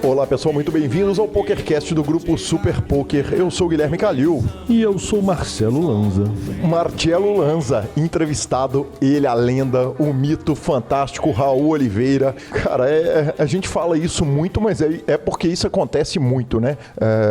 Olá pessoal, muito bem-vindos ao PokerCast do grupo Super Poker. Eu sou o Guilherme Calil. E eu sou o Marcelo Lanza. Marcelo Lanza, entrevistado, ele, a lenda, o mito fantástico, Raul Oliveira. Cara, a gente fala isso muito, mas é porque isso acontece muito, né?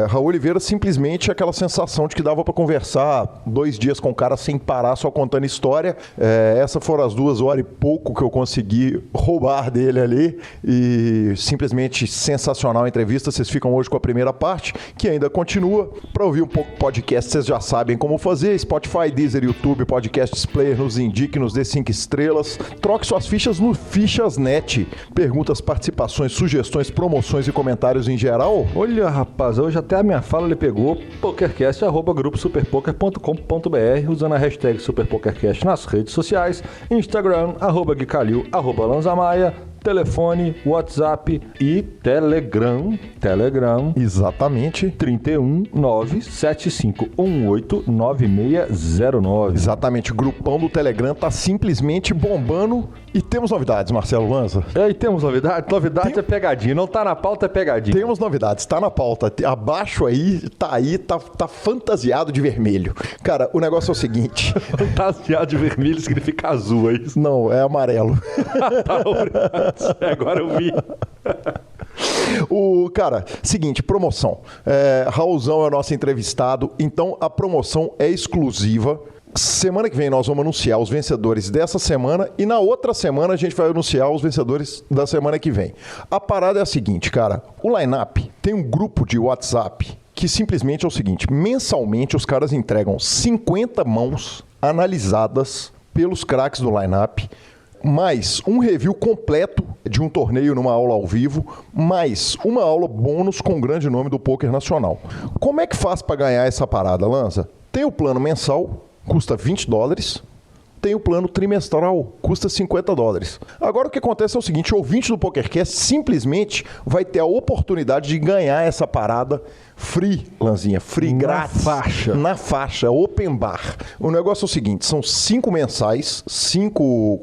Raul Oliveira simplesmente é aquela sensação de que dava pra conversar 2 dias com o cara sem parar, só contando história. Essas foram as 2 horas e pouco que eu consegui roubar dele ali. E simplesmente sensacional a entrevista. Vocês ficam hoje com a primeira parte, que ainda continua. Para ouvir um pouco podcast, vocês já sabem como fazer. Spotify, Deezer, YouTube, Podcasts Player, nos indique, nos dê 5 estrelas. Troque suas fichas no Fichas.net. Perguntas, participações, sugestões, promoções e comentários em geral. Olha, rapaz, hoje até a minha fala ele pegou. pokercast@gruposuperpoker.com.br, usando a hashtag SuperPokerCast nas redes sociais, Instagram, @guicalil, @lanzamaia, telefone, WhatsApp e Telegram. Exatamente. 31 97518 9609. Exatamente. O grupão do Telegram tá simplesmente bombando. E temos novidades, Marcelo Lanza. E temos novidade? Novidade é pegadinha. Não tá na pauta, é pegadinha. Temos novidades, tá na pauta. Abaixo aí, tá fantasiado de vermelho. Cara, o negócio é o seguinte. Fantasiado de vermelho significa azul, é isso? Não, é amarelo. Tá, agora eu vi. Cara, seguinte, promoção. Raulzão é o nosso entrevistado, então a promoção é exclusiva. Semana que vem nós vamos anunciar os vencedores dessa semana e na outra semana a gente vai anunciar os vencedores da semana que vem. A parada é a seguinte, cara. O Line-Up tem um grupo de WhatsApp que simplesmente é o seguinte. Mensalmente os caras entregam 50 mãos analisadas pelos craques do Line-Up, mais um review completo de um torneio numa aula ao vivo, mais uma aula bônus com um grande nome do poker nacional. Como é que faz para ganhar essa parada, Lanza? Tem o plano mensal, custa $20. Tem o plano trimestral, custa $50. Agora o que acontece é o seguinte, o ouvinte do PokerCast simplesmente vai ter a oportunidade de ganhar essa parada free, Lanzinha, free, grátis. Na faixa, open bar. O negócio é o seguinte, são 5 mensais, 5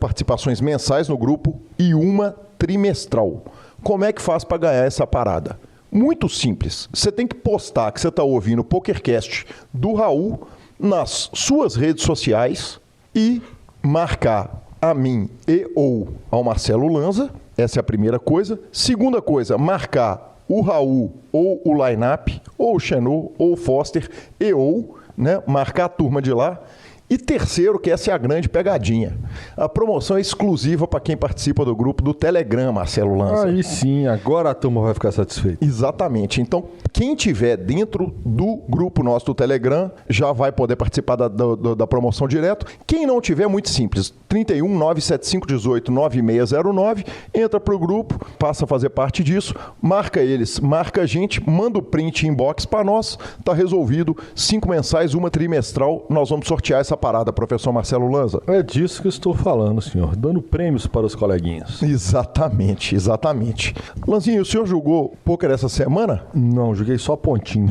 participações mensais no grupo e uma trimestral. Como é que faz para ganhar essa parada? Muito simples. Você tem que postar que você está ouvindo o PokerCast do Raul nas suas redes sociais e marcar a mim e ou ao Marcelo Lanza. Essa é a primeira coisa. Segunda coisa, marcar o Raul ou o Line-Up, ou o Xenu, ou o Foster, e ou, né, marcar a turma de lá. E terceiro, que essa é a grande pegadinha. A promoção é exclusiva para quem participa do grupo do Telegram, Marcelo Lanza. Aí sim, agora a turma vai ficar satisfeita. Exatamente. Então, quem tiver dentro do grupo nosso do Telegram já vai poder participar da promoção direto. Quem não tiver, é muito simples. 31 97518 9609. Entra pro grupo, passa a fazer parte disso, marca eles, marca a gente, manda o print inbox para nós. Tá resolvido. 5 mensais, uma trimestral. Nós vamos sortear essa parada, professor Marcelo Lanza. É disso que eu estou falando, senhor. Dando prêmios para os coleguinhas. Exatamente, exatamente. Lanzinho, o senhor jogou pôquer essa semana? Não, joguei só pontinho.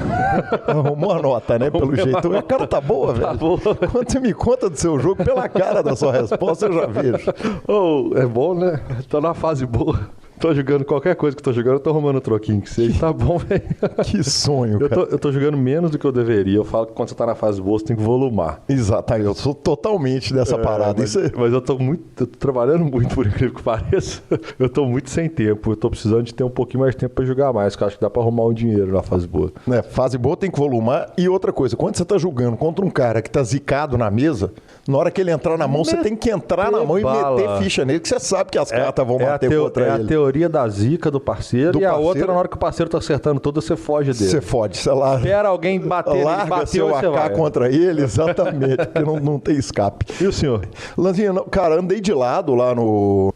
Arrumou a nota, né? Pelo jeito. A cara tá boa, velho. Tá boa. Quando você me conta do seu jogo, pela cara da sua resposta, eu já vejo. É bom, né? Tô na fase boa. Tô jogando qualquer coisa que tô jogando, eu tô arrumando um troquinho que seja. Tá bom, velho. Que sonho, cara. Eu tô jogando menos do que eu deveria. Eu falo que quando você tá na fase boa, você tem que volumar. Exato, eu sou totalmente dessa parada. Mas eu tô trabalhando muito, por incrível que pareça. Eu tô muito sem tempo. Eu tô precisando de ter um pouquinho mais de tempo pra jogar mais, que eu acho que dá pra arrumar um dinheiro na fase boa. Fase boa tem que volumar. E outra coisa, quando você tá jogando contra um cara que tá zicado na mesa, na hora que ele entrar na mão, você tem que entrar na mão e meter ficha nele, que você sabe que as cartas vão bater contra ele. É a teoria da zica do parceiro a outra, na hora que o parceiro tá acertando tudo, você foge dele. Você fode, sei lá. Espera alguém bater, larga seu AK contra ele, exatamente, porque não tem escape. E o senhor? Lanzinha, cara, andei de lado lá no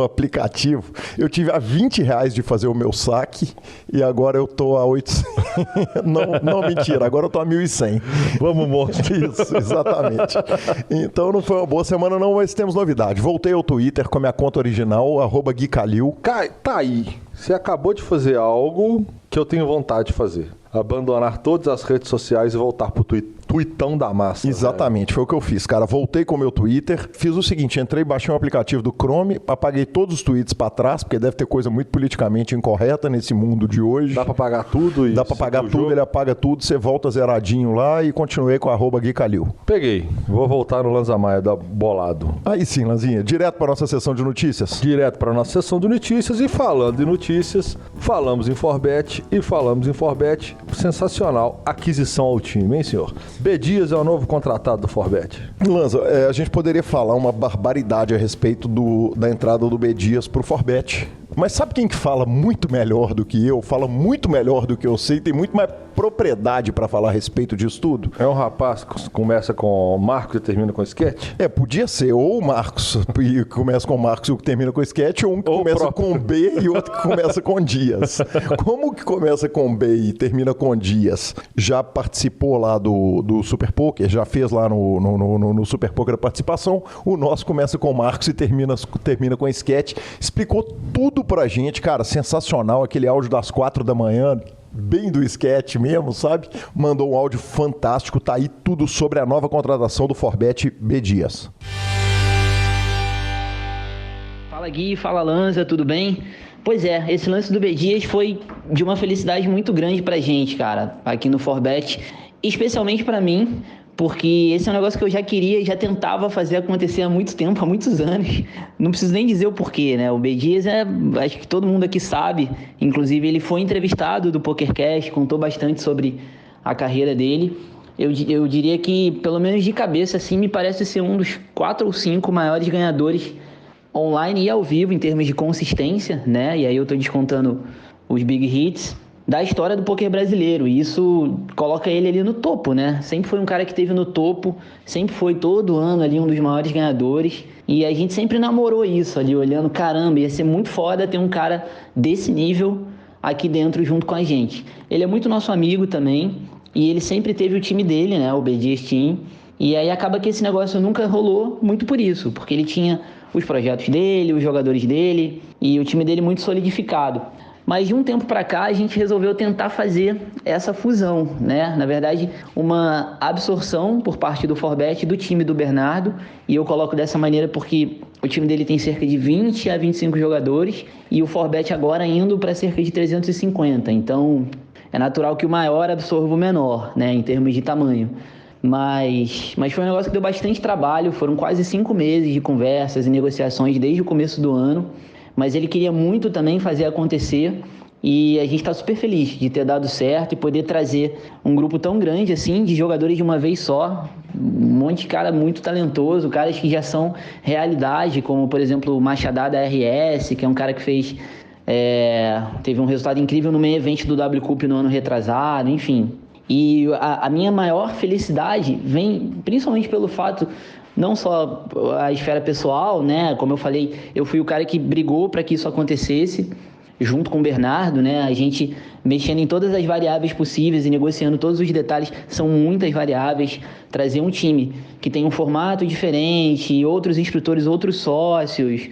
aplicativo. Eu tive a R$20 de fazer o meu saque e agora eu tô a 800. Não, mentira, agora eu tô a 1.100. Vamos, monstro. Isso, exatamente. Então não foi uma boa semana não, mas temos novidade. Voltei ao Twitter com a minha conta original, @GuiCalil. Tá aí. Você acabou de fazer algo que eu tenho vontade de fazer. Abandonar todas as redes sociais e voltar pro Tuitão da massa. Exatamente, foi o que eu fiz, cara. Voltei com o meu Twitter, fiz o seguinte, entrei, baixei um aplicativo do Chrome, apaguei todos os tweets pra trás, porque deve ter coisa muito politicamente incorreta nesse mundo de hoje. Dá pra pagar tudo? Dá pra pagar tudo, ele apaga tudo, você volta zeradinho lá e continuei com @GuiCalil. Peguei. Vou voltar no Lanza Maia da bolado. Aí sim, Lanzinha, direto pra nossa sessão de notícias. Direto para nossa sessão de notícias e falando em notícias, falamos em Forbet e falamos em Forbet. Sensacional aquisição ao time, hein, senhor? B. Dias é o novo contratado do Forbet. Lanza, a gente poderia falar uma barbaridade a respeito da entrada do B. Dias pro Forbet. Mas sabe quem que fala muito melhor do que eu? Fala muito melhor do que eu sei, tem muito mais propriedade para falar a respeito disso tudo? É um rapaz que começa com Marcos e termina com sketch? Podia ser ou o Marcos e começa com Marcos e termina com sketch, ou um que começa com B e outro que começa com Dias. Como que começa com B e termina com Dias? Já participou lá do Super Poker, já fez lá no Super Poker a participação. O nosso começa com Marcos e termina com sketch. Explicou tudo pra gente, cara, sensacional, aquele áudio das 4 da manhã, bem do sketch mesmo, sabe? Mandou um áudio fantástico, tá aí tudo sobre a nova contratação do Forbet B. Dias. Fala Gui, fala Lanza, tudo bem? Pois é, esse lance do B. Dias foi de uma felicidade muito grande pra gente, cara, aqui no Forbet, especialmente pra mim, porque esse é um negócio que eu já queria e já tentava fazer acontecer há muito tempo, há muitos anos. Não preciso nem dizer o porquê, né? O B. Dias acho que todo mundo aqui sabe, inclusive ele foi entrevistado do PokerCast, contou bastante sobre a carreira dele. Eu diria que, pelo menos de cabeça, assim, me parece ser um dos 4 ou 5 maiores ganhadores online e ao vivo em termos de consistência, né? E aí eu tô descontando os big hits da história do poker brasileiro, e isso coloca ele ali no topo, né? Sempre foi um cara que esteve no topo, sempre foi todo ano ali um dos maiores ganhadores, e a gente sempre namorou isso ali, olhando, caramba, ia ser muito foda ter um cara desse nível aqui dentro junto com a gente. Ele é muito nosso amigo também, e ele sempre teve o time dele, né? O B. Dias Team, e aí acaba que esse negócio nunca rolou muito por isso, porque ele tinha os projetos dele, os jogadores dele, e o time dele muito solidificado. Mas de um tempo para cá a gente resolveu tentar fazer essa fusão, né? Na verdade, uma absorção por parte do Forbet do time do Bernardo, e eu coloco dessa maneira porque o time dele tem cerca de 20 a 25 jogadores e o Forbet agora indo para cerca de 350. Então, é natural que o maior absorva o menor, né, em termos de tamanho. Mas foi um negócio que deu bastante trabalho, foram quase 5 meses de conversas e negociações desde o começo do ano. Mas ele queria muito também fazer acontecer e a gente está super feliz de ter dado certo e poder trazer um grupo tão grande assim de jogadores de uma vez só, um monte de cara muito talentoso, caras que já são realidade, como por exemplo o Machadá da RS, que é um cara que teve um resultado incrível no main event do W Cup no ano retrasado, enfim. E a minha maior felicidade vem principalmente pelo fato, não só a esfera pessoal, né? Como eu falei, eu fui o cara que brigou para que isso acontecesse, junto com o Bernardo, né? A gente mexendo em todas as variáveis possíveis e negociando todos os detalhes, são muitas variáveis. Trazer um time que tem um formato diferente, outros instrutores, outros sócios,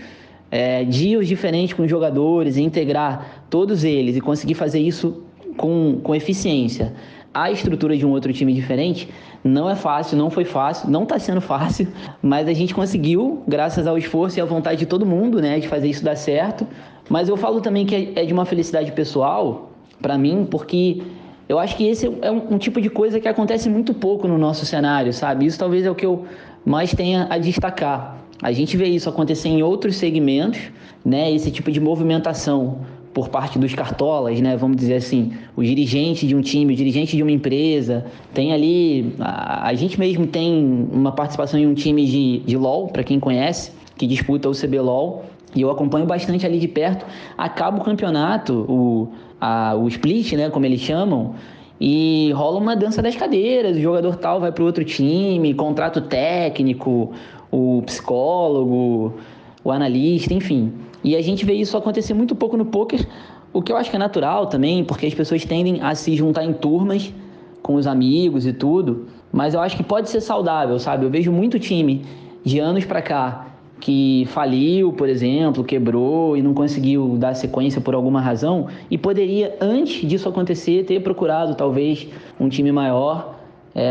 dias diferentes com os jogadores, e integrar todos eles e conseguir fazer isso com eficiência. A estrutura de um outro time diferente não é fácil, não foi fácil, não está sendo fácil, mas a gente conseguiu, graças ao esforço e à vontade de todo mundo, né, de fazer isso dar certo. Mas eu falo também que é de uma felicidade pessoal, para mim, porque eu acho que esse é um tipo de coisa que acontece muito pouco no nosso cenário, sabe? Isso talvez é o que eu mais tenha a destacar. A gente vê isso acontecer em outros segmentos, né, esse tipo de movimentação por parte dos cartolas, né? Vamos dizer assim, o dirigente de um time, o dirigente de uma empresa, tem ali, a gente mesmo tem uma participação em um time de LoL, para quem conhece, que disputa o CBLOL, e eu acompanho bastante ali de perto. Acaba o campeonato, o split, né, como eles chamam, e rola uma dança das cadeiras, o jogador tal vai para o outro time, contrato técnico, o psicólogo, o analista, enfim. E a gente vê isso acontecer muito pouco no poker, o que eu acho que é natural também, porque as pessoas tendem a se juntar em turmas com os amigos e tudo, mas eu acho que pode ser saudável, sabe? Eu vejo muito time de anos pra cá que faliu, por exemplo, quebrou e não conseguiu dar sequência por alguma razão, e poderia, antes disso acontecer, ter procurado talvez um time maior,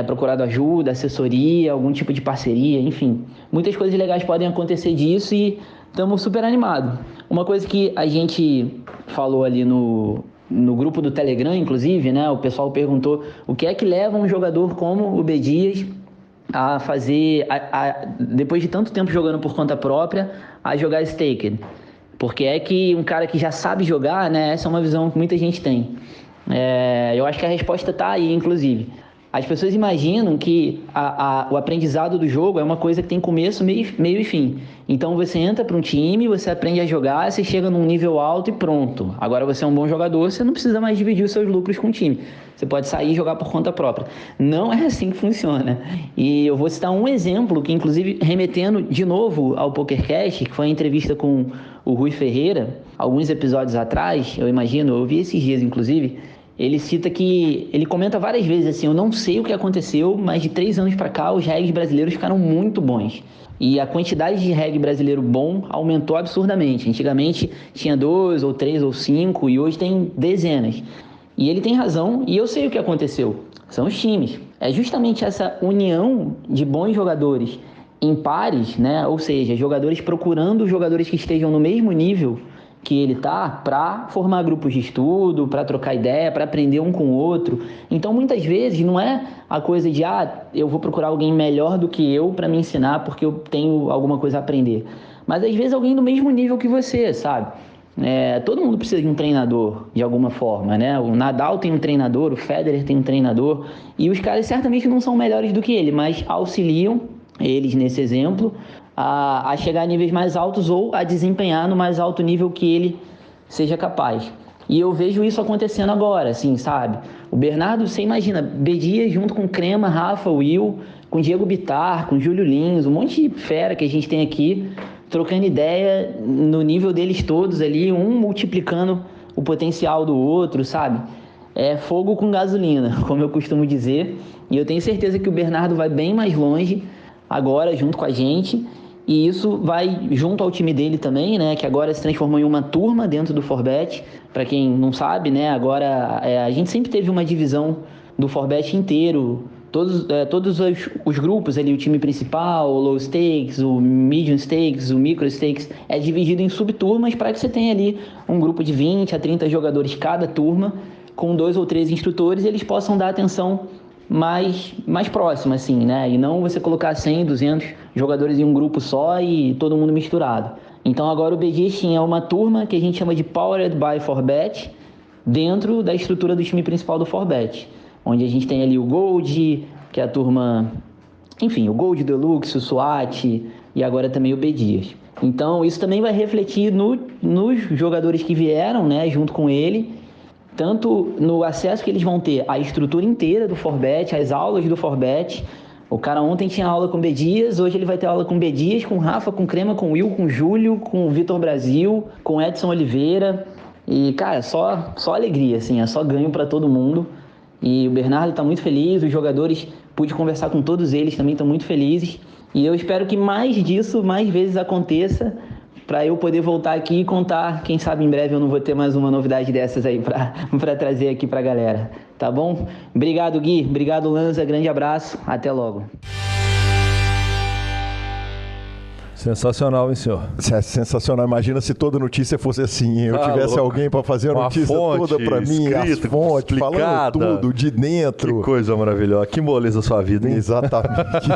procurado ajuda, assessoria, algum tipo de parceria, enfim. Muitas coisas legais podem acontecer disso e estamos super animados. Uma coisa que a gente falou ali no grupo do Telegram, inclusive, né? O pessoal perguntou o que é que leva um jogador como o B. Dias a fazer, depois de tanto tempo jogando por conta própria, a jogar Staked. Porque é que um cara que já sabe jogar, né? Essa é uma visão que muita gente tem. Eu acho que a resposta está aí, inclusive. As pessoas imaginam que o aprendizado do jogo é uma coisa que tem começo, meio e fim. Então você entra para um time, você aprende a jogar, você chega num nível alto e pronto. Agora você é um bom jogador, você não precisa mais dividir os seus lucros com o time. Você pode sair e jogar por conta própria. Não é assim que funciona. E eu vou citar um exemplo que, inclusive, remetendo de novo ao PokerCast, que foi a entrevista com o Rui Ferreira, alguns episódios atrás, eu imagino, eu vi esses dias, inclusive. Ele cita que, ele comenta várias vezes assim, eu não sei o que aconteceu, mas de 3 anos para cá os regs brasileiros ficaram muito bons. E a quantidade de reg brasileiro bom aumentou absurdamente. Antigamente tinha 2 ou 3 ou 5 e hoje tem dezenas. E ele tem razão e eu sei o que aconteceu. São os times. É justamente essa união de bons jogadores em pares, né? Ou seja, jogadores procurando jogadores que estejam no mesmo nível que ele tá, para formar grupos de estudo, para trocar ideia, para aprender um com o outro. Então, muitas vezes, não é a coisa de, eu vou procurar alguém melhor do que eu para me ensinar porque eu tenho alguma coisa a aprender. Mas, às vezes, alguém do mesmo nível que você, sabe? Todo mundo precisa de um treinador, de alguma forma, né? O Nadal tem um treinador, o Federer tem um treinador, e os caras certamente não são melhores do que ele, mas auxiliam eles, nesse exemplo, a chegar a níveis mais altos ou a desempenhar no mais alto nível que ele seja capaz. E eu vejo isso acontecendo agora, assim, sabe? O Bernardo, você imagina, B. Dias junto com Crema, Rafa, Will, com Diego Bittar, com Júlio Lins, um monte de fera que a gente tem aqui, trocando ideia no nível deles todos ali, um multiplicando o potencial do outro, sabe? É fogo com gasolina, como eu costumo dizer. E eu tenho certeza que o Bernardo vai bem mais longe agora, junto com a gente. E isso vai junto ao time dele também, né? Que agora se transformou em uma turma dentro do Forbet. Para quem não sabe, né? Agora a gente sempre teve uma divisão do Forbet inteiro. Todos os grupos ali, o time principal, o low stakes, o medium stakes, o micro stakes, é dividido em subturmas para que você tenha ali um grupo de 20 a 30 jogadores cada turma, com 2 ou 3 instrutores, e eles possam dar atenção mais próxima, assim, né? E não você colocar 100, 200 jogadores em um grupo só e todo mundo misturado. Então agora o B. Dias tinha uma turma que a gente chama de Powered by Forbet dentro da estrutura do time principal do Forbet, onde a gente tem ali o Gold, que é a turma, enfim, o Gold Deluxe, o SWAT e agora também o B. Dias. Então isso também vai refletir nos jogadores que vieram, né, junto com ele, tanto no acesso que eles vão ter à estrutura inteira do Forbet, às aulas do Forbet. O cara ontem tinha aula com B. Dias, hoje ele vai ter aula com B. Dias, com Rafa, com Crema, com Will, com Júlio, com Vitor Brasil, com Edson Oliveira. E, cara, só alegria, assim, é só ganho para todo mundo. E o Bernardo está muito feliz, os jogadores, pude conversar com todos eles, também estão muito felizes. E eu espero que mais disso, mais vezes aconteça, para eu poder voltar aqui e contar. Quem sabe em breve eu não vou ter mais uma novidade dessas aí para trazer aqui para a galera, tá bom? Obrigado, Gui, obrigado, Lanza, grande abraço, até logo. Sensacional, hein, senhor? É sensacional. Imagina se toda notícia fosse assim. Eu tivesse louco. Alguém para fazer a notícia toda para mim, escrita, as fontes, falando tudo de dentro. Que coisa maravilhosa. Que moleza a sua vida, hein? Exatamente.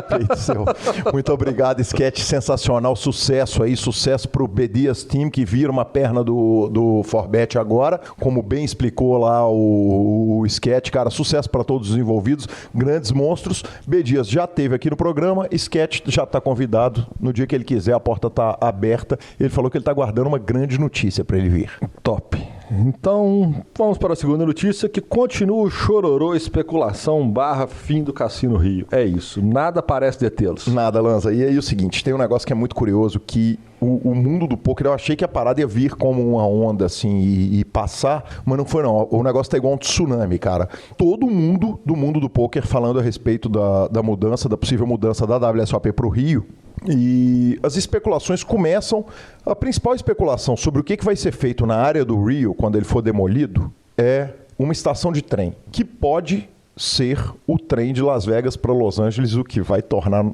Muito obrigado, Sketch. Sensacional. Sucesso aí. Sucesso pro B. Dias Team, que vira uma perna do Forbet agora. Como bem explicou lá o Sketch. Cara, sucesso para todos os envolvidos. Grandes monstros. B. Dias já esteve aqui no programa. Sketch já está convidado no dia que ele quiser, a porta está aberta. Ele falou que ele está guardando uma grande notícia para ele vir. Top. Então, vamos para a segunda notícia, que continua o chororô, especulação / fim do Cassino Rio. É isso, nada parece detê-los. Nada, Lanza. E aí o seguinte, tem um negócio que é muito curioso, que o mundo do poker, eu achei que a parada ia vir como uma onda, assim, e passar, mas não foi não. O negócio tá igual um tsunami, cara. Todo mundo do mundo do poker falando a respeito da mudança, da possível mudança da WSOP para o Rio. E as especulações começam. A principal especulação sobre o que vai ser feito na área do Rio quando ele for demolido é uma estação de trem, que pode ser o trem de Las Vegas para Los Angeles, o que vai tornar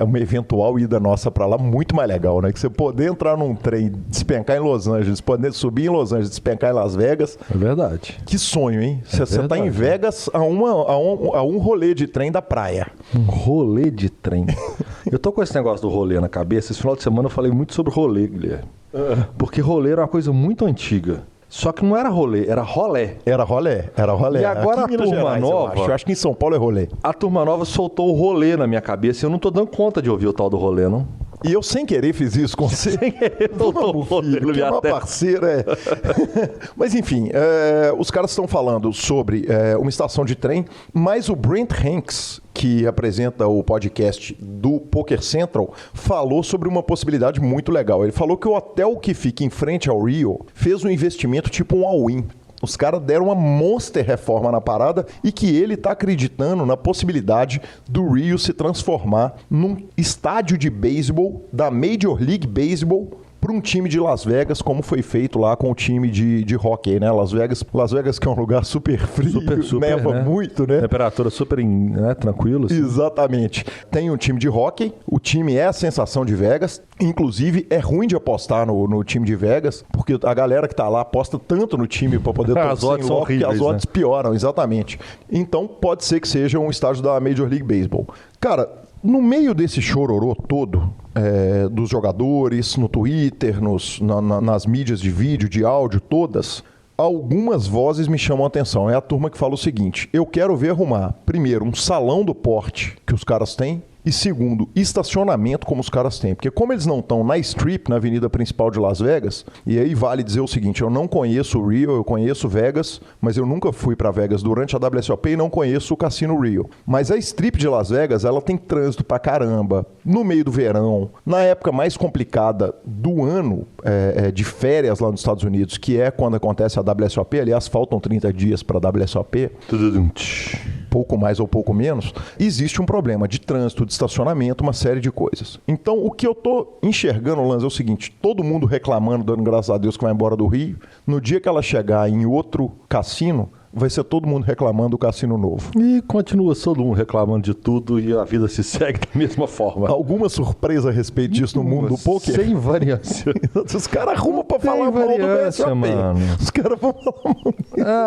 uma eventual ida nossa para lá muito mais legal, né? Que você poder entrar num trem, despencar em Los Angeles, poder subir em Los Angeles, despencar em Las Vegas. É verdade. Que sonho, hein? Você tá em Vegas a um rolê de trem da praia. Um rolê de trem. Eu tô com esse negócio do rolê na cabeça. Esse final de semana eu falei muito sobre rolê, Guilherme. Porque rolê era uma coisa muito antiga. Só que não era rolê, era rolé. Era rolé. E agora aqui a turma nova... eu acho que em São Paulo é rolê. A turma nova soltou o rolê na minha cabeça e eu não tô dando conta de ouvir o tal do rolê, não. E eu sem querer fiz isso com você. Sem querer, soltou o rolê na que é minha uma testa. parceira. Mas enfim, os caras estão falando sobre uma estação de trem, mas o Brent Hanks, que apresenta o podcast do Poker Central, falou sobre uma possibilidade muito legal. Ele falou que o hotel que fica em frente ao Rio fez um investimento tipo um all-in. Os caras deram uma monster reforma na parada e que ele está acreditando na possibilidade do Rio se transformar num estádio de beisebol da Major League Baseball para um time de Las Vegas, como foi feito lá com o time de hockey, né? Las Vegas que é um lugar super frio, neva muito, né? Temperatura super tranquila. Assim. Exatamente. Tem um time de hockey, o time é a sensação de Vegas, inclusive é ruim de apostar no time de Vegas, porque a galera que tá lá aposta tanto no time para poder as odds são horríveis, que as odds pioram, exatamente. Então pode ser que seja um estádio da Major League Baseball. Cara, no meio desse chororô todo, dos jogadores, no Twitter, nas mídias de vídeo, de áudio, todas, algumas vozes me chamam a atenção. É a turma que fala o seguinte: eu quero ver arrumar, primeiro, um salão do porte que os caras têm, e segundo, estacionamento como os caras têm. Porque como eles não estão na Strip, na avenida principal de Las Vegas, e aí vale dizer o seguinte: eu não conheço o Rio, eu conheço Vegas, mas eu nunca fui para Vegas durante a WSOP e não conheço o Cassino Rio. Mas a Strip de Las Vegas, ela tem trânsito pra caramba, no meio do verão, na época mais complicada do ano, de férias lá nos Estados Unidos, que é quando acontece a WSOP, aliás, faltam 30 dias para a WSOP, pouco mais ou pouco menos, existe um problema de trânsito, de estacionamento, uma série de coisas. Então, o que eu tô enxergando, Lanza, é o seguinte: todo mundo reclamando, dando graças a Deus que vai embora do Rio, no dia que ela chegar em outro cassino, vai ser todo mundo reclamando do cassino novo. E continua todo mundo reclamando de tudo e a vida se segue da mesma forma. Alguma surpresa a respeito disso no mundo do poker? Sem variância. Os caras arrumam pra falar mal do BSOP. Mano. Os caras vão falar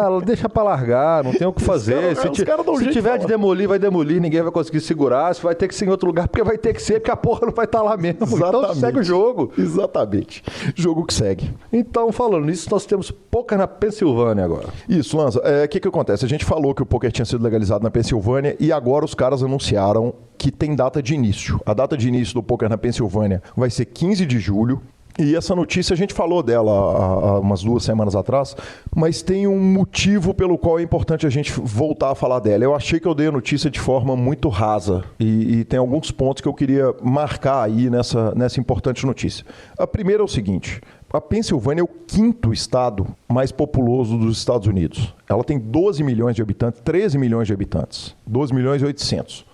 mal. Deixa pra largar, não tem o que fazer. Se tiver de demolir, vai demolir, ninguém vai conseguir segurar. Se vai ter que ser em outro lugar, porque vai ter que ser, porque a porra não vai estar lá mesmo. Exatamente. Então segue o jogo. Exatamente. Jogo que segue. Então, falando nisso, nós temos poker na Pensilvânia agora. Isso, Lanza. O que acontece? A gente falou que o poker tinha sido legalizado na Pensilvânia e agora os caras anunciaram que tem data de início. A data de início do poker na Pensilvânia vai ser 15 de julho. E essa notícia a gente falou dela há umas 2 semanas atrás, mas tem um motivo pelo qual é importante a gente voltar a falar dela. Eu achei que eu dei a notícia de forma muito rasa e tem alguns pontos que eu queria marcar aí nessa importante notícia. A primeira é o seguinte: a Pensilvânia é o 5º estado mais populoso dos Estados Unidos. Ela tem 12 milhões de habitantes, 13 milhões de habitantes, 12 milhões e 800.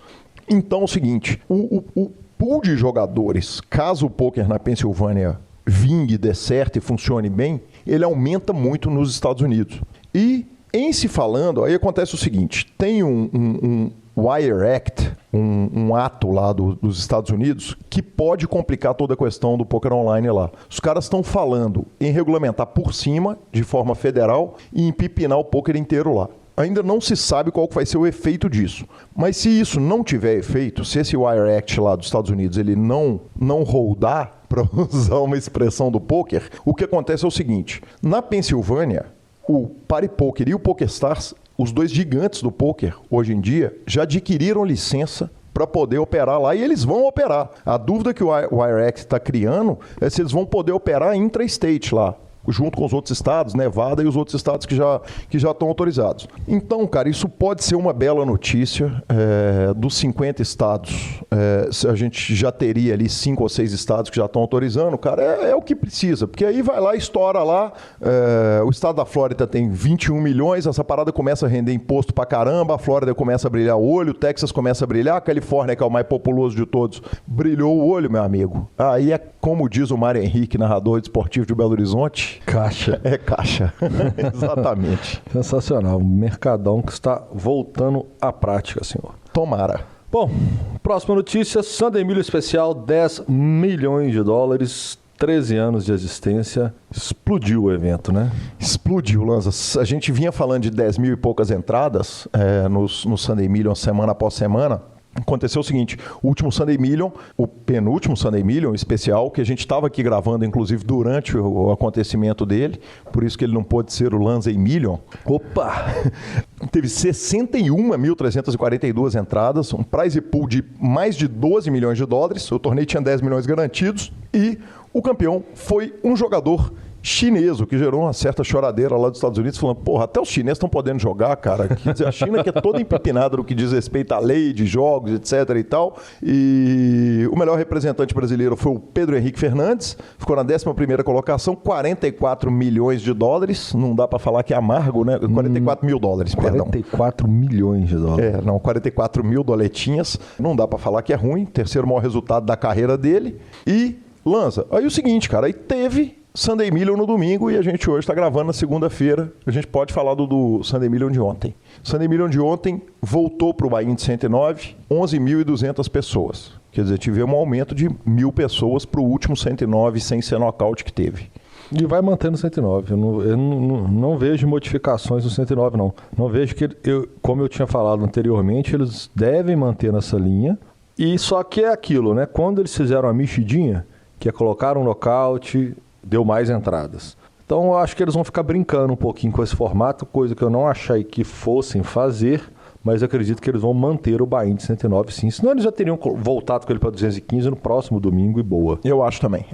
Então é o seguinte, o pool de jogadores, caso o poker na Pensilvânia vingue, dê certo e funcione bem, ele aumenta muito nos Estados Unidos. E em se falando, aí acontece o seguinte: tem um Wire Act, um ato lá dos Estados Unidos, que pode complicar toda a questão do poker online lá. Os caras estão falando em regulamentar por cima, de forma federal, e empipinar o poker inteiro lá. Ainda não se sabe qual vai ser o efeito disso. Mas se isso não tiver efeito, se esse Wire Act lá dos Estados Unidos ele não rodar, para usar uma expressão do poker, o que acontece é o seguinte: na Pensilvânia, o PariPoker e o PokerStars, os dois gigantes do poker, hoje em dia, já adquiriram licença para poder operar lá, e eles vão operar. A dúvida que o Wire Act está criando é se eles vão poder operar intra-state lá, junto com os outros estados, Nevada e os outros estados que já estão autorizados. Então, cara, isso pode ser uma bela notícia. Dos 50 estados, a gente já teria ali 5 ou 6 estados que já estão autorizando, cara, é o que precisa, porque aí vai lá, estoura lá, o estado da Flórida tem 21 milhões, essa parada começa a render imposto pra caramba, a Flórida começa a brilhar o olho, o Texas começa a brilhar, a Califórnia, que é o mais populoso de todos, brilhou o olho, meu amigo. Aí é como diz o Mário Henrique, narrador esportivo de Belo Horizonte: Caixa. É caixa. Exatamente. Sensacional. Um mercadão que está voltando à prática, senhor. Tomara. Bom, próxima notícia. Sunday Million especial, 10 milhões de dólares. 13 anos de existência, explodiu o evento, né? Explodiu, Lanza. A gente vinha falando de 10 mil e poucas entradas no Sunday Million semana após semana. Aconteceu o seguinte, o último Sunday Million, o penúltimo Sunday Million especial, que a gente estava aqui gravando, inclusive, durante o acontecimento dele, por isso que ele não pôde ser o Lanza Million. Opa! Teve 61.342 entradas, um prize pool de mais de 12 milhões de dólares, o torneio tinha 10 milhões garantidos e o campeão foi um jogador chinês, o que gerou uma certa choradeira lá dos Estados Unidos, falando, porra, até os chineses estão podendo jogar, cara. Quer dizer, a China que é toda empepinada no que diz respeito à lei de jogos, etc e tal. E o melhor representante brasileiro foi o Pedro Henrique Fernandes, ficou na 11ª colocação, 44 milhões de dólares, não dá pra falar que é amargo, né? 44 mil dólares, perdão. 44 milhões de dólares. 44 mil doletinhas, não dá pra falar que é ruim, terceiro maior resultado da carreira dele. E, Lanza, aí o seguinte, cara, aí teve Sunday Million no domingo e a gente hoje está gravando na segunda-feira. A gente pode falar do Sunday Million de ontem. Sunday Million de ontem voltou para o Buy-in de 109, 11.200 pessoas. Quer dizer, tivemos um aumento de 1.000 pessoas para o último 109 sem ser nocaute que teve. E vai mantendo 109. Eu não vejo modificações no 109, não. Não vejo que, como eu tinha falado anteriormente, eles devem manter nessa linha. E só que é aquilo, né? Quando eles fizeram a mexidinha, que é colocar um nocaute, deu mais entradas. Então eu acho que eles vão ficar brincando um pouquinho com esse formato, coisa que eu não achei que fossem fazer, mas eu acredito que eles vão manter o Buy-in de 109 sim. Senão eles já teriam voltado com ele para 215 no próximo domingo e boa. Eu acho também.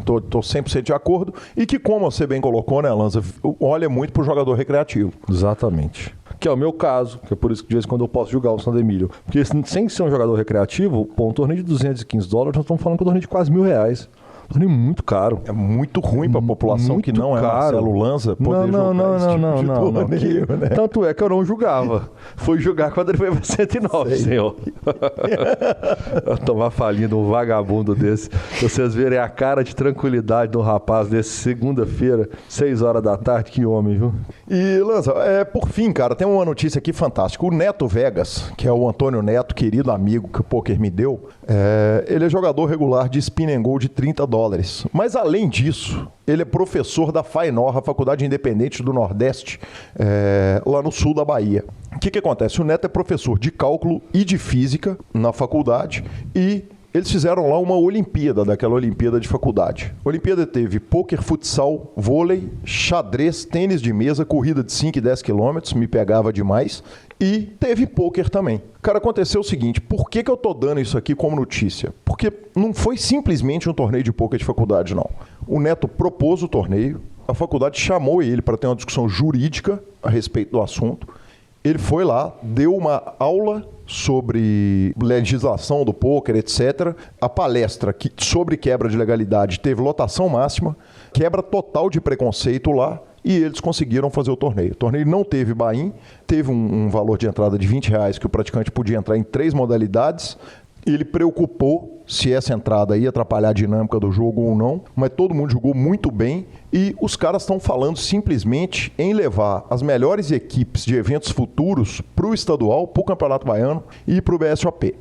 Tô 100% de acordo. E que, como você bem colocou, né, Lanza, olha muito pro jogador recreativo. Exatamente. Que é o meu caso, que é por isso que de vez em quando eu posso jogar o Sunday Million. Porque sem ser um jogador recreativo, pô, um torneio de 215 dólares, nós estamos falando que é um torneio de quase R$1.000. Torneio muito caro. É muito ruim para a população muito que não caro. É Marcelo Lanza poder jogar esse tipo de torneio, né? Tanto é que eu não julgava. Fui julgar quando ele foi para 109, senhor. Tomar falinha de um vagabundo desse. Vocês verem a cara de tranquilidade de um rapaz desse, segunda-feira, 6 horas da tarde, que homem, viu? E, Lanza, por fim, cara, tem uma notícia aqui fantástica. O Neto Vegas, que é o Antônio Neto, querido amigo que o poker me deu, ele é jogador regular de Spin and Go de $30. Mas, além disso, ele é professor da FAINOR, a Faculdade Independente do Nordeste, lá no sul da Bahia. O que acontece? O Neto é professor de cálculo e de física na faculdade e eles fizeram lá uma Olimpíada, daquela Olimpíada de faculdade. A Olimpíada teve pôquer, futsal, vôlei, xadrez, tênis de mesa, corrida de 5 e 10 quilômetros, me pegava demais, e teve pôquer também. Cara, aconteceu o seguinte, por que eu tô dando isso aqui como notícia? Porque não foi simplesmente um torneio de pôquer de faculdade, não. O Neto propôs o torneio, a faculdade chamou ele para ter uma discussão jurídica a respeito do assunto. Ele foi lá, deu uma aula sobre legislação do pôquer, etc. A palestra sobre quebra de legalidade teve lotação máxima, quebra total de preconceito lá, e eles conseguiram fazer o torneio. O torneio não teve buy-in, teve um valor de entrada de R$20 que o praticante podia entrar em 3 modalidades. Ele preocupou se essa entrada ia atrapalhar a dinâmica do jogo ou não, mas todo mundo jogou muito bem e os caras estão falando simplesmente em levar as melhores equipes de eventos futuros para o estadual, para o Campeonato Baiano e para o BSOP.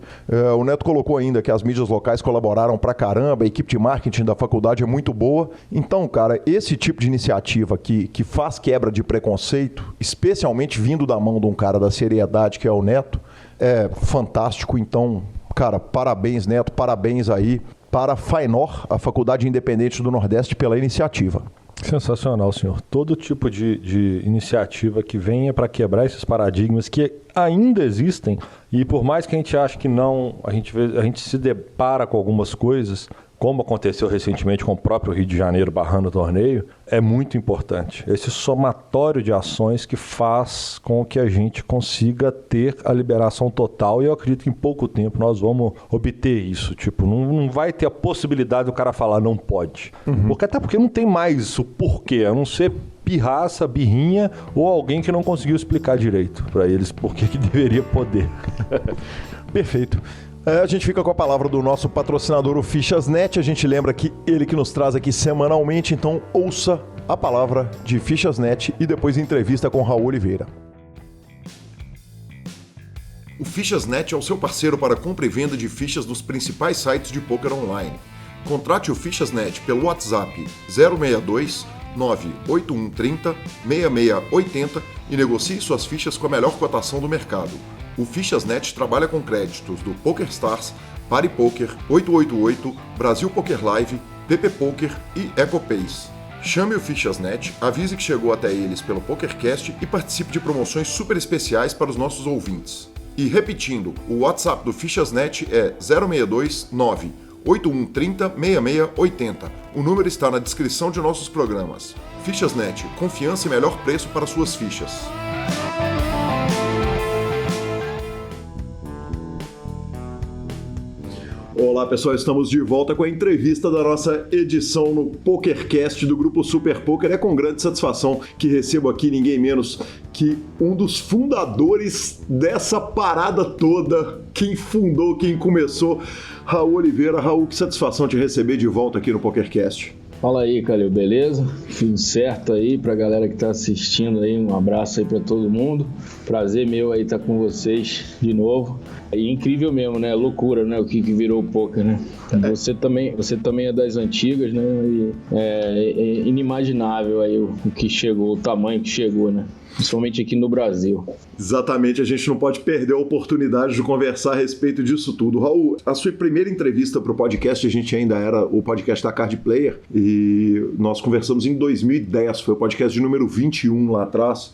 O Neto colocou ainda que as mídias locais colaboraram pra caramba, a equipe de marketing da faculdade é muito boa. Então, cara, esse tipo de iniciativa que faz quebra de preconceito, especialmente vindo da mão de um cara da seriedade que é o Neto, é fantástico. Então, cara, parabéns, Neto, parabéns aí para a FAINOR, a Faculdade Independente do Nordeste, pela iniciativa. Sensacional, senhor. Todo tipo de iniciativa que venha para quebrar esses paradigmas que ainda existem, e por mais que a gente ache que não, a gente se depara com algumas coisas, como aconteceu recentemente com o próprio Rio de Janeiro barrando o torneio, é muito importante. Esse somatório de ações que faz com que a gente consiga ter a liberação total, e eu acredito que em pouco tempo nós vamos obter isso. Tipo, não vai ter a possibilidade do cara falar não pode. Até porque não tem mais o porquê, a não ser pirraça, birrinha ou alguém que não conseguiu explicar direito para eles por que deveria poder. Perfeito. A gente fica com a palavra do nosso patrocinador, o Fichas.net. A gente lembra que ele que nos traz aqui semanalmente, então ouça a palavra de Fichas.net e depois entrevista com Raul Oliveira. O Fichas.net é o seu parceiro para compra e venda de fichas dos principais sites de pôquer online. Contrate o Fichas.net pelo WhatsApp 062 98130 6680 e negocie suas fichas com a melhor cotação do mercado. O Fichas.net trabalha com créditos do PokerStars, PariPoker, 888, Brasil Poker Live, PP Poker e EcoPace. Chame o Fichas.net, avise que chegou até eles pelo PokerCast e participe de promoções super especiais para os nossos ouvintes. E repetindo, o WhatsApp do Fichas.net é 062 98130 6680. O número está na descrição de nossos programas. Fichas.net, confiança e melhor preço para suas fichas. Olá pessoal, estamos de volta com a entrevista da nossa edição no PokerCast do Grupo Super Poker. É com grande satisfação que recebo aqui ninguém menos que um dos fundadores dessa parada toda, quem fundou, quem começou, Raul Oliveira. Raul, que satisfação te receber de volta aqui no PokerCast. Fala aí, Calil, beleza? Tudo certo aí pra galera que tá assistindo aí, um abraço aí pra todo mundo. Prazer meu aí estar com vocês de novo. E incrível mesmo, né? Loucura, né? O que virou o poker, né? Você também é das antigas, né? E é inimaginável aí o que chegou, o tamanho que chegou, né? Principalmente aqui no Brasil. Exatamente, a gente não pode perder a oportunidade de conversar a respeito disso tudo. Raul, a sua primeira entrevista para o podcast, a gente ainda era o podcast da Card Player, e nós conversamos em 2010, foi o podcast de número 21 lá atrás.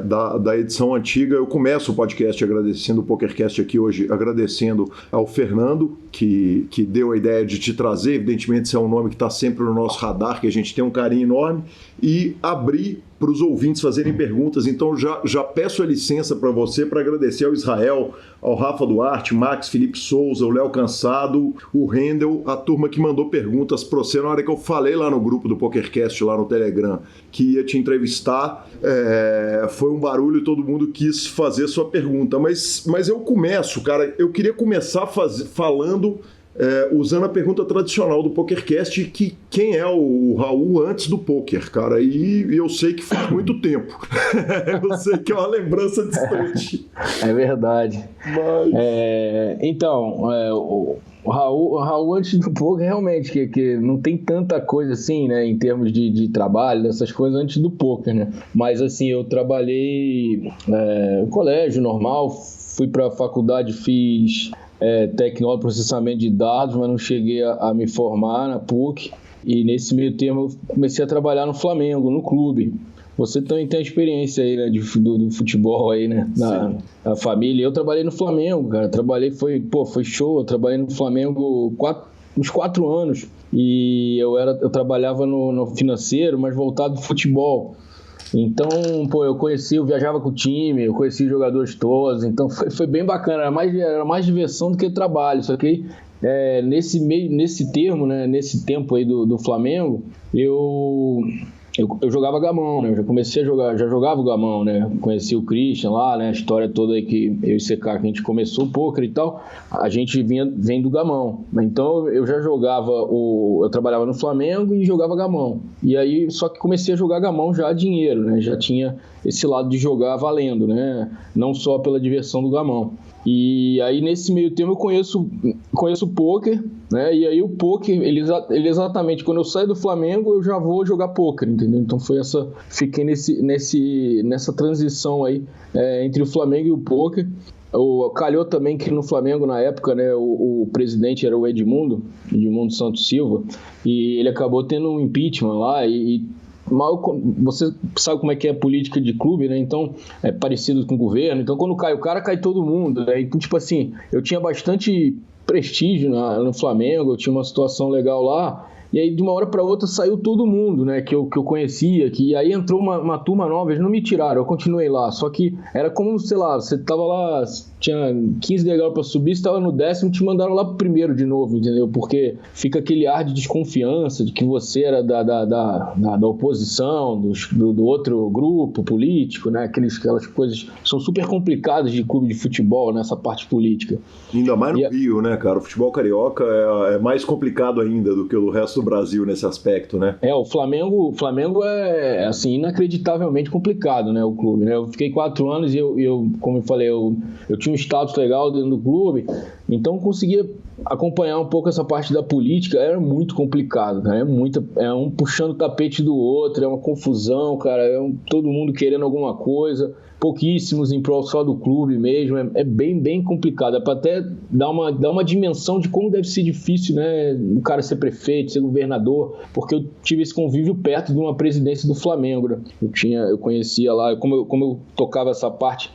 Da edição antiga. Eu começo o podcast agradecendo o PokerCast aqui hoje, agradecendo ao Fernando, que deu a ideia de te trazer. Evidentemente, esse é um nome que está sempre no nosso radar, que a gente tem um carinho enorme, e abrir para os ouvintes fazerem perguntas. Então já peço a licença para você para agradecer ao Israel, ao Rafa Duarte, Max, Felipe Souza, o Léo Cansado, o Rendel, a turma que mandou perguntas para você na hora que eu falei lá no grupo do PokerCast, lá no Telegram, que ia te entrevistar. Foi um barulho e todo mundo quis fazer sua pergunta. Mas eu começo, cara, eu queria começar falando... usando a pergunta tradicional do PokerCast, que quem é o Raul antes do poker, cara? E eu sei que faz muito tempo. Eu sei que é uma lembrança distante. É verdade. Mas... o Raul antes do poker, realmente, que não tem tanta coisa assim, né, em termos de trabalho, dessas coisas antes do poker, né? Mas, assim, eu trabalhei no colégio normal, fui para a faculdade, fiz... tecnólogo de processamento de dados, mas não cheguei a me formar na PUC, e nesse meio termo eu comecei a trabalhar no Flamengo, no clube. Você também tem a experiência aí, né, do futebol aí, né, na família. Eu trabalhei no Flamengo, cara, foi show, eu trabalhei no Flamengo uns 4 anos, e eu trabalhava no financeiro, mas voltado ao futebol. Então, eu viajava com o time, eu conheci os jogadores todos, então foi bem bacana, era mais diversão do que trabalho. Só que nesse tempo aí do Flamengo, eu jogava gamão, né? Eu já comecei a jogar, já jogava o gamão, né? Conheci o Christian lá, né? A história toda aí que eu e o CK, que a gente começou o poker e tal, a gente vem do gamão. Então eu já jogava, eu trabalhava no Flamengo e jogava gamão. E aí, só que comecei a jogar gamão já a dinheiro, né? Já tinha esse lado de jogar valendo, né? Não só pela diversão do gamão. E aí, nesse meio tempo, eu conheço o poker, né? E aí o poker, ele exatamente, quando eu saio do Flamengo, eu já vou jogar poker, entendeu? Então fiquei nessa transição aí entre o Flamengo e o poker. Calhou também que no Flamengo, na época, né, o presidente era o Edmundo Santos Silva, e ele acabou tendo um impeachment lá, você sabe como é que é a política de clube, né? Então é parecido com o governo. Então quando cai o cara, cai todo mundo, né? Então, tipo assim, eu tinha bastante prestígio no Flamengo, eu tinha uma situação legal lá, e aí de uma hora para outra saiu todo mundo, né? Que eu conhecia, e aí entrou uma turma nova, eles não me tiraram, eu continuei lá. Só que era como, sei lá, você tava lá tinha 15 degraus para subir, você estava no 10º, te mandaram lá pro primeiro de novo, entendeu? Porque fica aquele ar de desconfiança de que você era da oposição, do outro grupo político, né? Aquelas coisas que são super complicadas de clube de futebol, nessa parte política. Ainda mais no Rio, né, cara? O futebol carioca é mais complicado ainda do que o do resto do Brasil nesse aspecto, né? O Flamengo é, assim, inacreditavelmente complicado, né, o clube, né? Eu fiquei 4 anos e eu como eu falei, eu tinha um status legal dentro do clube, então conseguia acompanhar um pouco essa parte da política. Era muito complicado, cara. É um puxando o tapete do outro, é uma confusão, cara, todo mundo querendo alguma coisa, pouquíssimos em prol só do clube mesmo. É bem, bem complicado. É para até dar uma dimensão de como deve ser difícil, né, o cara ser prefeito, ser governador, porque eu tive esse convívio perto de uma presidência do Flamengo, né? Eu conhecia lá, como eu tocava essa parte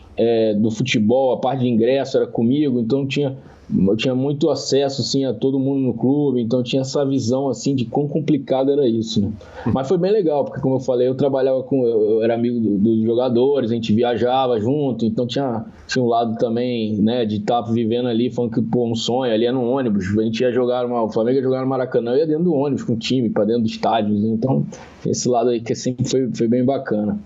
do futebol, a parte de ingresso era comigo, então eu tinha muito acesso, assim, a todo mundo no clube, então tinha essa visão, assim, de quão complicado era isso, né? Mas foi bem legal, porque, como eu falei, eu era amigo dos jogadores, a gente viajava junto, então tinha um lado também, né, de estar vivendo ali, falando que, pô, um sonho, ali era no ônibus, a gente ia jogar, o Flamengo ia jogar no Maracanã, eu ia dentro do ônibus com o time, para dentro do estádio, então esse lado aí que sempre foi bem bacana.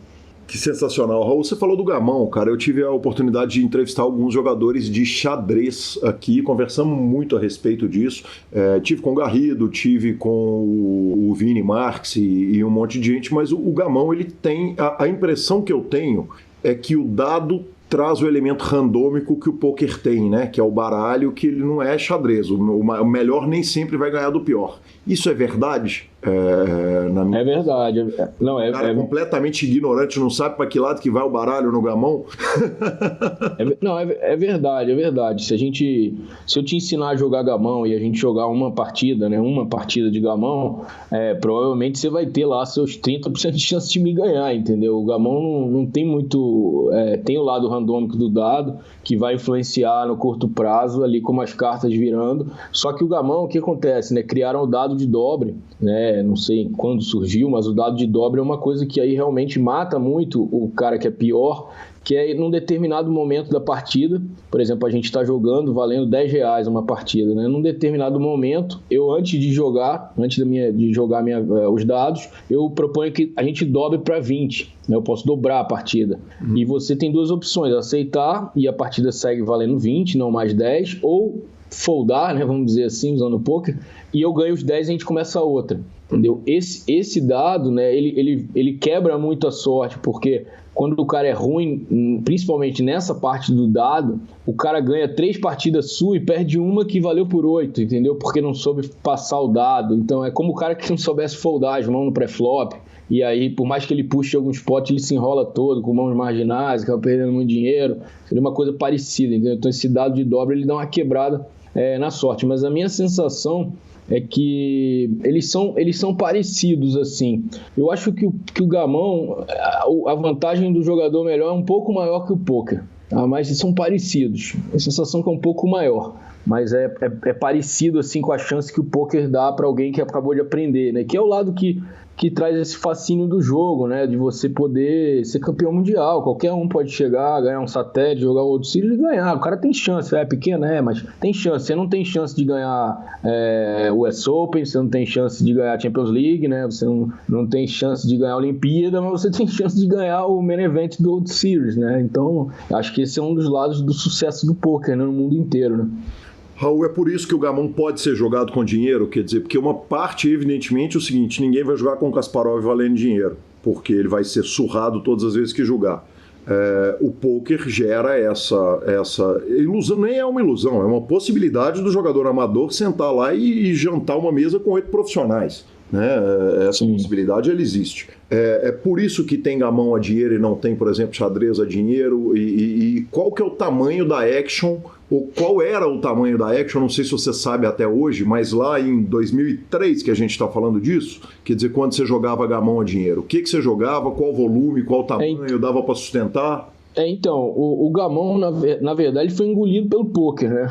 Que sensacional. Raul, você falou do gamão, cara. Eu tive a oportunidade de entrevistar alguns jogadores de xadrez aqui, conversamos muito a respeito disso. Tive com o Garrido, tive com o Vini Marques e um monte de gente, mas o gamão, ele tem... A impressão que eu tenho é que o dado traz o elemento randômico que o pôquer tem, né? Que é o baralho, que ele não é xadrez. O melhor nem sempre vai ganhar do pior. Isso é verdade? É verdade. Não, o cara é completamente ignorante, não sabe para que lado que vai o baralho no gamão? É verdade. Se eu te ensinar a jogar gamão e a gente jogar uma partida, né? Uma partida de gamão, provavelmente você vai ter lá seus 30% de chance de me ganhar, entendeu? O gamão não tem muito... tem o lado randômico do dado, que vai influenciar no curto prazo, ali como as cartas virando. Só que o gamão, o que acontece, né? Criaram o dado de dobre, né? Não sei quando surgiu, mas o dado de dobre é uma coisa que aí realmente mata muito o cara que é pior, que é num determinado momento da partida. Por exemplo, a gente está jogando valendo R$10 uma partida, né? Num determinado momento, eu antes de jogar os dados, eu proponho que a gente dobre para 20, né? Eu posso dobrar a partida. E você tem 2 opções: aceitar e a partida segue valendo 20, não mais 10, ou foldar, né? Vamos dizer assim, usando o poker, e eu ganho os 10 e a gente começa a outra. Entendeu? Esse dado, né, ele quebra muito a sorte, porque quando o cara é ruim, principalmente nessa parte do dado, o cara ganha 3 partidas suas e perde uma que valeu por 8, entendeu? Porque não soube passar o dado. Então é como o cara que não soubesse foldar as mãos no pré-flop, e aí, por mais que ele puxe alguns potes, ele se enrola todo com mãos marginais, acaba perdendo muito dinheiro. Seria uma coisa parecida, entendeu? Então esse dado de dobra, ele dá uma quebrada na sorte. Mas a minha sensação é que eles são parecidos, assim. Eu acho que o gamão, a vantagem do jogador melhor é um pouco maior que o pôquer, tá? Mas são parecidos. A sensação que é um pouco maior, mas é parecido, assim, com a chance que o pôquer dá para alguém que acabou de aprender, né? Que é o lado que traz esse fascínio do jogo, né? De você poder ser campeão mundial. Qualquer um pode chegar, ganhar um satélite, jogar o World Series e ganhar. O cara tem chance, é pequeno, mas tem chance. Você não tem chance de ganhar o US Open, você não tem chance de ganhar a Champions League, né? Você não tem chance de ganhar a Olimpíada, mas você tem chance de ganhar o Main Event do World Series, né? Então, acho que esse é um dos lados do sucesso do poker, né? No mundo inteiro, né? Raul, é por isso que o gamão pode ser jogado com dinheiro, quer dizer, porque uma parte, evidentemente, é o seguinte: ninguém vai jogar com o Kasparov valendo dinheiro, porque ele vai ser surrado todas as vezes que jogar. O pôquer gera essa ilusão, nem é uma ilusão, é uma possibilidade do jogador amador sentar lá e jantar uma mesa com 8 profissionais. Né? Essa possibilidade, ela existe. É por isso que tem gamão a dinheiro e não tem, por exemplo, xadrez a dinheiro. E qual que é o tamanho da Action, ou qual era o tamanho da Action, não sei se você sabe até hoje, mas lá em 2003 que a gente está falando disso, quer dizer, quando você jogava gamão a dinheiro, o que você jogava, qual volume, qual tamanho, dava para sustentar? Então, o gamão, na verdade, foi engolido pelo pôquer, né?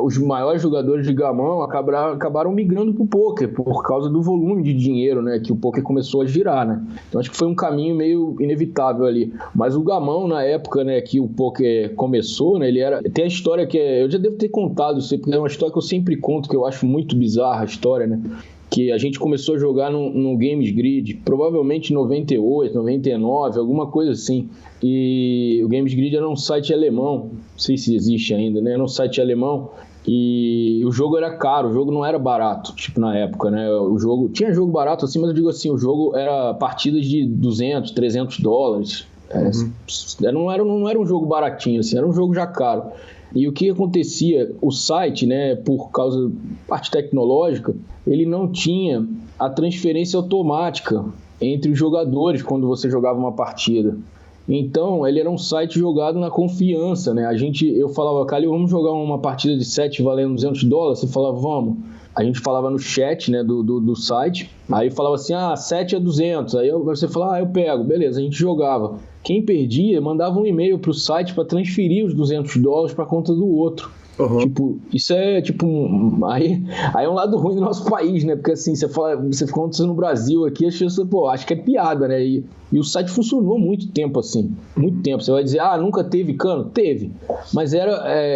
Os maiores jogadores de gamão acabaram migrando pro pôquer por causa do volume de dinheiro, né? Que o pôquer começou a girar, né? Então, acho que foi um caminho meio inevitável ali. Mas o gamão, na época, né, que o pôquer começou, né? Tem a história eu já devo ter contado isso, porque é uma história que eu sempre conto, que eu acho muito bizarra a história, né? Que a gente começou a jogar no Games Grid, provavelmente em 98, 99, alguma coisa assim. E o Games Grid era um site alemão, não sei se existe ainda, né? Era um site alemão e o jogo era caro, o jogo não era barato, tipo na época, né? Tinha jogo barato assim, mas eu digo assim, o jogo era partidas de 200, 300 dólares. Não era um jogo baratinho, assim, era um jogo já caro. E o que acontecia? O site, né, por causa da parte tecnológica, ele não tinha a transferência automática entre os jogadores quando você jogava uma partida. Então, ele era um site jogado na confiança, né? Eu falava, Calil, vamos jogar uma partida de 7 valendo 200 dólares? Você falava, vamos. A gente falava no chat, né, do site, aí falava assim, 7 é 200, aí você falava, eu pego, beleza, a gente jogava. Quem perdia, mandava um e-mail pro site para transferir os 200 dólares para conta do outro. Uhum. Tipo, isso é tipo aí é um lado ruim do nosso país, né? Porque assim, você fica acontecendo no Brasil aqui, as pessoas, acho que é piada, né? E o site funcionou muito tempo, assim, muito tempo. Você vai dizer, nunca teve cano? Teve. Mas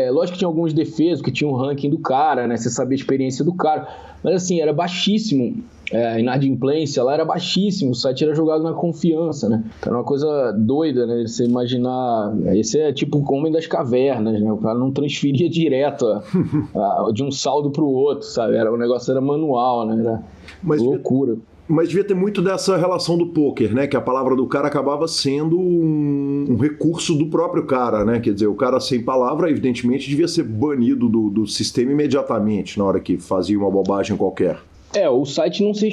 lógico que tinha alguns defeitos, que tinha um ranking do cara, né? Você sabia a experiência do cara. Mas assim, era baixíssimo. A inadimplência lá era baixíssimo, o site era jogado na confiança, né? Era uma coisa doida, né? Você imaginar, esse é tipo o homem das cavernas, né? O cara não transferia direto de um saldo pro outro, sabe? O negócio era manual, né? Era loucura. Mas devia ter muito dessa relação do pôquer, né? Que a palavra do cara acabava sendo um recurso do próprio cara, né? Quer dizer, o cara sem palavra, evidentemente, devia ser banido do sistema imediatamente na hora que fazia uma bobagem qualquer. O site não se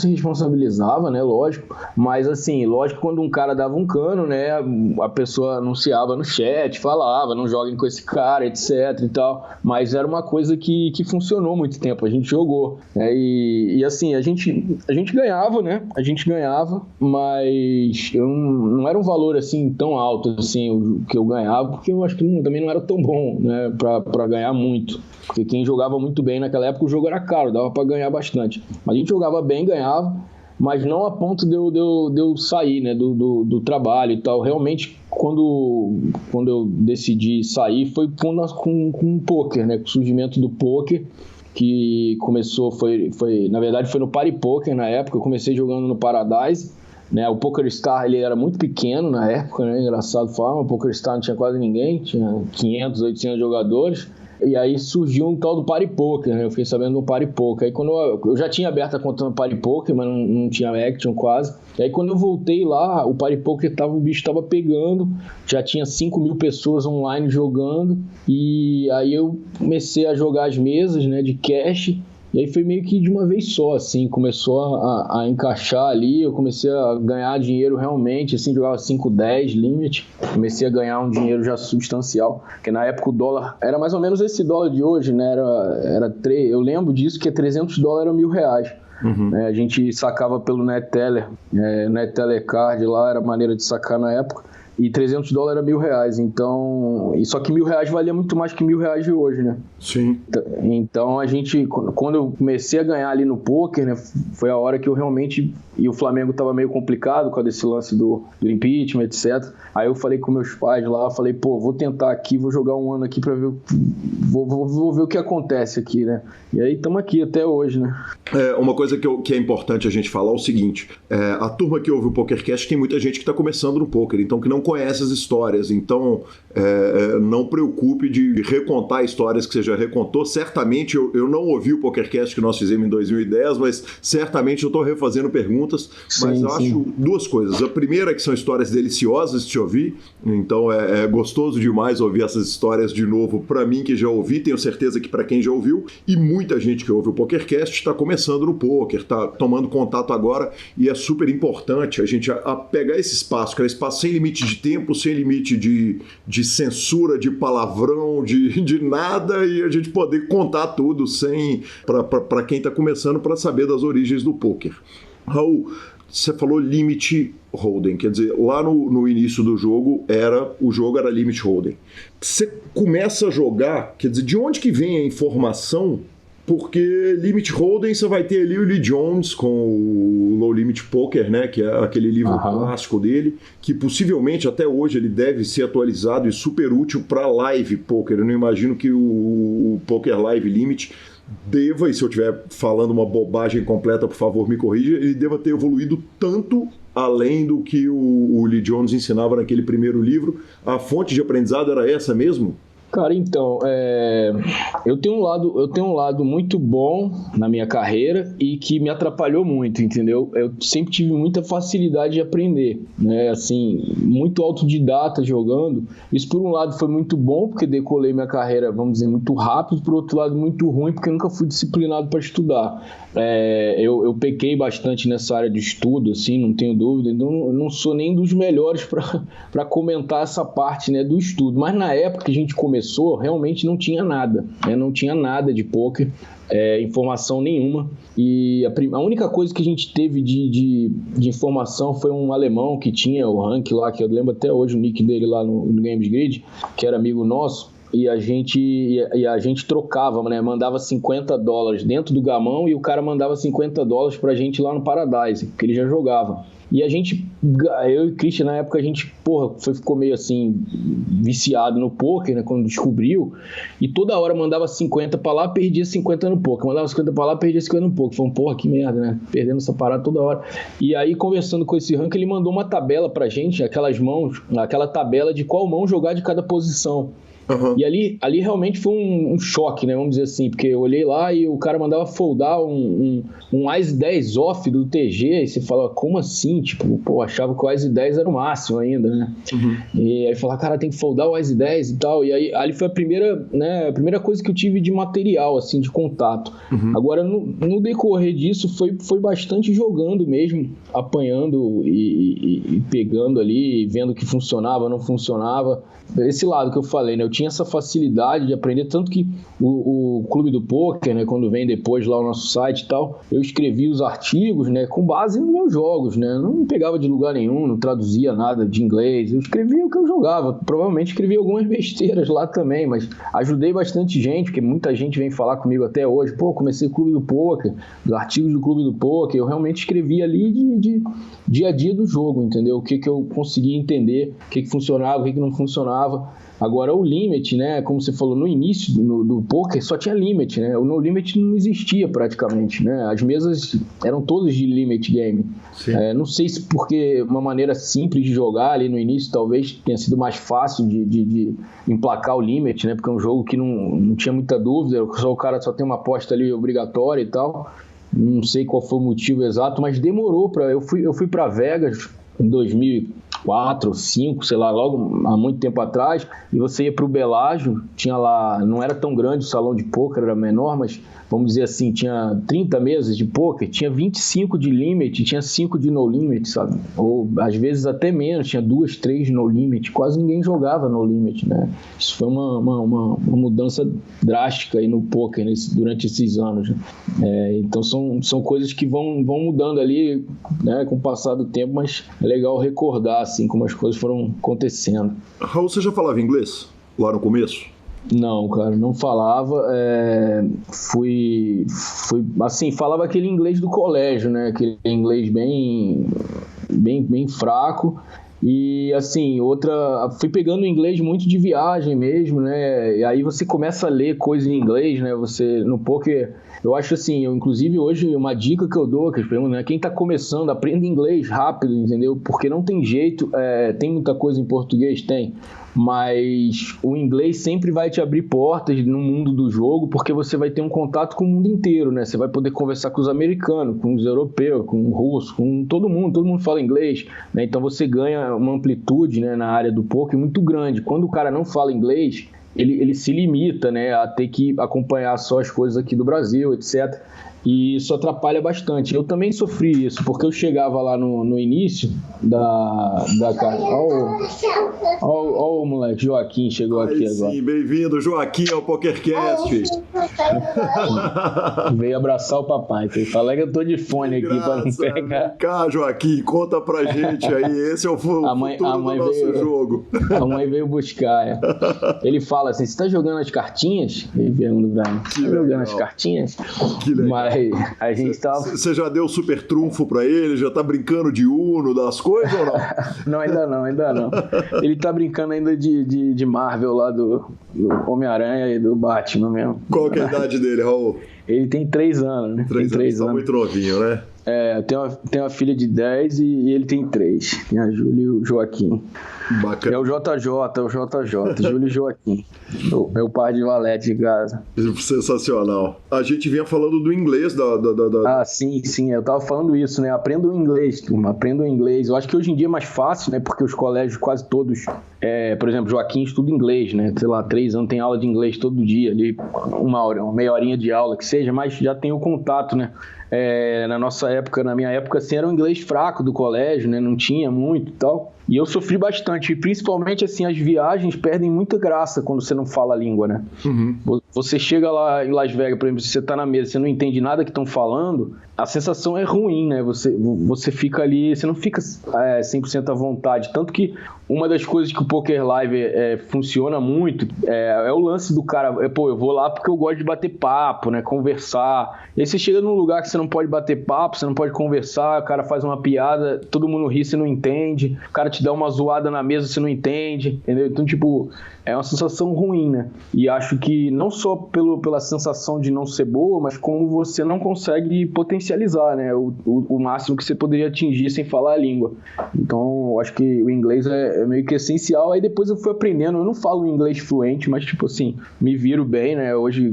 responsabilizava, né, lógico, mas assim, lógico, quando um cara dava um cano, né, a pessoa anunciava no chat, falava, não joguem com esse cara, etc e tal, mas era uma coisa que funcionou muito tempo, a gente jogou, né, e assim, a gente ganhava, né, mas não era um valor assim tão alto, assim, o que eu ganhava, porque eu acho que também não era tão bom, né, pra ganhar muito. Porque quem jogava muito bem naquela época, o jogo era caro, dava pra ganhar bastante. A gente jogava bem, ganhava, mas não a ponto de eu sair, né, do trabalho e tal. Realmente, quando eu decidi sair, foi com o pôquer, né, com o surgimento do pôquer, que começou, na verdade foi no Party Poker na época. Eu comecei jogando no Paradise, né, o PokerStar ele era muito pequeno na época, né, engraçado falar, o PokerStar não tinha quase ninguém, tinha 500, 800 jogadores. E aí surgiu um tal do Party Poker, né? Eu fiquei sabendo do Party Poker. Aí quando eu já tinha aberto a conta no Party Poker, mas não tinha action quase. E aí quando eu voltei lá, o Party Poker o bicho tava pegando, já tinha 5.000 pessoas online jogando. E aí eu comecei a jogar as mesas, né, de cash. E aí foi meio que de uma vez só, assim, começou a encaixar ali, eu comecei a ganhar dinheiro realmente, assim, jogava 5, 10 limit, comecei a ganhar um dinheiro já substancial, porque na época o dólar era mais ou menos esse dólar de hoje, né, eu lembro disso, que 300 dólares era R$1.000. Uhum. A gente sacava pelo NetTeller, NetTeller Card lá, era maneira de sacar na época. E 300 dólares era R$1.000, então... Só que R$1.000 valia muito mais que R$1.000 de hoje, né? Sim. Então a gente... Quando eu comecei a ganhar ali no poker, né? Foi a hora que eu realmente... E o Flamengo tava meio complicado com esse lance do impeachment, etc. Aí eu falei com meus pais lá, falei, vou tentar aqui, vou jogar um ano aqui pra ver... Vou ver o que acontece aqui, né? E aí estamos aqui até hoje, né? Uma coisa que é importante a gente falar é o seguinte, a turma que ouve o PokerCast tem muita gente que está começando no poker, então que não conhece as histórias, então não preocupe de recontar histórias que você já recontou. Certamente eu não ouvi o PokerCast que nós fizemos em 2010, mas certamente eu estou refazendo perguntas, mas eu acho duas coisas. A primeira é que são histórias deliciosas de se ouvir, então é gostoso demais ouvir essas histórias de novo para mim que já ouvi, tenho certeza que para quem já ouviu, e muita gente que ouve o PokerCast está começando no poker, está tomando contato agora, e é super importante a gente pegar esse espaço, que é um espaço sem limite de tempo, sem limite de censura, de palavrão, de nada, e a gente poder contar tudo para quem está começando, para saber das origens do poker. Raul, Você falou limit hold'em, quer dizer, lá no início do jogo o jogo era limit hold'em. Você começa a jogar, quer dizer, de onde que vem a informação? Porque limit hold'em você vai ter ali o Lee Jones com o Low Limit Poker, né, que é aquele livro clássico dele, que possivelmente até hoje ele deve ser atualizado e super útil para live poker. Eu não imagino que o Poker Live Limit deva, e se eu estiver falando uma bobagem completa, por favor, me corrija, ele deva ter evoluído tanto além do que o Lee Jones ensinava naquele primeiro livro. A fonte de aprendizado era essa mesmo? Cara, então, eu tenho um lado muito bom na minha carreira e que me atrapalhou muito, entendeu? Eu sempre tive muita facilidade de aprender, né? Assim, muito autodidata jogando. Isso, por um lado, foi muito bom, porque decolei minha carreira, vamos dizer, muito rápido. Por outro lado, muito ruim, porque eu nunca fui disciplinado para estudar. Eu pequei bastante nessa área de estudo, assim, não tenho dúvida. Então, eu não sou nem dos melhores para comentar essa parte, né, do estudo. Mas na época que a gente começou, realmente não tinha nada, né? Não tinha nada de poker, informação nenhuma. E a única coisa que a gente teve de informação foi um alemão que tinha o rank lá, que eu lembro até hoje o nick dele lá no Games Grid, que era amigo nosso. E a gente trocava, né? Mandava $50 dentro do gamão e o cara mandava $50 pra gente lá no Paradise, porque ele já jogava. E eu e o Christian, na época, a gente, ficou meio assim, viciado no poker, né? Quando descobriu. E toda hora mandava 50 pra lá, perdia 50 no poker. Mandava 50 pra lá, perdia 50 no poker. Falei, que merda, né? Perdendo essa parada toda hora. E aí, conversando com esse rank, ele mandou uma tabela pra gente, aquela tabela de qual mão jogar de cada posição. Uhum. E ali realmente foi um choque, né? Vamos dizer assim, porque eu olhei lá e o cara mandava foldar um Ice 10 off do TG, e você fala, como assim? Tipo, achava que o Ice 10 era o máximo ainda, né? Uhum. E aí falava, cara, tem que foldar o Ice 10 e tal. E aí ali foi a primeira coisa que eu tive de material, assim, de contato. Uhum. Agora, no decorrer disso, foi bastante jogando mesmo, apanhando e pegando ali, vendo o que funcionava, não funcionava. Esse lado que eu falei, né? Eu tinha essa facilidade de aprender, tanto que o Clube do Poker, né? Quando vem depois lá o nosso site e tal, eu escrevi os artigos, né? Com base nos meus jogos, né? Não pegava de lugar nenhum, não traduzia nada de inglês, eu escrevia o que eu jogava. Provavelmente escrevi algumas besteiras lá também, mas ajudei bastante gente, porque muita gente vem falar comigo até hoje, comecei o Clube do Poker, os artigos do Clube do Poker, eu realmente escrevi ali de dia a dia do jogo, entendeu? O que eu conseguia entender, o que funcionava, o que não funcionava. Agora o limit, né, como você falou, no início do poker só tinha limit, né, o no limit não existia praticamente, né, as mesas eram todas de limit game. Não sei se porque uma maneira simples de jogar ali no início talvez tenha sido mais fácil de emplacar o limit, né, porque é um jogo que não tinha muita dúvida, o cara só tem uma aposta ali obrigatória e tal, não sei qual foi o motivo exato, mas demorou eu fui para Vegas em 2004, 2005, sei lá, logo há muito tempo atrás, e você ia para o Bellagio, tinha lá, não era tão grande o salão de pôquer, era menor, mas vamos dizer assim, tinha 30 mesas de pôquer, tinha 25 de limit, tinha 5 de no limit, sabe? Ou às vezes até menos, tinha 2, 3 no limit, quase ninguém jogava no limit, né? Isso foi uma mudança drástica aí no pôquer durante esses anos, né? Então são coisas que vão mudando ali, né, com o passar do tempo, mas é legal recordar assim como as coisas foram acontecendo. Raul, você já falava inglês lá no começo? Não, cara, não falava. Fui assim, falava aquele inglês do colégio, né? Aquele inglês bem fraco. E assim, fui pegando inglês muito de viagem mesmo, né? E aí você começa a ler coisas em inglês, né? Você no poker, eu acho assim, inclusive hoje uma dica que eu dou, que eu pergunto, né? Quem tá começando, aprenda inglês rápido, entendeu? Porque não tem jeito, tem muita coisa em português, tem. Mas o inglês sempre vai te abrir portas no mundo do jogo, porque você vai ter um contato com o mundo inteiro, né? Você vai poder conversar com os americanos, com os europeus, com os russos, com todo mundo fala inglês, né? Então você ganha uma amplitude, né, na área do poker muito grande. Quando o cara não fala inglês, ele se limita, né, a ter que acompanhar só as coisas aqui do Brasil, etc. E isso atrapalha bastante. Eu também sofri isso, porque eu chegava lá no início da casa. Ó o moleque, Joaquim chegou aqui agora. Sim, bem-vindo, Joaquim, ao PokerCast. Veio abraçar o papai. Tem que falar que eu tô de fone aqui para não pegar. Vem cá, Joaquim, conta pra gente aí. Esse é o futuro do nosso jogo. A mãe veio buscar. É. Ele fala assim: você tá jogando as cartinhas? Ele pergunta pra mim: você tá jogando as cartinhas? Que legal. Mas a gente tava... Você já deu super trunfo pra ele? Já tá brincando de Uno, das coisas ou não? Não, ainda não. Ele tá brincando ainda de Marvel lá, do Homem-Aranha e do Batman mesmo. Qual que é a idade dele, Raul? Ele tem 3 anos, né? 3 anos, tá muito novinho, né? Tem uma filha de 10 e ele tem 3. Tem a Júlia e o Joaquim. Bacana. É o JJ, Júlio e Joaquim. Meu par de valete de casa. Sensacional. A gente vinha falando do inglês Ah, sim, eu tava falando isso, né? Aprenda o inglês, turma, aprenda o inglês. Eu acho que hoje em dia é mais fácil, né? Porque os colégios quase todos, por exemplo, Joaquim estuda inglês, né? Sei lá, 3 anos tem aula de inglês todo dia, ali, meia horinha de aula que seja, mas já tem o contato, né? Na minha época, assim, era um inglês fraco do colégio, né? Não tinha muito e tal. E eu sofri bastante, e principalmente, assim, as viagens perdem muita graça quando você não fala a língua, né? Uhum. Você chega lá em Las Vegas, por exemplo, se você tá na mesa, você não entende nada que estão falando, a sensação é ruim, né? Você fica ali, você não fica 100% à vontade. Tanto que uma das coisas que o Poker Live funciona muito é o lance do cara, eu vou lá porque eu gosto de bater papo, né? Conversar. E aí você chega num lugar que você não pode bater papo, você não pode conversar, o cara faz uma piada, todo mundo ri, você não entende, o cara te dá uma zoada na mesa, você não entende, entendeu? Então, tipo, é uma sensação ruim, né? E acho que não só pela sensação de não ser boa, mas como você não consegue potencializar, né? O máximo que você poderia atingir sem falar a língua. Então, eu acho que o inglês é meio que essencial. Aí depois eu fui aprendendo. Eu não falo inglês fluente, mas, tipo assim, me viro bem, né? Hoje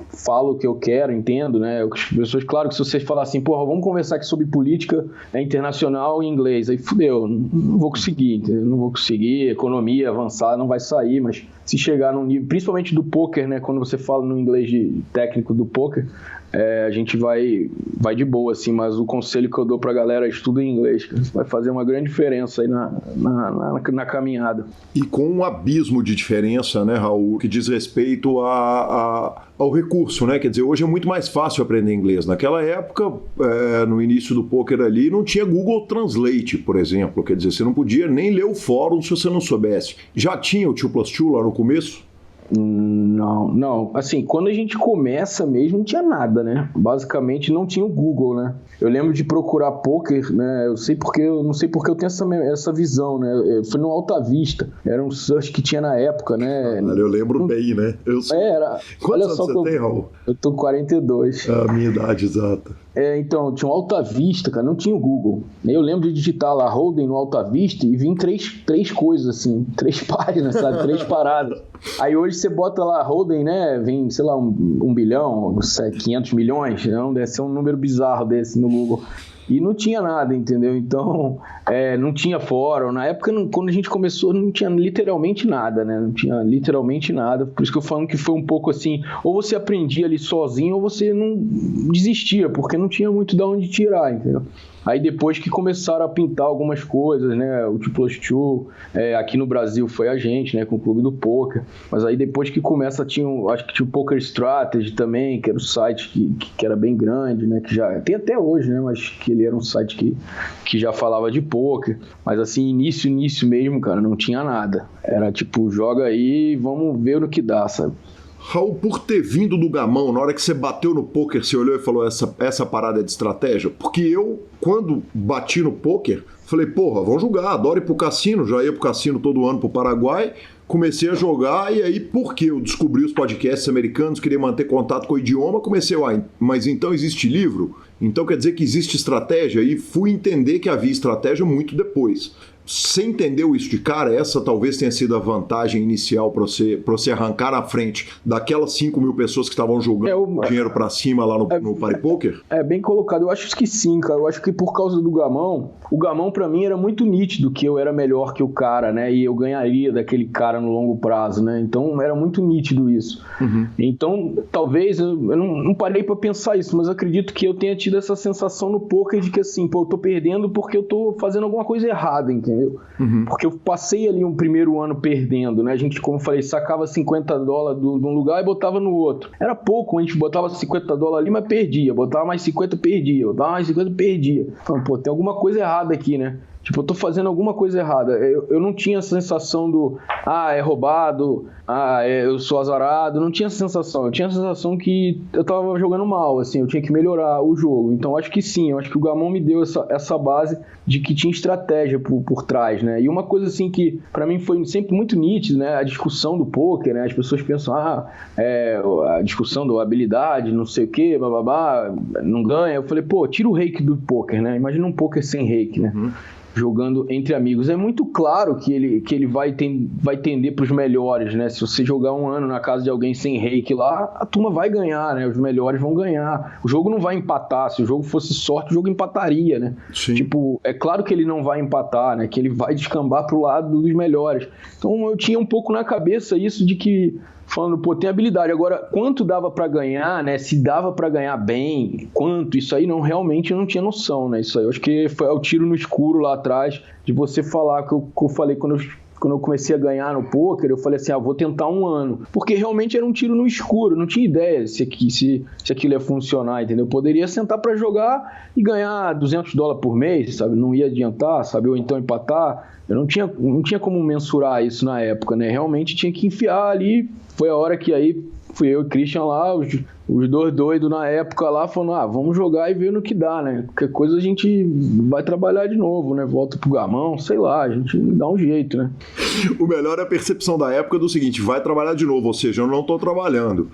falo o que eu quero, entendo, né? As pessoas, claro que se vocês falar assim, porra, vamos conversar aqui sobre política internacional em inglês, aí fudeu, não vou conseguir, entendeu? Não vou conseguir, economia avançada não vai sair, mas se chegar num nível, principalmente do poker, né? Quando você fala no inglês técnico do poker, a gente vai de boa, assim, mas o conselho que eu dou pra galera é estuda em inglês, que vai fazer uma grande diferença aí na caminhada. E com um abismo de diferença, né, Raul, que diz respeito ao recurso, né? Quer dizer, hoje é muito mais fácil aprender inglês. Naquela época, no início do poker ali, não tinha Google Translate, por exemplo. Quer dizer, você não podia nem ler o fórum se você não soubesse. Já tinha o 2+2 lá no começo? Não. Assim, quando a gente começa mesmo, não tinha nada, né? Basicamente, não tinha o Google, né? Eu lembro de procurar poker, né? Eu não sei porque eu tenho essa visão, né? Foi no Alta Vista. Era um search que tinha na época, né? Eu lembro bem, né? Quantos anos você tem, Raul? Eu tô com 42. A minha idade exata. Então, tinha um Alta Vista, cara, não tinha o Google. Eu lembro de digitar lá Hold'em no Alta Vista e vim três coisas, assim, 3 páginas, sabe? 3 paradas. Aí hoje você bota lá Hold'em, né? Vem, sei lá, 1 bilhão, 500 milhões, não? Deve ser um número bizarro desse no Google. E não tinha nada, entendeu? Então, não tinha fórum. Na época, quando a gente começou, não tinha literalmente nada, né? Não tinha literalmente nada. Por isso que eu falo que foi um pouco assim, ou você aprendia ali sozinho, ou você não desistia, porque não tinha muito de onde tirar, entendeu? Aí depois que começaram a pintar algumas coisas, né, o 2+2, aqui no Brasil foi a gente, né, com o Clube do Poker, mas aí depois que começa, acho que tinha o Poker Strategy também, que era o site que era bem grande, né, que já tem até hoje, né, mas que ele era um site que já falava de poker, mas assim, início mesmo, cara, não tinha nada, era tipo, joga aí e vamos ver no que dá, sabe? Raul, por ter vindo do gamão, na hora que você bateu no poker, você olhou e falou, essa parada é de estratégia? Porque eu, quando bati no poker, falei, porra, vamos jogar, adoro ir pro cassino, já ia pro cassino todo ano pro Paraguai, comecei a jogar e aí, porque eu descobri os podcasts americanos, queria manter contato com o idioma, comecei, mas então existe livro? Então quer dizer que existe estratégia? E fui entender que havia estratégia muito depois. Você entendeu isso de cara? Essa talvez tenha sido a vantagem inicial para você arrancar na frente daquelas 5 mil pessoas que estavam jogando dinheiro para cima lá no Party Poker? É bem colocado. Eu acho que sim, cara. Eu acho que por causa do gamão, o gamão para mim era muito nítido que eu era melhor que o cara, né? E eu ganharia daquele cara no longo prazo, né? Então era muito nítido isso. Então talvez eu não parei para pensar isso, mas acredito que eu tenha tido essa sensação no poker de que assim, pô, eu tô perdendo porque eu tô fazendo alguma coisa errada, entendeu? Porque eu passei ali um primeiro ano perdendo, né? A gente, como eu falei, sacava $50 de um lugar e botava no outro. Era pouco, a gente botava $50 ali, mas perdia. Botava mais 50, perdia. Botava mais 50, perdia. Então, pô, tem alguma coisa errada aqui, né? Tipo, eu tô fazendo alguma coisa errada. Eu não tinha a sensação do, é roubado, eu sou azarado. Não tinha essa sensação. Eu tinha a sensação que eu tava jogando mal, assim, eu tinha que melhorar o jogo. Então, acho que sim, eu acho que o gamão me deu essa base de que tinha estratégia por trás, né? E uma coisa, assim, que pra mim foi sempre muito nítido, né? A discussão do poker, né? As pessoas pensam, a discussão da habilidade, não sei o quê, blá, não ganha. Eu falei, pô, tira o reiki do poker, né? Imagina um poker sem reiki, né? Jogando entre amigos. É muito claro que ele vai tender para os melhores, né? Se você jogar um ano na casa de alguém sem reiki lá, a turma vai ganhar, né? Os melhores vão ganhar. O jogo não vai empatar. Se o jogo fosse sorte, o jogo empataria, né? Sim. Tipo, é claro que ele não vai empatar, né? Que ele vai descambar pro lado dos melhores. Então eu tinha um pouco na cabeça isso de que, falando, pô, tem habilidade. Agora, quanto dava pra ganhar, né? Se dava pra ganhar bem, quanto? Isso aí realmente eu não tinha noção, né? Isso aí eu acho que foi o tiro no escuro lá atrás, de você falar, que eu falei quando eu comecei a ganhar no poker, eu falei assim, vou tentar um ano. Porque realmente era um tiro no escuro, não tinha ideia se aquilo ia funcionar, entendeu? Eu poderia sentar pra jogar e ganhar $200 por mês, sabe? Não ia adiantar, sabe? Ou então empatar. Eu não tinha como mensurar isso na época, né? Realmente tinha que enfiar ali. Foi a hora que aí fui eu e o Christian lá, os dois doidos na época lá, falando, vamos jogar e ver no que dá, né? Qualquer coisa a gente vai trabalhar de novo, né? Volta pro gamão, sei lá, a gente dá um jeito, né? O melhor é a percepção da época do seguinte, vai trabalhar de novo, ou seja, eu não tô trabalhando.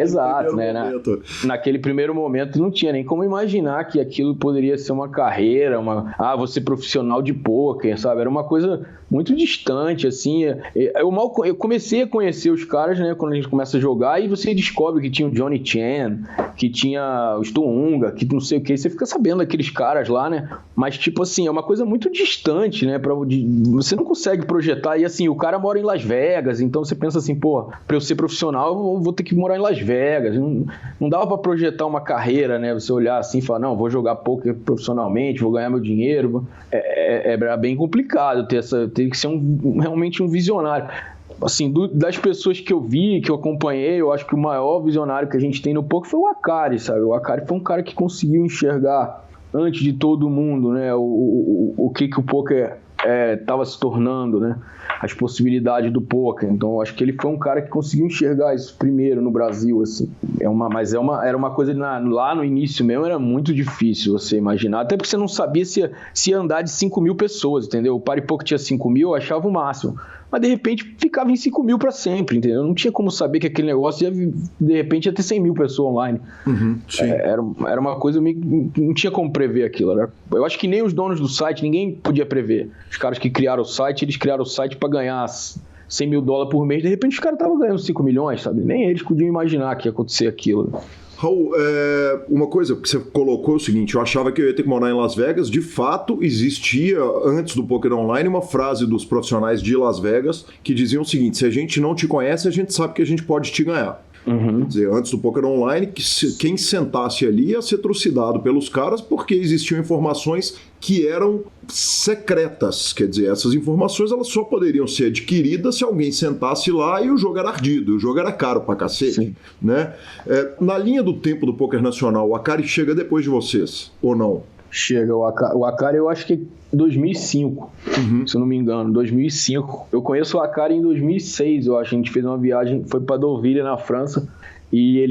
Exato, né? Naquele primeiro momento não tinha nem como imaginar que aquilo poderia ser uma carreira, você profissional de pôquer, sabe? Era uma coisa muito distante, assim. Eu comecei a conhecer os caras, né? Quando a gente começa a jogar, e você descobre que tinha o Johnny Chan, que tinha o Stuunga, que não sei o que, você fica sabendo daqueles caras lá, né? Mas, tipo assim, é uma coisa muito distante, né? Você não consegue projetar, e assim, o cara mora em Las Vegas, então você pensa assim, pô, pra eu ser profissional, eu vou ter que morar em Las Vegas. Não dava pra projetar uma carreira, né? Você olhar assim e falar, não, vou jogar poker profissionalmente, vou ganhar meu dinheiro. É bem complicado ter que ser realmente um visionário. Assim, das pessoas que eu vi, que eu acompanhei, eu acho que o maior visionário que a gente tem no poker foi o Akari, sabe? O Akari foi um cara que conseguiu enxergar antes de todo mundo, né? O que o poker estava se tornando, né? As possibilidades do poker. Então, eu acho que ele foi um cara que conseguiu enxergar isso primeiro no Brasil, assim. Era uma coisa lá no início mesmo, era muito difícil você imaginar, até porque você não sabia se ia andar de 5 mil pessoas, entendeu? O Party Poker tinha 5 mil, eu achava o máximo. Mas de repente ficava em 5 mil para sempre, entendeu? Não tinha como saber que aquele negócio de repente ia ter 100 mil pessoas online. Sim. Era uma coisa meio, não tinha como prever aquilo. Eu acho que nem os donos do site, ninguém podia prever. Os caras que criaram o site, eles criaram o site para ganhar $100 mil por mês. De repente os caras estavam ganhando 5 milhões, sabe? Nem eles podiam imaginar que ia acontecer aquilo. Raul, uma coisa que você colocou é o seguinte, eu achava que eu ia ter que morar em Las Vegas. De fato, existia, antes do Poker Online, uma frase dos profissionais de Las Vegas que diziam o seguinte, se a gente não te conhece, a gente sabe que a gente pode te ganhar. Quer dizer, antes do Poker Online, quem sentasse ali ia ser trucidado pelos caras porque existiam informações que eram secretas. Quer dizer, essas informações elas só poderiam ser adquiridas se alguém sentasse lá e o jogo era ardido, o jogo era caro pra cacete. Né? Na linha do tempo do Poker Nacional, o Akari chega depois de vocês, ou não? Chega, o Akari eu acho que 2005, se eu não me engano, 2005. Eu conheço o Akari em 2006, eu acho. A gente fez uma viagem, foi para Deauville, na França, e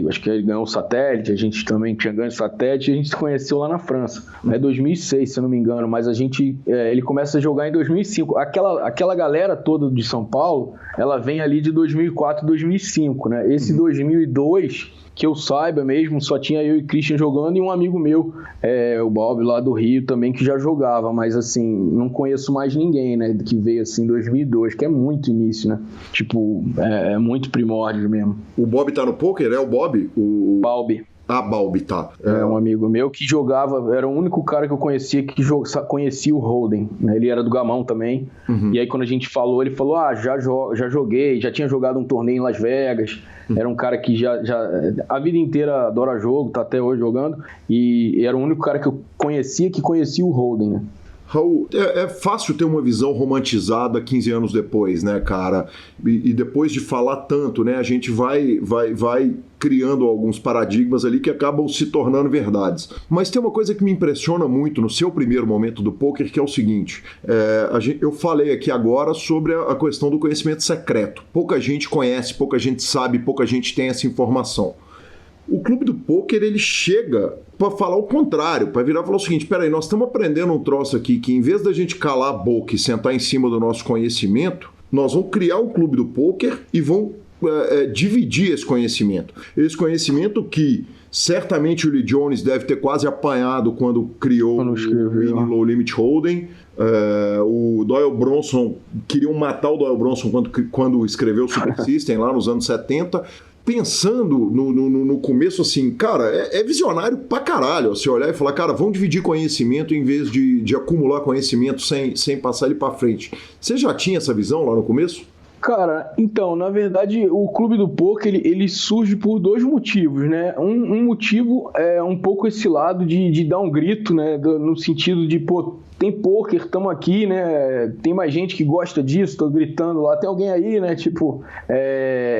acho que ele ganhou um satélite, a gente também tinha ganho satélite, e a gente se conheceu lá na França. É 2006, se eu não me engano, mas ele começa a jogar em 2005. Aquela galera toda de São Paulo, ela vem ali de 2004, 2005, né? Esse 2002... que eu saiba mesmo, só tinha eu e Christian jogando e um amigo meu, o Bob lá do Rio também, que já jogava, mas assim, não conheço mais ninguém, né, que veio assim em 2002, que é muito início, né, tipo, é muito primórdio mesmo. O Bob tá no poker, é o Bob? O Balbi. Ah, Balbi, tá. É um amigo meu que jogava, era o único cara que eu conhecia que conhecia o Holden, né? Ele era do Gamão também, e aí quando a gente falou, ele falou, já joguei, já tinha jogado um torneio em Las Vegas, era um cara que já a vida inteira adora jogo, tá até hoje jogando, e era o único cara que eu conhecia que conhecia o Holden, né? Raul, é fácil ter uma visão romantizada 15 anos depois, né, cara? E depois de falar tanto, né, a gente vai criando alguns paradigmas ali que acabam se tornando verdades. Mas tem uma coisa que me impressiona muito no seu primeiro momento do poker, que é o seguinte, eu falei aqui agora sobre a questão do conhecimento secreto. Pouca gente conhece, pouca gente sabe, pouca gente tem essa informação. O Clube do Poker, ele chega para falar o contrário, para virar e falar o seguinte, peraí, nós estamos aprendendo um troço aqui que em vez da gente calar a boca e sentar em cima do nosso conhecimento, nós vamos criar o Clube do Poker e vamos dividir esse conhecimento. Esse conhecimento que certamente o Lee Jones deve ter quase apanhado quando criou o Low Limit Hold'em. O Doyle Bronson, queriam matar o Doyle Bronson quando escreveu o Super System lá nos anos 70. Pensando no começo assim, cara, é visionário pra caralho você olhar e falar, cara, vamos dividir conhecimento em vez de acumular conhecimento sem passar ele pra frente. Você já tinha essa visão lá no começo? Cara, então, na verdade, o Clube do Poker, ele surge por dois motivos, né? Um motivo é um pouco esse lado de dar um grito, né? No sentido de, pô, tem poker, estamos aqui, né? Tem mais gente que gosta disso, tô gritando lá, tem alguém aí, né? Tipo,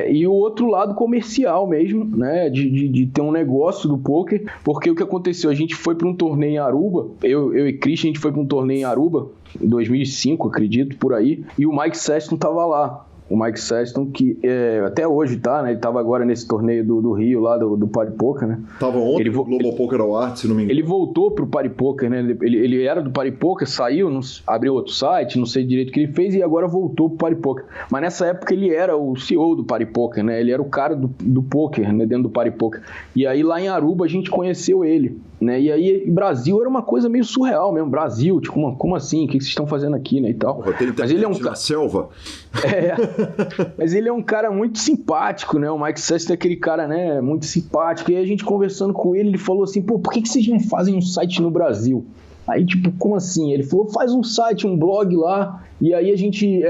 e o outro lado comercial mesmo, né? De ter um negócio do poker, porque o que aconteceu? A gente foi para um torneio em Aruba, eu e Christian, a gente foi para um torneio em Aruba, em 2005, acredito, por aí, e o Mike Sexton tava lá. O Mike Sexton, que até hoje tá, né? Ele tava agora nesse torneio do Rio, lá do Party Poker, né? Tava ontem no Global Poker Awards, se não me engano. Ele voltou pro Party Poker, né? Ele era do Party Poker, saiu, abriu outro site, não sei direito o que ele fez, e agora voltou pro Party Poker. Mas nessa época ele era o CEO do Party Poker, né? Ele era o cara do poker, né? Dentro do Party Poker. E aí lá em Aruba a gente conheceu ele, né? E aí Brasil era uma coisa meio surreal mesmo. Brasil, tipo, como assim? O que vocês estão fazendo aqui, né? E tal. Mas ele é na selva. Mas ele é um cara muito simpático, né? O Mike Sexton é aquele cara, né? Muito simpático. E aí a gente conversando com ele, ele falou assim, pô, por que vocês não fazem um site no Brasil? Aí, tipo, como assim? Ele falou, faz um site, um blog lá. E aí a gente,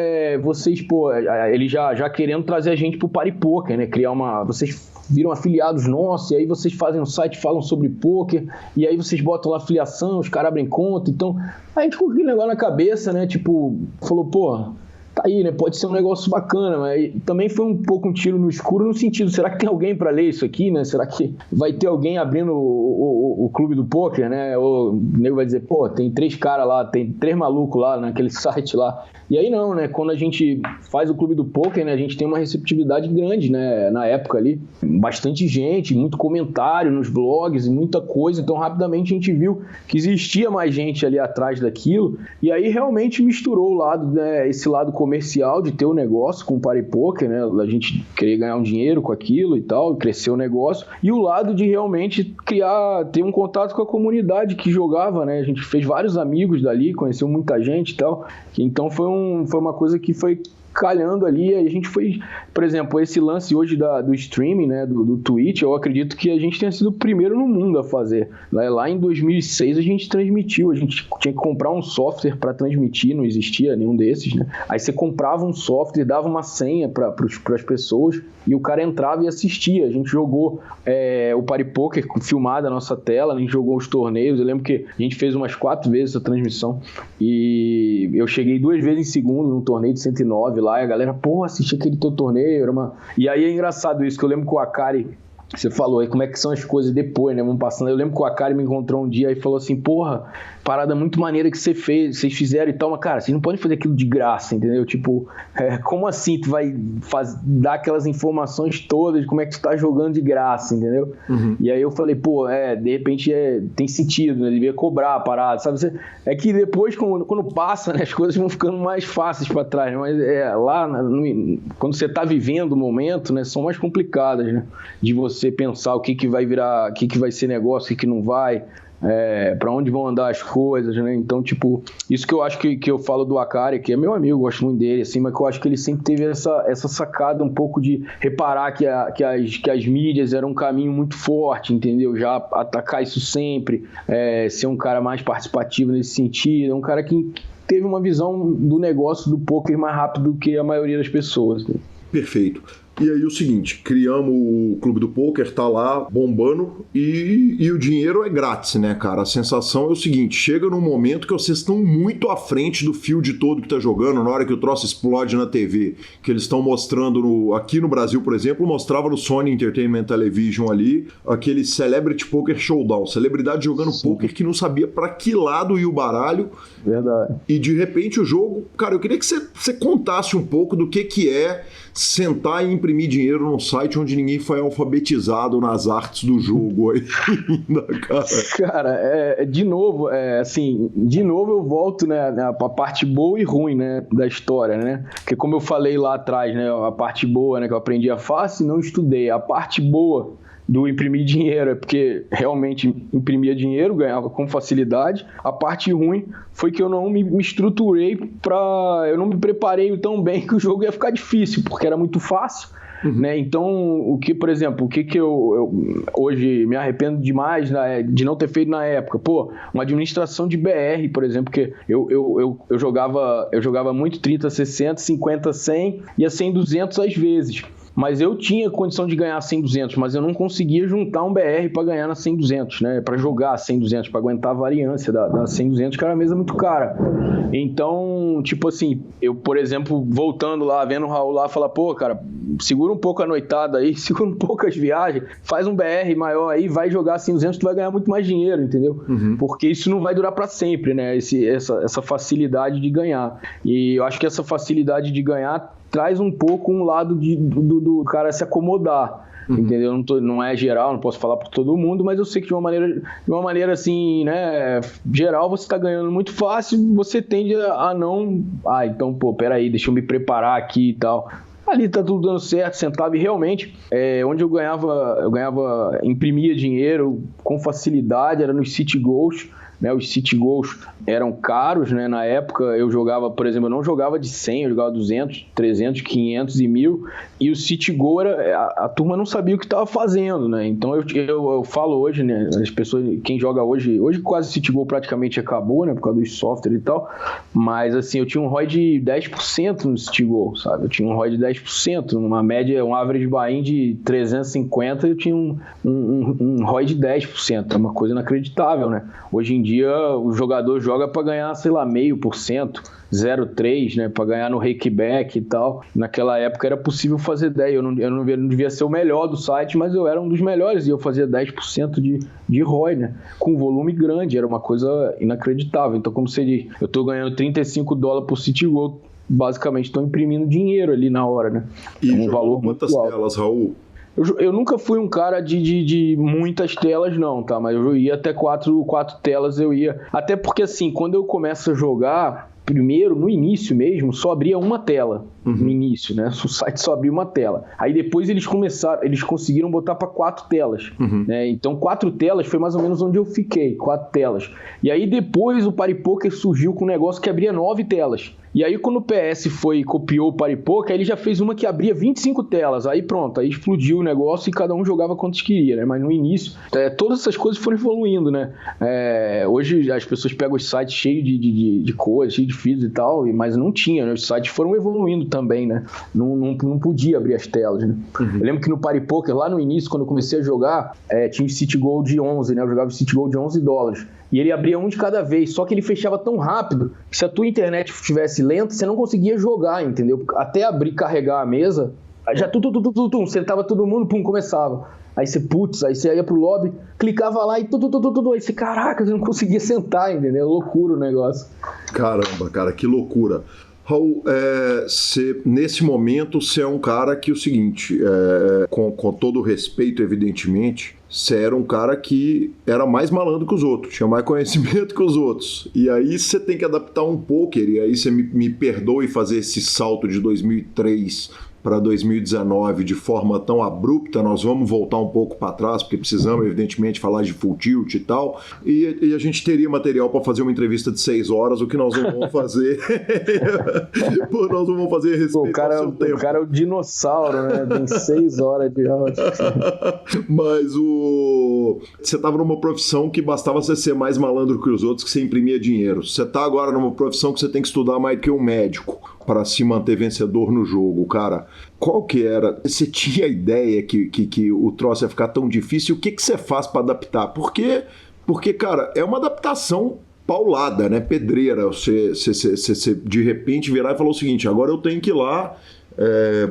vocês, pô, ele já querendo trazer a gente pro Party Poker, né? Criar vocês viram afiliados nossos, e aí vocês fazem um site, falam sobre poker, e aí vocês botam lá afiliação, os caras abrem conta. Então, a gente com aquele negócio na cabeça, né? Tipo, falou, pô, tá aí, né? Pode ser um negócio bacana, mas também foi um pouco um tiro no escuro no sentido, será que tem alguém para ler isso aqui, né? Será que vai ter alguém abrindo o clube do poker, né? Ou o nego vai dizer, pô, tem 3 caras lá, tem 3 malucos lá naquele site lá. E aí não, né? Quando a gente faz o clube do poker, né? A gente tem uma receptividade grande, né? Na época ali, bastante gente, muito comentário nos blogs e muita coisa. Então rapidamente a gente viu que existia mais gente ali atrás daquilo. E aí realmente misturou o lado, né? Esse lado comercial de ter o negócio com o Party Poker, né? A gente queria ganhar um dinheiro com aquilo e tal, crescer o negócio. E o lado de realmente ter um contato com a comunidade que jogava, né? A gente fez vários amigos dali, conheceu muita gente e tal. Então foi uma coisa que foi calhando ali, a gente foi, por exemplo, esse lance hoje do streaming, né, do Twitch, eu acredito que a gente tenha sido o primeiro no mundo a fazer. Lá em 2006 a gente transmitiu, a gente tinha que comprar um software para transmitir, não existia nenhum desses, né? Aí você comprava um software, dava uma senha para as pessoas e o cara entrava e assistia. A gente jogou o Party Poker filmado a nossa tela, a gente jogou os torneios, eu lembro que a gente fez umas 4 vezes essa transmissão e eu cheguei 2 vezes em segundo num torneio de 109 lá, e a galera, pô, assisti aquele teu torneio, E aí é engraçado isso, que eu lembro que o Akari, você falou aí como é que são as coisas depois, né, vamos passando, eu lembro que o Akari me encontrou um dia e falou assim, porra, parada muito maneira que vocês fizeram e tal, mas cara, vocês não podem fazer aquilo de graça, entendeu? Tipo, como assim tu vai dar aquelas informações todas de como é que tu tá jogando de graça, entendeu? Uhum. E aí eu falei, pô, de repente tem sentido, né? Devia cobrar a parada, sabe? É que depois, quando passa, né, as coisas vão ficando mais fáceis pra trás, né? Mas lá, quando você tá vivendo o momento, né, são mais complicadas, né? De você você pensar o que vai virar, o que vai ser negócio, o que não vai, para onde vão andar as coisas, né? Então, tipo, isso que eu acho que eu falo do Akari, que é meu amigo, gosto muito dele, assim, mas que eu acho que ele sempre teve essa sacada um pouco de reparar que as mídias eram um caminho muito forte, entendeu? Já atacar isso sempre, ser um cara mais participativo nesse sentido, um cara que teve uma visão do negócio do poker mais rápido do que a maioria das pessoas, né? Perfeito. E aí o seguinte, criamos o Clube do Poker, tá lá bombando e o dinheiro é grátis, né, cara? A sensação é o seguinte, chega num momento que vocês estão muito à frente do field todo que tá jogando, na hora que o troço explode na TV, que eles estão mostrando, aqui no Brasil, por exemplo, mostrava no Sony Entertainment Television ali, aquele Celebrity Poker Showdown, celebridade jogando poker que não sabia pra que lado ia o baralho. Verdade. E de repente o jogo, cara, eu queria que você contasse um pouco do que é sentar e imprimir dinheiro num site onde ninguém foi alfabetizado nas artes do jogo ainda, cara. Cara, de novo eu volto, né, pra parte boa e ruim, né, da história, né? Porque como eu falei lá atrás, né, a parte boa, né, que eu aprendi fácil e não estudei. A parte boa do imprimir dinheiro é porque realmente imprimia dinheiro, ganhava com facilidade. A parte ruim foi que eu não me estruturei eu não me preparei tão bem que o jogo ia ficar difícil, porque era muito fácil. Né? Então, por exemplo, o que eu hoje me arrependo demais de não ter feito na época? Pô, uma administração de BR, por exemplo, porque eu jogava muito 30, 60, 50, 100 e a 100, 200 às vezes. Mas eu tinha condição de ganhar 100, 200, mas eu não conseguia juntar um BR para ganhar na 100, 200, né? Para jogar 100, 200, para aguentar a variância da 100, 200, que era uma mesa muito cara. Então, tipo assim, eu, por exemplo, voltando lá, vendo o Raul lá, falar, pô, cara, segura um pouco a noitada aí, segura um pouco as viagens, faz um BR maior aí, vai jogar 100, 200, tu vai ganhar muito mais dinheiro, entendeu? Porque isso não vai durar para sempre, né? Essa facilidade de ganhar. E eu acho que essa facilidade de ganhar traz um pouco um lado do cara se acomodar, entendeu? Não é geral, não posso falar por todo mundo, mas eu sei que de uma maneira assim, né, geral, você tá ganhando muito fácil, você tende a não... então, pô, peraí, deixa eu me preparar aqui e tal. Ali tá tudo dando certo, centavo, e realmente, onde eu ganhava, imprimia dinheiro com facilidade, era nos City Goals, né? Os City Goals eram caros, né? Na época eu jogava, por exemplo, eu não jogava de 100, eu jogava 200, 300, 500 e 1000, e o City Goal a turma não sabia o que estava fazendo, né? Então eu falo hoje, né? As pessoas, quem joga hoje quase o City Goal praticamente acabou, né? Por causa do software e tal, mas assim, eu tinha um ROI de 10% no City Goal, sabe? Eu tinha um ROI de 10%, numa média, um average buy-in de 350, eu tinha um ROI de 10%, é uma coisa inacreditável, né? Hoje em dia o jogador joga para ganhar, sei lá, 0,5%, 0,3%, né, para ganhar no rakeback e tal. Naquela época era possível fazer 10%. Eu não devia ser o melhor do site, mas eu era um dos melhores e eu fazia 10% de ROI, né, com volume grande, era uma coisa inacreditável. Então, como você diz, eu estou ganhando $35 por City Goal, basicamente estou imprimindo dinheiro ali na hora, né? E um valor quantas telas, Raul? Eu nunca fui um cara de muitas telas, não, tá? Mas eu ia até quatro telas, eu ia. Até porque, assim, quando eu começo a jogar, primeiro, no início mesmo, só abria uma tela. No início, né? O site só abria uma tela. Aí depois eles conseguiram botar para 4 telas. Né? Então 4 telas foi mais ou menos onde eu fiquei, 4 telas. E aí depois o Paripoker surgiu com um negócio que abria 9 telas. E aí quando o PS copiou o Paripoker, aí ele já fez uma que abria 25 telas. Aí pronto, aí explodiu o negócio e cada um jogava quantos queria, né? Mas no início, todas essas coisas foram evoluindo, né? Hoje as pessoas pegam os sites cheios de coisas, cheios de feeds e tal, mas não tinha, né? Os sites foram evoluindo também, né? Não podia abrir as telas, né? Eu lembro que no Paripoker, lá no início, quando eu comecei a jogar, tinha o City Goal de 11, né? Eu jogava o City Goal de $11. E ele abria um de cada vez, só que ele fechava tão rápido que se a tua internet estivesse lenta, você não conseguia jogar, entendeu? Até carregar a mesa, já sentava todo mundo, pum, começava. Aí você ia pro lobby, clicava lá e aí você, caraca, você não conseguia sentar, entendeu? Loucura o negócio. Caramba, cara, que loucura. Raul, nesse momento você é um cara que, o seguinte, com todo o respeito, evidentemente, você era um cara que era mais malandro que os outros, tinha mais conhecimento que os outros. E aí você tem que adaptar um poker, e aí você me perdoe fazer esse salto de 2003 para 2019 de forma tão abrupta. Nós vamos voltar um pouco para trás, porque precisamos, evidentemente, falar de Full Tilt e tal, e a gente teria material para fazer uma entrevista de 6 horas, o que nós não vamos fazer. Pô, nós não vamos fazer a respeito ao seu tempo. O cara é o dinossauro, né? Tem 6 horas de áudio. Mas você estava numa profissão que bastava você ser mais malandro que os outros, que você imprimia dinheiro. Você está agora numa profissão que você tem que estudar mais que um médico para se manter vencedor no jogo, cara. Qual que era? Você tinha ideia que o troço ia ficar tão difícil? O que você faz para adaptar? Porque, cara, é uma adaptação paulada, né? Pedreira. Você de repente virar e falar o seguinte: agora eu tenho que ir lá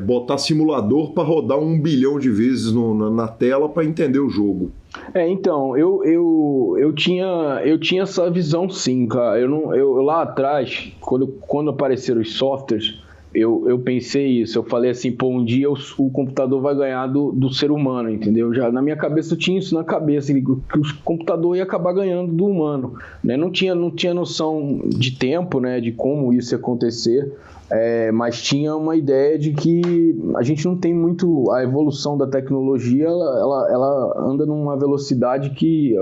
botar simulador para rodar 1 bilhão de vezes na tela para entender o jogo. Então, eu tinha essa visão, sim, cara. Eu lá atrás, quando apareceram os softwares, eu pensei isso. Eu falei assim, pô, um dia o computador vai ganhar do ser humano, entendeu? Já na minha cabeça eu tinha isso na cabeça, que o computador ia acabar ganhando do humano, né? Não tinha noção de tempo, né, de como isso ia acontecer. Mas tinha uma ideia de que a gente não tem muito... A evolução da tecnologia, ela anda numa velocidade que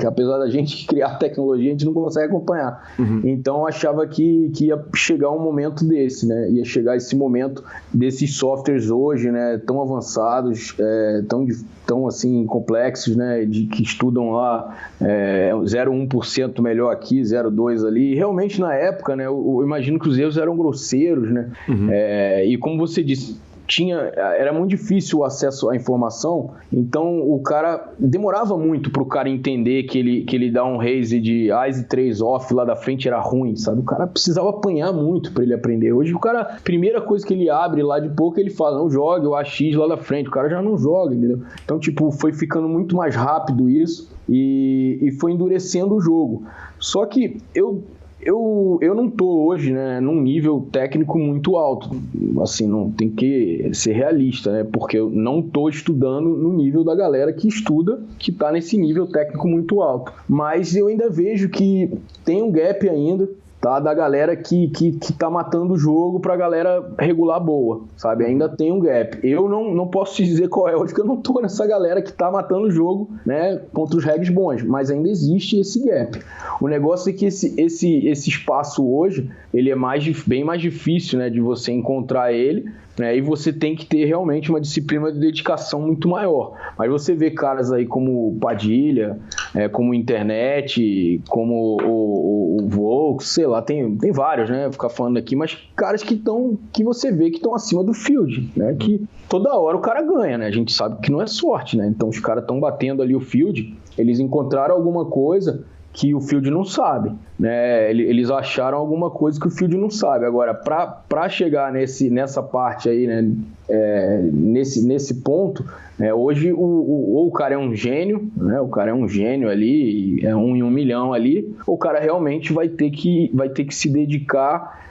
apesar da gente criar tecnologia, a gente não consegue acompanhar. Uhum. Então, eu achava que ia chegar um momento desse, né? Ia chegar esse momento desses softwares hoje, né? Tão avançados, tão assim, complexos, né? Que estudam lá 0,1% melhor aqui, 0,2% ali. E realmente, na época, né? Eu imagino que os erros eram grosseiros, né? Uhum. E como você disse, era muito difícil o acesso à informação, então o cara demorava muito para o cara entender que ele dá um raise de ICE 3 off lá da frente era ruim, sabe? O cara precisava apanhar muito para ele aprender. Hoje o cara, primeira coisa que ele abre lá de pouco, ele fala, não jogue o AX lá da frente, o cara já não joga, entendeu? Então, tipo, foi ficando muito mais rápido isso e foi endurecendo o jogo. Só que eu não tô hoje, né, num nível técnico muito alto, assim, não tem que ser realista, né, porque eu não tô estudando no nível da galera que estuda, que tá nesse nível técnico muito alto, mas eu ainda vejo que tem um gap ainda, tá, da galera que tá matando o jogo pra galera regular boa, sabe? Ainda tem um gap. Eu não posso te dizer qual é hoje, porque eu não tô nessa galera que tá matando o jogo, né, contra os regs bons, mas ainda existe esse gap. O negócio é que esse espaço hoje, ele é bem mais difícil, né, de você encontrar ele, né, e você tem que ter realmente uma disciplina de dedicação muito maior. Mas você vê caras aí como Padilha, como Internet, como o Volks, sei lá, tem vários, né, vou ficar falando aqui, mas caras que você vê que estão acima do field, né, que toda hora o cara ganha, né, a gente sabe que não é sorte, né, então os caras estão batendo ali o field, eles encontraram alguma coisa que o field não sabe, né? Eles acharam alguma coisa que o field não sabe. Agora, para chegar nessa parte aí, né? Nesse ponto, hoje ou o cara é um gênio, né? O cara é um gênio ali, é 1 em 1 milhão ali, ou o cara realmente vai ter que se dedicar.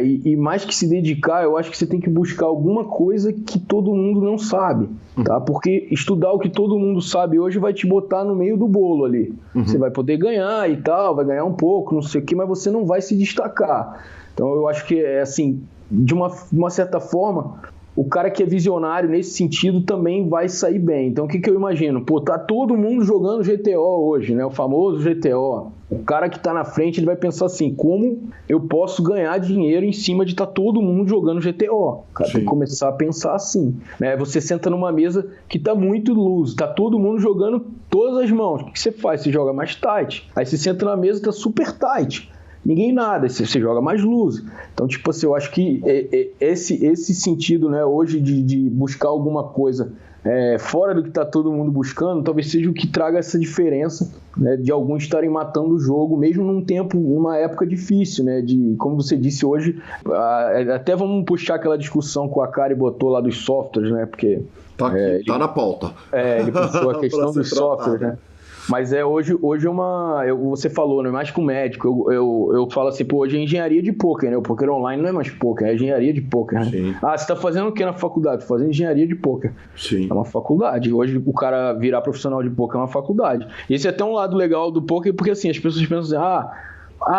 E mais que se dedicar, eu acho que você tem que buscar alguma coisa que todo mundo não sabe, tá? Porque estudar o que todo mundo sabe hoje vai te botar no meio do bolo ali. Uhum. Você vai poder ganhar e tal, vai ganhar um pouco, não sei o que, mas você não vai se destacar. Então eu acho que assim, de uma certa forma, o cara que é visionário nesse sentido também vai sair bem. Então o que eu imagino? Pô, tá todo mundo jogando GTO hoje, né? O famoso GTO. O cara que tá na frente, ele vai pensar assim, como eu posso ganhar dinheiro em cima de estar todo mundo jogando GTO? O cara tem que começar a pensar assim, né? Você senta numa mesa que tá muito loose, tá todo mundo jogando todas as mãos. O que você faz? Você joga mais tight. Aí você senta na mesa e tá super tight. Ninguém nada, você joga mais loose. Então, tipo assim, eu acho que esse sentido, né, hoje de buscar alguma coisa fora do que está todo mundo buscando, talvez seja o que traga essa diferença, né, de alguns estarem matando o jogo, mesmo numa época difícil, né, como você disse hoje, até vamos puxar aquela discussão que o Akari botou lá dos softwares, né, porque... Tá aqui, tá na pauta. Ele puxou a questão dos softwares, né. Mas hoje você falou, não é mais com médico, eu falo assim, pô, hoje é engenharia de poker, né? O poker online não é mais poker, é engenharia de poker, né? Sim. Ah, você tá fazendo o que na faculdade? Tô fazendo engenharia de poker. Sim. É uma faculdade. Hoje o cara virar profissional de poker é uma faculdade. Esse é até um lado legal do poker, porque assim, as pessoas pensam assim,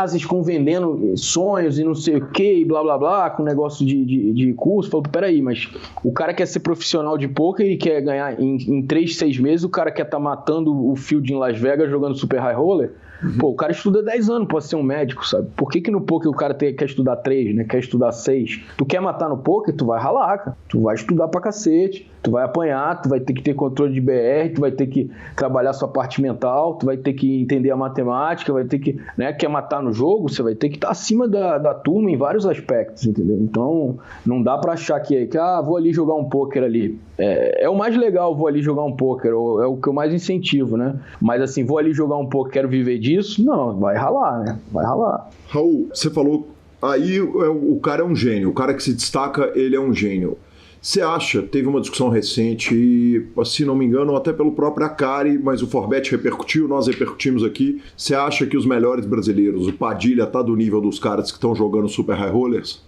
vocês ficam vendendo sonhos e não sei o que, e blá blá blá, com negócio de curso. Falei, peraí, mas o cara quer ser profissional de poker e quer ganhar em 3, 6 meses, o cara quer estar matando o field em Las Vegas jogando super high roller? Pô, o cara estuda 10 anos pra ser um médico, sabe? Por que no poker o cara quer estudar 3, né? Quer estudar 6? Tu quer matar no poker, tu vai ralar, cara. Tu vai estudar pra cacete, tu vai apanhar, tu vai ter que ter controle de BR, tu vai ter que trabalhar sua parte mental, tu vai ter que entender a matemática, vai ter que, né? Quer matar no jogo, você vai ter que estar acima da turma em vários aspectos, entendeu? Então, não dá pra achar que vou ali jogar um poker ali. É o mais legal, vou ali jogar um poker, é o que eu mais incentivo, né? Mas assim, vou ali jogar um poker, quero viver disso? Não, vai ralar, né? Vai ralar. Raul, você falou, aí o cara é um gênio, o cara que se destaca, ele é um gênio. Você acha, teve uma discussão recente, se não me engano, até pelo próprio Acari, mas o Forbet repercutiu, nós repercutimos aqui. Você acha que os melhores brasileiros, o Padilha tá do nível dos caras que estão jogando Super High Rollers?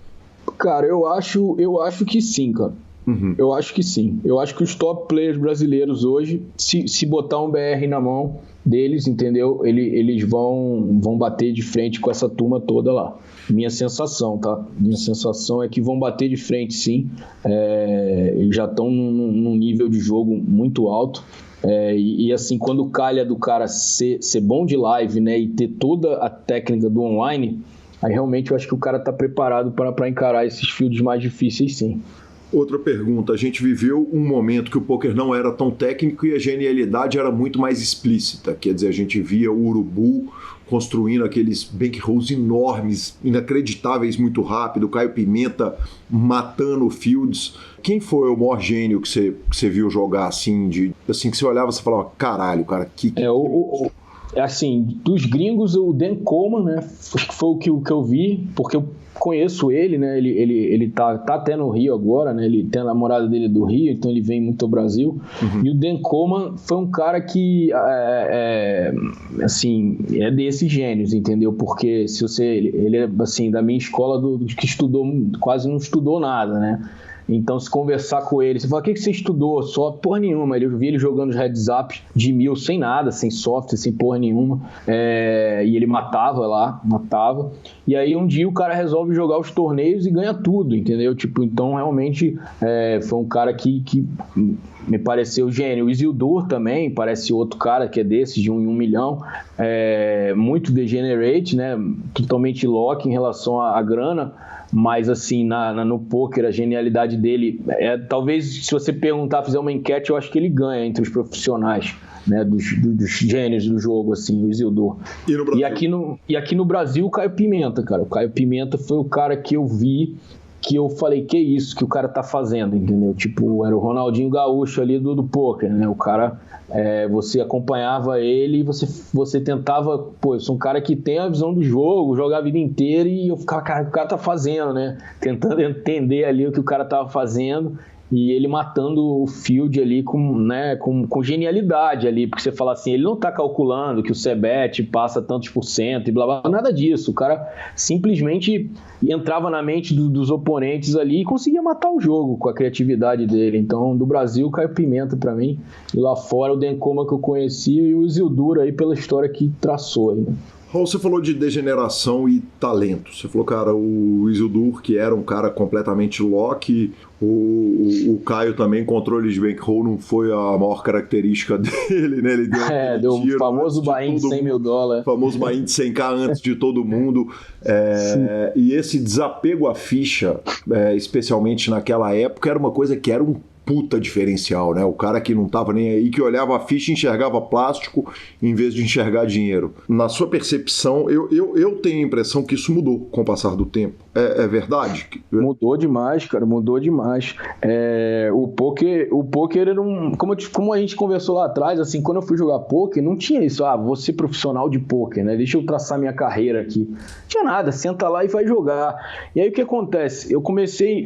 Cara, eu acho que sim, cara. Eu acho que sim. Eu acho que os top players brasileiros hoje, se botar um BR na mão deles, entendeu? Eles vão bater de frente com essa turma toda lá. Minha sensação, tá? Minha sensação é que vão bater de frente, sim. Eles já estão num nível de jogo muito alto. E assim, quando calha do cara ser bom de live, né, e ter toda a técnica do online, aí realmente eu acho que o cara tá preparado para encarar esses fields mais difíceis, sim. Outra pergunta, a gente viveu um momento que o poker não era tão técnico e a genialidade era muito mais explícita, quer dizer, a gente via o Urubu construindo aqueles bankrolls enormes, inacreditáveis muito rápido, o Caio Pimenta matando fields. Quem foi o maior gênio que você viu jogar assim, que você olhava e você falava, caralho, cara, assim, dos gringos, o Dan Coleman, né, foi o que eu vi, porque eu conheço ele, né, ele tá até no Rio agora, né, ele tem a namorada dele do Rio, então ele vem muito ao Brasil, e o Dan Coleman foi um cara que, assim, é desses gênios, entendeu, porque ele é, assim, da minha escola que estudou, quase não estudou nada, né. Então, se conversar com ele, você fala, o que você estudou? Só porra nenhuma. Eu vi ele jogando os heads up de 1000 sem nada, sem software, sem porra nenhuma. E ele matava. E aí, um dia, o cara resolve jogar os torneios e ganha tudo, entendeu? Tipo, então, realmente, foi um cara que me pareceu gênio. O Isildur também, parece outro cara que é desse, de 1 em 1 milhão. Muito degenerate, né? Totalmente lock em relação à grana. Mas assim, no poker, a genialidade dele talvez, se você perguntar, fizer uma enquete, eu acho que ele ganha entre os profissionais, né, dos gênios do jogo, assim, o Isildur. E aqui no Brasil, o Caio Pimenta, cara. O Caio Pimenta foi o cara que eu vi, que eu falei, que isso que o cara tá fazendo, entendeu? Tipo, era o Ronaldinho Gaúcho ali do poker, né? O cara, você acompanhava ele e você tentava, pô, eu sou um cara que tem a visão do jogo, jogar a vida inteira, e eu ficava, cara, o que o cara tá fazendo, né? Tentando entender ali o que o cara tava fazendo. E ele matando o field ali com genialidade ali, porque você fala assim, ele não tá calculando que o CBET passa tantos por cento e blá blá, nada disso. O cara simplesmente entrava na mente dos oponentes ali e conseguia matar o jogo com a criatividade dele. Então, do Brasil, Caio Pimenta pra mim, e lá fora o Dan Coleman que eu conhecia e o Isildur aí pela história que traçou aí, né? Raul, você falou de degeneração e talento. Você falou, cara, o Isildur, que era um cara completamente lock, o Caio também, controle de bankroll não foi a maior característica dele, né? Ele deu um famoso buy-in de $100 mil. Famoso buy-in de 100k antes de todo mundo. E esse desapego à ficha, especialmente naquela época, era uma coisa que era um puta diferencial, né? O cara que não tava nem aí, que olhava a ficha e enxergava plástico em vez de enxergar dinheiro. Na sua percepção, eu tenho a impressão que isso mudou com o passar do tempo. É verdade? Mudou demais, cara, mudou demais. O poker era como a gente conversou lá atrás, assim, quando eu fui jogar poker, não tinha isso, vou ser profissional de poker, né? Deixa eu traçar minha carreira aqui. Não tinha nada, senta lá e vai jogar. E aí o que acontece? Eu comecei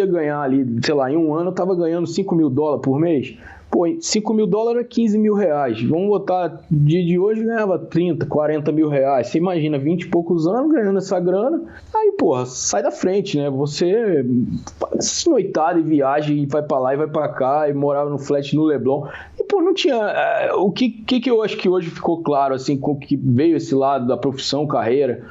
a ganhar ali, sei lá, em um ano eu tava ganhando $5 mil por mês. Pô, $5.000 é 15 mil reais. Vamos botar, dia de hoje ganhava 30, 40 mil reais. Você imagina, 20 e poucos anos ganhando essa grana. Aí, porra, sai da frente, né? Você noitada e viagem e vai pra lá e vai pra cá e morava no flat no Leblon. E, pô, não tinha... o que eu acho que hoje ficou claro, assim, com que veio esse lado da profissão carreira,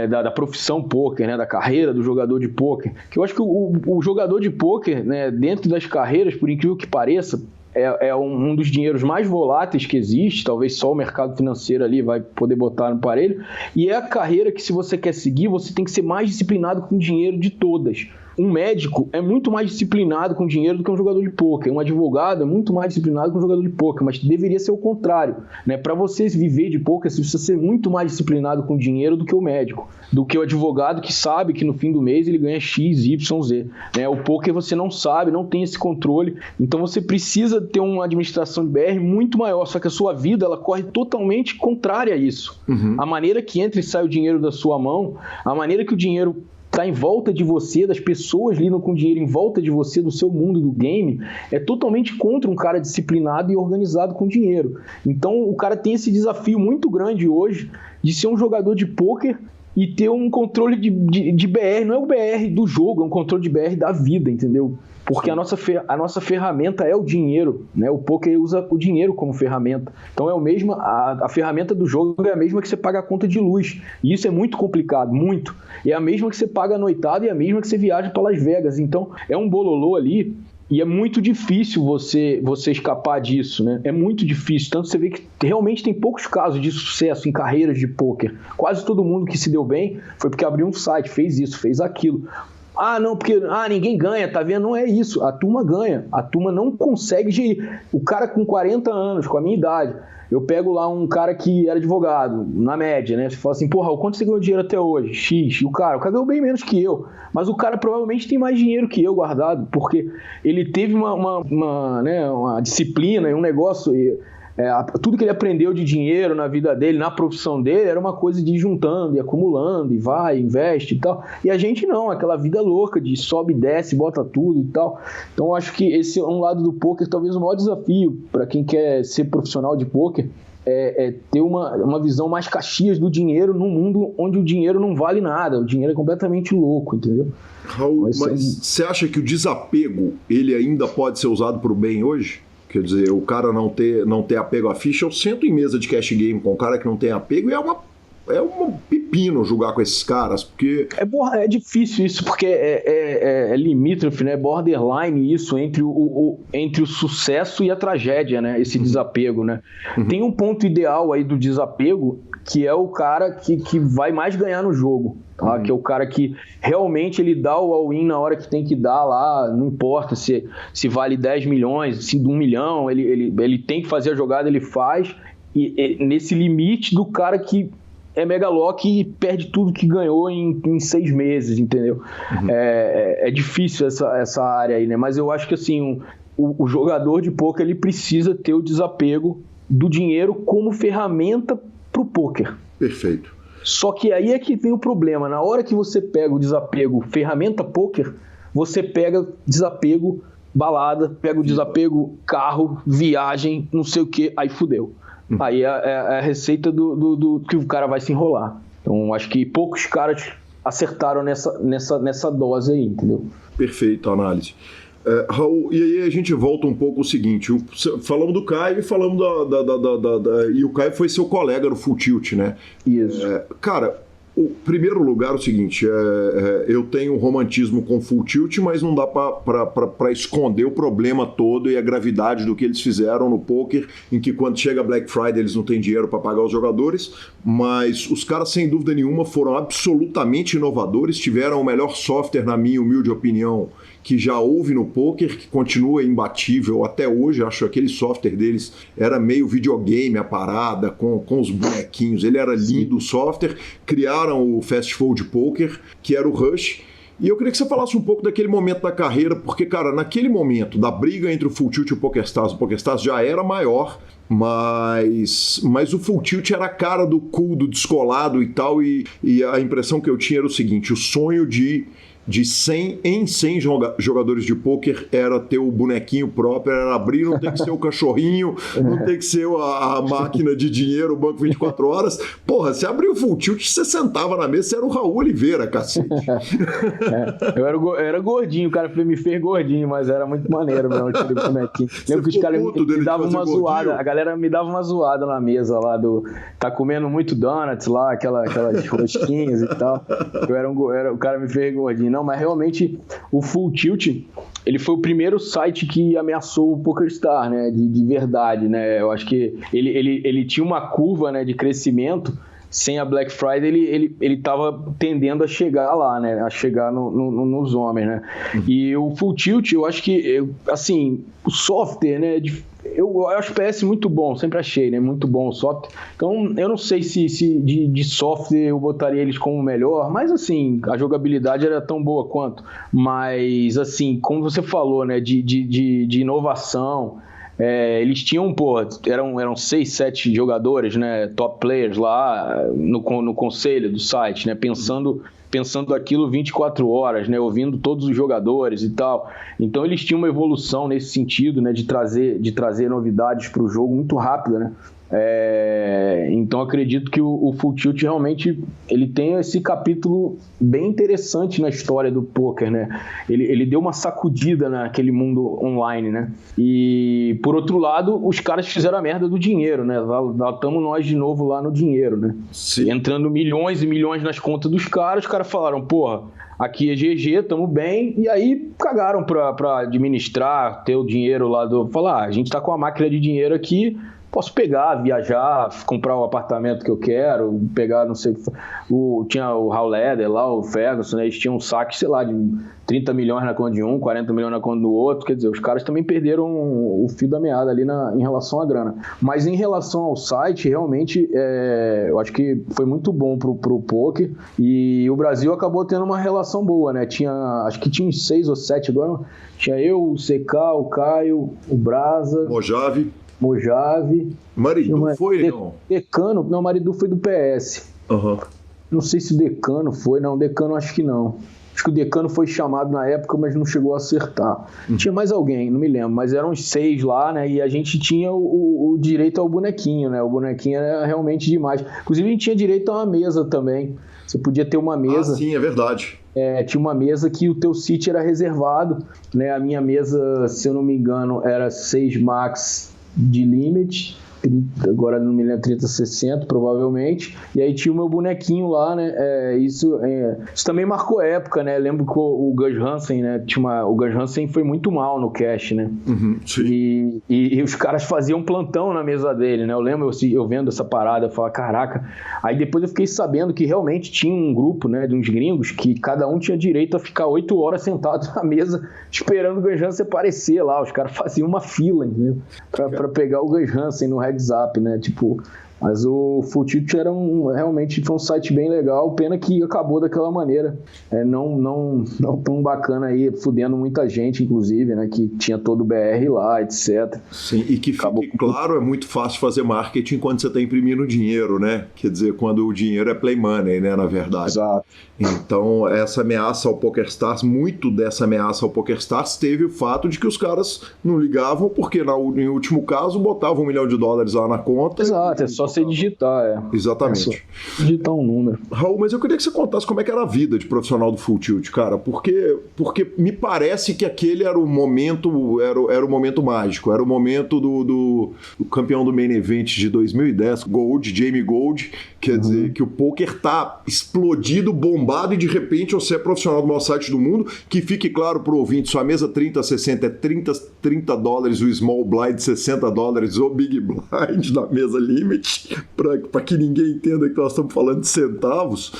da profissão pôquer, né? Da carreira do jogador de pôquer. Que eu acho que o jogador de pôquer, né? Dentro das carreiras, por incrível que pareça, é um dos dinheiros mais voláteis que existe, talvez só o mercado financeiro ali vai poder botar no parelho, e é a carreira que, se você quer seguir, você tem que ser mais disciplinado com o dinheiro de todas. Um médico é muito mais disciplinado com dinheiro do que um jogador de pôquer. Um advogado é muito mais disciplinado que um jogador de pôquer, mas deveria ser o contrário, né? Para você viver de pôquer, você precisa ser muito mais disciplinado com dinheiro do que o médico, do que o advogado que sabe que no fim do mês ele ganha X, Y, Z. Né? O pôquer você não sabe, não tem esse controle, então você precisa ter uma administração de BR muito maior, só que a sua vida ela corre totalmente contrária a isso. A maneira que entra e sai o dinheiro da sua mão, a maneira que o dinheiro está em volta de você, das pessoas lidam com dinheiro em volta de você, do seu mundo do game, é totalmente contra um cara disciplinado e organizado com dinheiro. Então o cara tem esse desafio muito grande hoje de ser um jogador de pôquer e ter um controle de BR, não é o BR do jogo, é um controle de BR da vida, entendeu? Porque a nossa ferramenta é o dinheiro, né? O pôquer usa o dinheiro como ferramenta. Então a ferramenta do jogo é a mesma que você paga a conta de luz. E isso é muito complicado, muito. É a mesma que você paga a noitada e é a mesma que você viaja para Las Vegas. Então é um bololô ali e é muito difícil você escapar disso, né? É muito difícil. Tanto você vê que realmente tem poucos casos de sucesso em carreiras de pôquer. Quase todo mundo que se deu bem foi porque abriu um site, fez isso, fez aquilo. Ah, não, porque ninguém ganha, tá vendo? Não é isso, a turma ganha, a turma não consegue gerir. O cara com 40 anos, com a minha idade, eu pego lá um cara que era advogado, na média, né? Você fala assim, porra, quanto você ganhou dinheiro até hoje? X. E o cara ganhou bem menos que eu, mas o cara provavelmente tem mais dinheiro que eu guardado, porque ele teve uma disciplina e um negócio... tudo que ele aprendeu de dinheiro na vida dele, na profissão dele, era uma coisa de ir juntando e acumulando, e vai, investe e tal. E a gente não, aquela vida louca de sobe, desce, bota tudo e tal. Então eu acho que esse é um lado do pôquer, talvez o maior desafio para quem quer ser profissional de pôquer, é ter uma visão mais Caxias do dinheiro num mundo onde o dinheiro não vale nada, o dinheiro é completamente louco, entendeu? Raul, mas você acha que o desapego, ele ainda pode ser usado para o bem hoje? Quer dizer, o cara não ter apego à ficha, eu sento em mesa de cash game com um cara que não tem apego e é um pepino jogar com esses caras, porque... É difícil isso, porque é limítrofe, né? Borderline isso entre o sucesso e a tragédia, né? Esse desapego, né? Tem um ponto ideal aí do desapego, que é o cara que vai mais ganhar no jogo, tá? Que é o cara que realmente ele dá o all-in na hora que tem que dar lá, não importa se vale 10 milhões, se 1 milhão, ele tem que fazer a jogada, ele faz, e nesse limite do cara que é megalock e perde tudo que ganhou em 6 meses, entendeu? É difícil essa área aí, né? Mas eu acho que assim, o jogador de pôquer ele precisa ter o desapego do dinheiro como ferramenta pro pôquer. Perfeito. Só que aí é que vem o problema. Na hora que você pega o desapego ferramenta pôquer, você pega desapego balada, pega o desapego carro, viagem, não sei o que, aí fudeu. Aí é a receita do que o cara vai se enrolar. Então acho que poucos caras acertaram nessa dose aí, entendeu? Perfeito a análise. Raul, e aí a gente volta um pouco o seguinte, falamos do Caio e falamos e o Caio foi seu colega no Full Tilt, né? Isso. Cara, o primeiro lugar é o seguinte, eu tenho um romantismo com Full Tilt, mas não dá para esconder o problema todo e a gravidade do que eles fizeram no poker, em que quando chega Black Friday eles não têm dinheiro para pagar os jogadores, mas os caras sem dúvida nenhuma foram absolutamente inovadores, tiveram o melhor software, na minha humilde opinião, que já houve no poker, que continua imbatível até hoje. Acho que aquele software deles era meio videogame, a parada, com os bonequinhos. Ele era lindo, o software. Criaram o Fast Fold Poker, que era o Rush. E eu queria que você falasse um pouco daquele momento da carreira, porque, cara, naquele momento da briga entre o Full Tilt e o PokerStars já era maior, mas o Full Tilt era a cara do cool, do descolado e tal, e a impressão que eu tinha era o seguinte, o sonho de de 100 em 100 jogadores de pôquer era ter o bonequinho próprio, era abrir, não tem que ser o cachorrinho, não tem que ser a máquina de dinheiro, o banco 24 horas. Porra, você abriu o Full Tilt, você sentava na mesa, você era o Raul Oliveira, cacete. Eu era gordinho, o cara me fez gordinho, mas era muito maneiro mesmo aquele bonequinho. Lembro que os caras me davam uma zoada, a galera me dava uma zoada na mesa lá tá comendo muito donuts lá, aquelas rosquinhas e tal. O cara me fez gordinho. Não, mas realmente o Full Tilt, ele foi o primeiro site que ameaçou o PokerStars, né, de verdade, né, eu acho que ele tinha uma curva, né, de crescimento. Sem a Black Friday, ele tava tendendo a chegar lá, né, a chegar nos homens, né, e o Full Tilt, eu acho que, assim, o software, né, eu acho o PS muito bom, sempre achei, né? Muito bom o software. Então, eu não sei se de software eu botaria eles como o melhor, mas assim, a jogabilidade era tão boa quanto. Mas, assim, como você falou, né? De inovação, eles tinham, eram 6, 7 jogadores, né? Top players lá no conselho do site, né? Pensando aquilo 24 horas, né, ouvindo todos os jogadores e tal. Então eles tinham uma evolução nesse sentido, né, de trazer novidades para o jogo muito rápida, né. Então acredito que o Full Tilt realmente ele tem esse capítulo bem interessante na história do poker, né? Ele deu uma sacudida naquele mundo online, né? E por outro lado, os caras fizeram a merda do dinheiro, né? Lá estamos nós de novo lá no dinheiro, né? Sim. Entrando milhões e milhões nas contas dos caras, os caras falaram, porra, aqui é GG, tamo bem, e aí cagaram pra administrar, ter o dinheiro lá falar, a gente tá com a máquina de dinheiro aqui, posso pegar, viajar, comprar o apartamento que eu quero, pegar, não sei, tinha o Hal Leder lá, o Ferguson, né, eles tinham um saque, sei lá, de 30 milhões na conta de um, 40 milhões na conta do outro, quer dizer, os caras também perderam o fio da meada ali em relação à grana. Mas em relação ao site, realmente, eu acho que foi muito bom pro poker, e o Brasil acabou tendo uma relação boa, né, acho que tinha uns 6 ou 7 agora, tinha eu, o CK, o Caio, o Brasa... Mojave. Maridu foi, não? Decano, não, Maridu foi do PS. Uhum. Não sei se o Decano foi, não, Decano acho que não. Acho que o Decano foi chamado na época, mas não chegou a acertar. Tinha mais alguém, não me lembro, mas eram uns 6 lá, né, e a gente tinha o direito ao bonequinho, né, o bonequinho era realmente demais. Inclusive a gente tinha direito a uma mesa também, você podia ter uma mesa. Ah, sim, é verdade. Tinha uma mesa que o teu sítio era reservado, né, a minha mesa, se eu não me engano, era 6 max de limit, agora não me lembro, 30-60 provavelmente, e aí tinha o meu bonequinho lá, né, isso também marcou época, né, lembro que o Gus Hansen, né, o Gus Hansen foi muito mal no cash, né, sim. E os caras faziam plantão na mesa dele, né, eu lembro eu vendo essa parada, eu falava, caraca, aí depois eu fiquei sabendo que realmente tinha um grupo, né, de uns gringos, que cada um tinha direito a ficar 8 horas sentado na mesa, esperando o Gus Hansen aparecer lá, os caras faziam uma fila, entendeu, pra pegar o Gus Hansen no heads up, né, tipo, mas o Full Tilt realmente foi um site bem legal, pena que acabou daquela maneira, não tão bacana aí, fudendo muita gente, inclusive, né, que tinha todo o BR lá, etc. Sim, e que fique claro, é muito fácil fazer marketing quando você está imprimindo dinheiro, né, quer dizer, quando o dinheiro é play money, né, na verdade. Exato. Então, essa ameaça ao PokerStars, muito dessa ameaça ao PokerStars teve o fato de que os caras não ligavam, porque em último caso botavam $1 milhão lá na conta. Exato, é só você digitar, Exatamente. É digitar um número. Raul, mas eu queria que você contasse como é que era a vida de profissional do Full Tilt, cara, porque me parece que aquele era o momento, era o momento mágico, era o momento do campeão do Main Event de 2010, Jamie Gold, quer dizer que o poker tá explodido, bombado, e de repente você é profissional do maior site do mundo, que fique claro pro ouvinte, sua mesa 30-60 é $30 o small blind, $60 o big blind na mesa limit, para que ninguém entenda que nós estamos falando de centavos.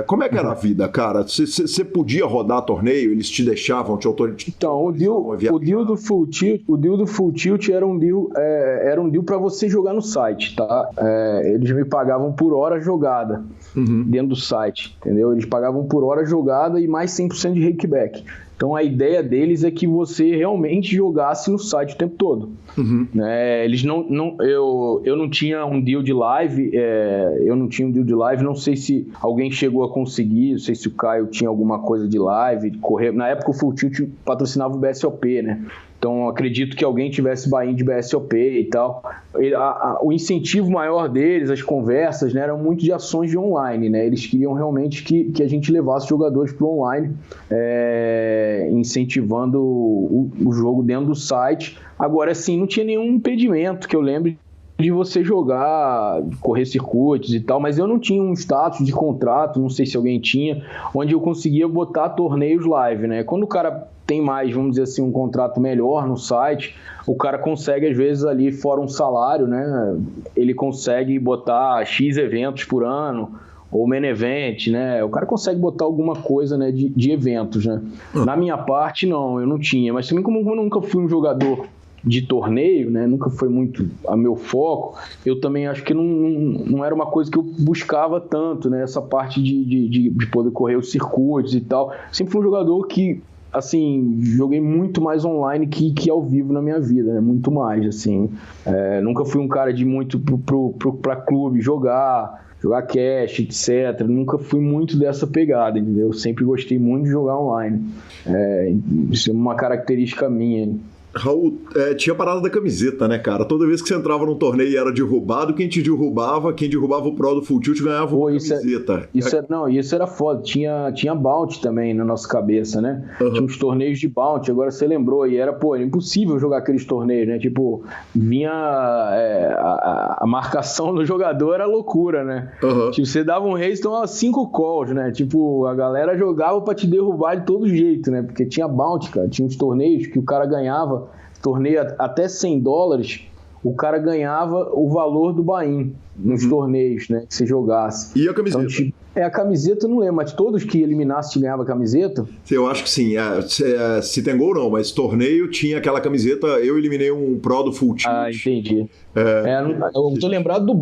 Como é que era a vida, cara? Você podia rodar torneio? Eles te deixavam, te autorizavam? Então, o deal do Full Tilt era um deal para você jogar no site, tá? Eles me pagavam por hora jogada dentro do site, entendeu? Eles pagavam por hora jogada e mais 100% de rakeback. Então a ideia deles é que você realmente jogasse no site o tempo todo. Eles eu não tinha um deal de live, não sei se alguém chegou a conseguir, não sei se o Caio tinha alguma coisa de live, de correr. Na época o Full Tilt patrocinava o BSOP, né? Então, acredito que alguém tivesse buy-in de BSOP e tal. O incentivo maior deles, as conversas, né, eram muito de ações de online, né? Eles queriam realmente que a gente levasse jogadores para o online, incentivando o jogo dentro do site. Agora, sim, não tinha nenhum impedimento que eu lembre de você jogar, correr circuitos e tal, mas eu não tinha um status de contrato, não sei se alguém tinha, onde eu conseguia botar torneios live, né? Quando o cara tem mais, vamos dizer assim, um contrato melhor no site, o cara consegue, às vezes, ali fora um salário, né? Ele consegue botar X eventos por ano, ou main event, né? O cara consegue botar alguma coisa, né, de eventos, né? Na minha parte, não, eu não tinha, mas também como eu nunca fui um jogador de torneio, né, nunca foi muito a meu foco, eu também acho que não era uma coisa que eu buscava tanto, né, essa parte de poder correr os circuitos e tal. Sempre fui um jogador que, assim, joguei muito mais online que ao vivo na minha vida, né, muito mais, assim. Nunca fui um cara de muito pra clube jogar cash, etc. Nunca fui muito dessa pegada, entendeu? Eu sempre gostei muito de jogar online. Isso é uma característica minha. Raul, tinha a parada da camiseta, né, cara? Toda vez que você entrava num torneio e era derrubado, quem derrubava o Pro do Full Tilt ganhava uma camiseta. Isso era foda. Tinha bounty também na nossa cabeça, né? Tinha uns torneios de bounty, agora você lembrou, e era impossível jogar aqueles torneios, né? Tipo, vinha a marcação do jogador era loucura, né? Tipo, você dava um raise, tomava 5 calls, né? Tipo, a galera jogava pra te derrubar de todo jeito, né? Porque tinha bounty, cara. Tinha uns torneios que o cara ganhava, torneio até $100, o cara ganhava o valor do buy-in nos torneios, né, que você jogasse. E a camiseta? Então, a camiseta eu não lembro, mas todos que eliminasse ganhava a camiseta? Eu acho que sim. Se tem gol não, mas torneio tinha aquela camiseta. Eu eliminei um Pro do Full Tilt. Entendi. Eu tô lembrado do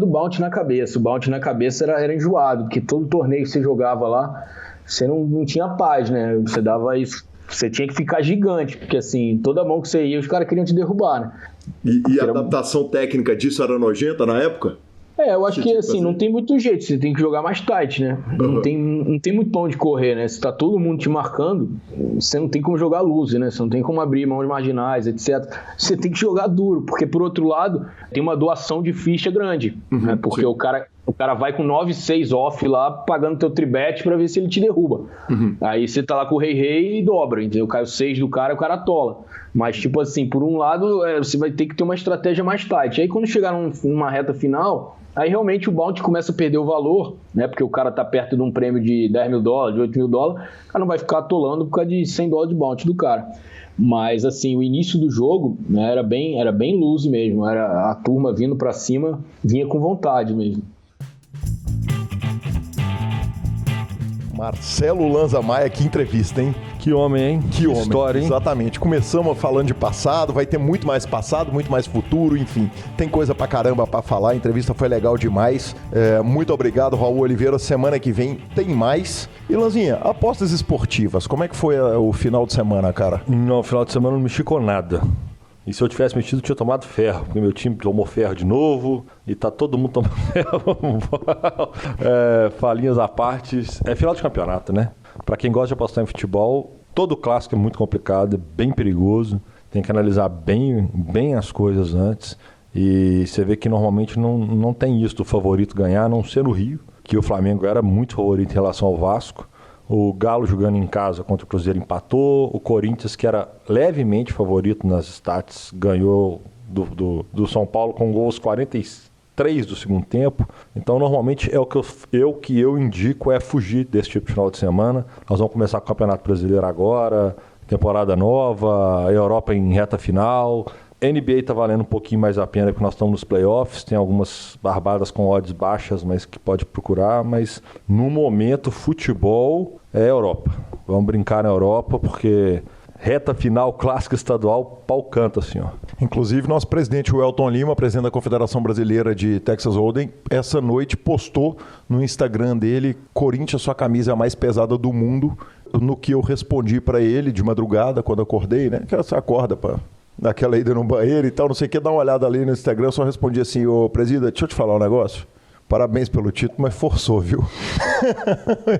bounty na cabeça. O bounty na cabeça era enjoado, porque todo torneio que você jogava lá, você não tinha paz, né? Você dava isso. Você tinha que ficar gigante, porque assim, toda mão que você ia, os caras queriam te derrubar, né? E a adaptação técnica disso era nojenta na época? Eu acho que assim, não tem muito jeito, você tem que jogar mais tight, né? Não tem muito pra onde correr, né? Se tá todo mundo te marcando, você não tem como jogar loose, né? Você não tem como abrir mãos marginais, etc. Você tem que jogar duro, porque por outro lado, tem uma doação de ficha grande, né? Porque o cara vai com 9-6 off lá, pagando teu tribet pra ver se ele te derruba. Aí você tá lá com o rei e dobra, entendeu? Cai o 6 do cara, o cara atola. Mas, tipo assim, por um lado, você vai ter que ter uma estratégia mais tight. Aí quando chegar numa reta final, aí realmente o bounty começa a perder o valor, né? Porque o cara tá perto de um prêmio de $10 mil, de $8 mil, o cara não vai ficar atolando por causa de $100 de bounty do cara. Mas, assim, o início do jogo, né, era bem loose mesmo. Era a turma vindo pra cima, vinha com vontade mesmo. Marcelo Lanza Maia, que entrevista, hein? Que homem, hein? Que homem. História, hein? Exatamente. Começamos falando de passado, vai ter muito mais passado, muito mais futuro, enfim. Tem coisa pra caramba pra falar, a entrevista foi legal demais. Muito obrigado, Raul Oliveira. Semana que vem tem mais. E, Lanzinha, apostas esportivas, como é que foi o final de semana, cara? Não, final de semana não mexi com nada. E se eu tivesse mexido, eu tinha tomado ferro, porque meu time tomou ferro de novo, e tá todo mundo tomando ferro. Falinhas à parte, é final de campeonato, né? Pra quem gosta de apostar em futebol, todo clássico é muito complicado, é bem perigoso, tem que analisar bem as coisas antes, e você vê que normalmente não tem isso do favorito ganhar, a não ser no Rio, que o Flamengo era muito favorito em relação ao Vasco. O Galo jogando em casa contra o Cruzeiro empatou. O Corinthians, que era levemente favorito nas stats, ganhou do São Paulo com gols 43 do segundo tempo. Então, normalmente, o que eu indico é fugir desse tipo de final de semana. Nós vamos começar com o Campeonato Brasileiro agora, temporada nova, a Europa em reta final. NBA está valendo um pouquinho mais a pena porque nós estamos nos playoffs, tem algumas barbadas com odds baixas, mas que pode procurar, mas no momento futebol é Europa. Vamos brincar na Europa porque reta final, clássica estadual, pau canta assim, ó. Inclusive, nosso presidente, o Elton Lima, presidente da Confederação Brasileira de Texas Hold'em, essa noite postou no Instagram dele: Corinthians, sua camisa é a mais pesada do mundo. no que eu respondi pra ele de madrugada, quando acordei, né? Que você acorda pra dar aquela ida no banheiro e tal, não sei o que, dá uma olhada ali no Instagram, eu só respondi assim, ô presida, deixa eu te falar um negócio. Parabéns pelo título, mas forçou, viu?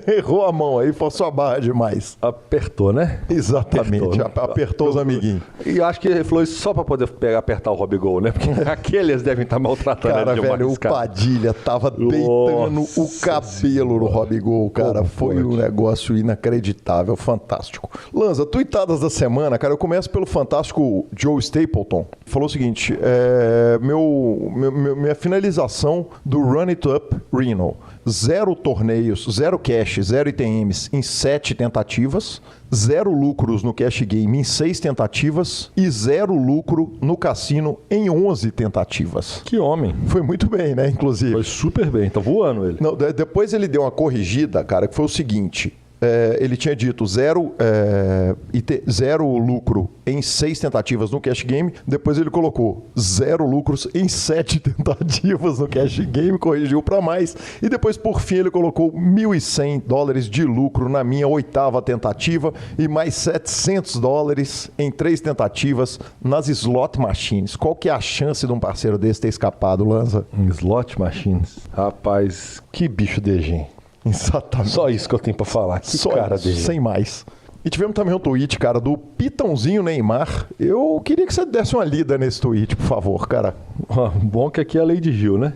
Errou a mão aí, forçou a barra demais. Apertou, né? Exatamente, apertou os amiguinhos. E acho que ele falou isso só pra poder apertar o Robigol, né? Porque aqueles devem estar maltratando Cara, ele demais, velho, o Padilha tava deitando o cabelo no Robigol, cara. Foi um negócio inacreditável, fantástico. Lanza, tuitadas da semana, cara, eu começo pelo fantástico Joe Stapleton. Falou o seguinte, minha finalização do Run It Up Reno. 0 torneios, 0 cash, 0 ITMs em 7 tentativas, 0 lucros no cash game em 6 tentativas e 0 lucro no cassino em 11 tentativas. Que homem. Foi muito bem, né, inclusive. Foi super bem, tá voando ele. Não, depois ele deu uma corrigida, cara, que foi o seguinte... ele tinha dito 0 lucro em 6 tentativas no cash game. Depois ele colocou 0 lucros em 7 tentativas no cash game, corrigiu para mais. E depois, por fim, ele colocou $1.100 de lucro na minha 8ª tentativa e mais $700 em 3 tentativas nas slot machines. Qual que é a chance de um parceiro desse ter escapado, Lanza? Slot machines? Rapaz, que bicho de gente. Exatamente. Só isso que eu tenho pra falar. Que Só cara isso, dele. sem mais. E tivemos também um tweet, cara, do Pitãozinho Neymar. Eu queria que você desse uma lida nesse tweet, por favor, cara. Bom que aqui é a lei de Gil, né?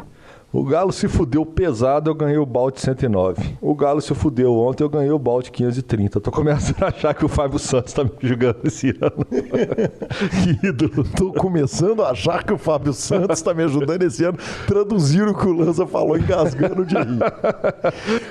O Galo se fudeu pesado, eu ganhei o balde 109. O Galo se fudeu ontem, eu ganhei o balde 530. Tô começando a achar que o Fábio Santos tá me julgando esse ano. Que ídolo. Tô começando a achar que o Fábio Santos tá me ajudando esse ano. Traduziram o que o Lanza falou, engasgando de rir.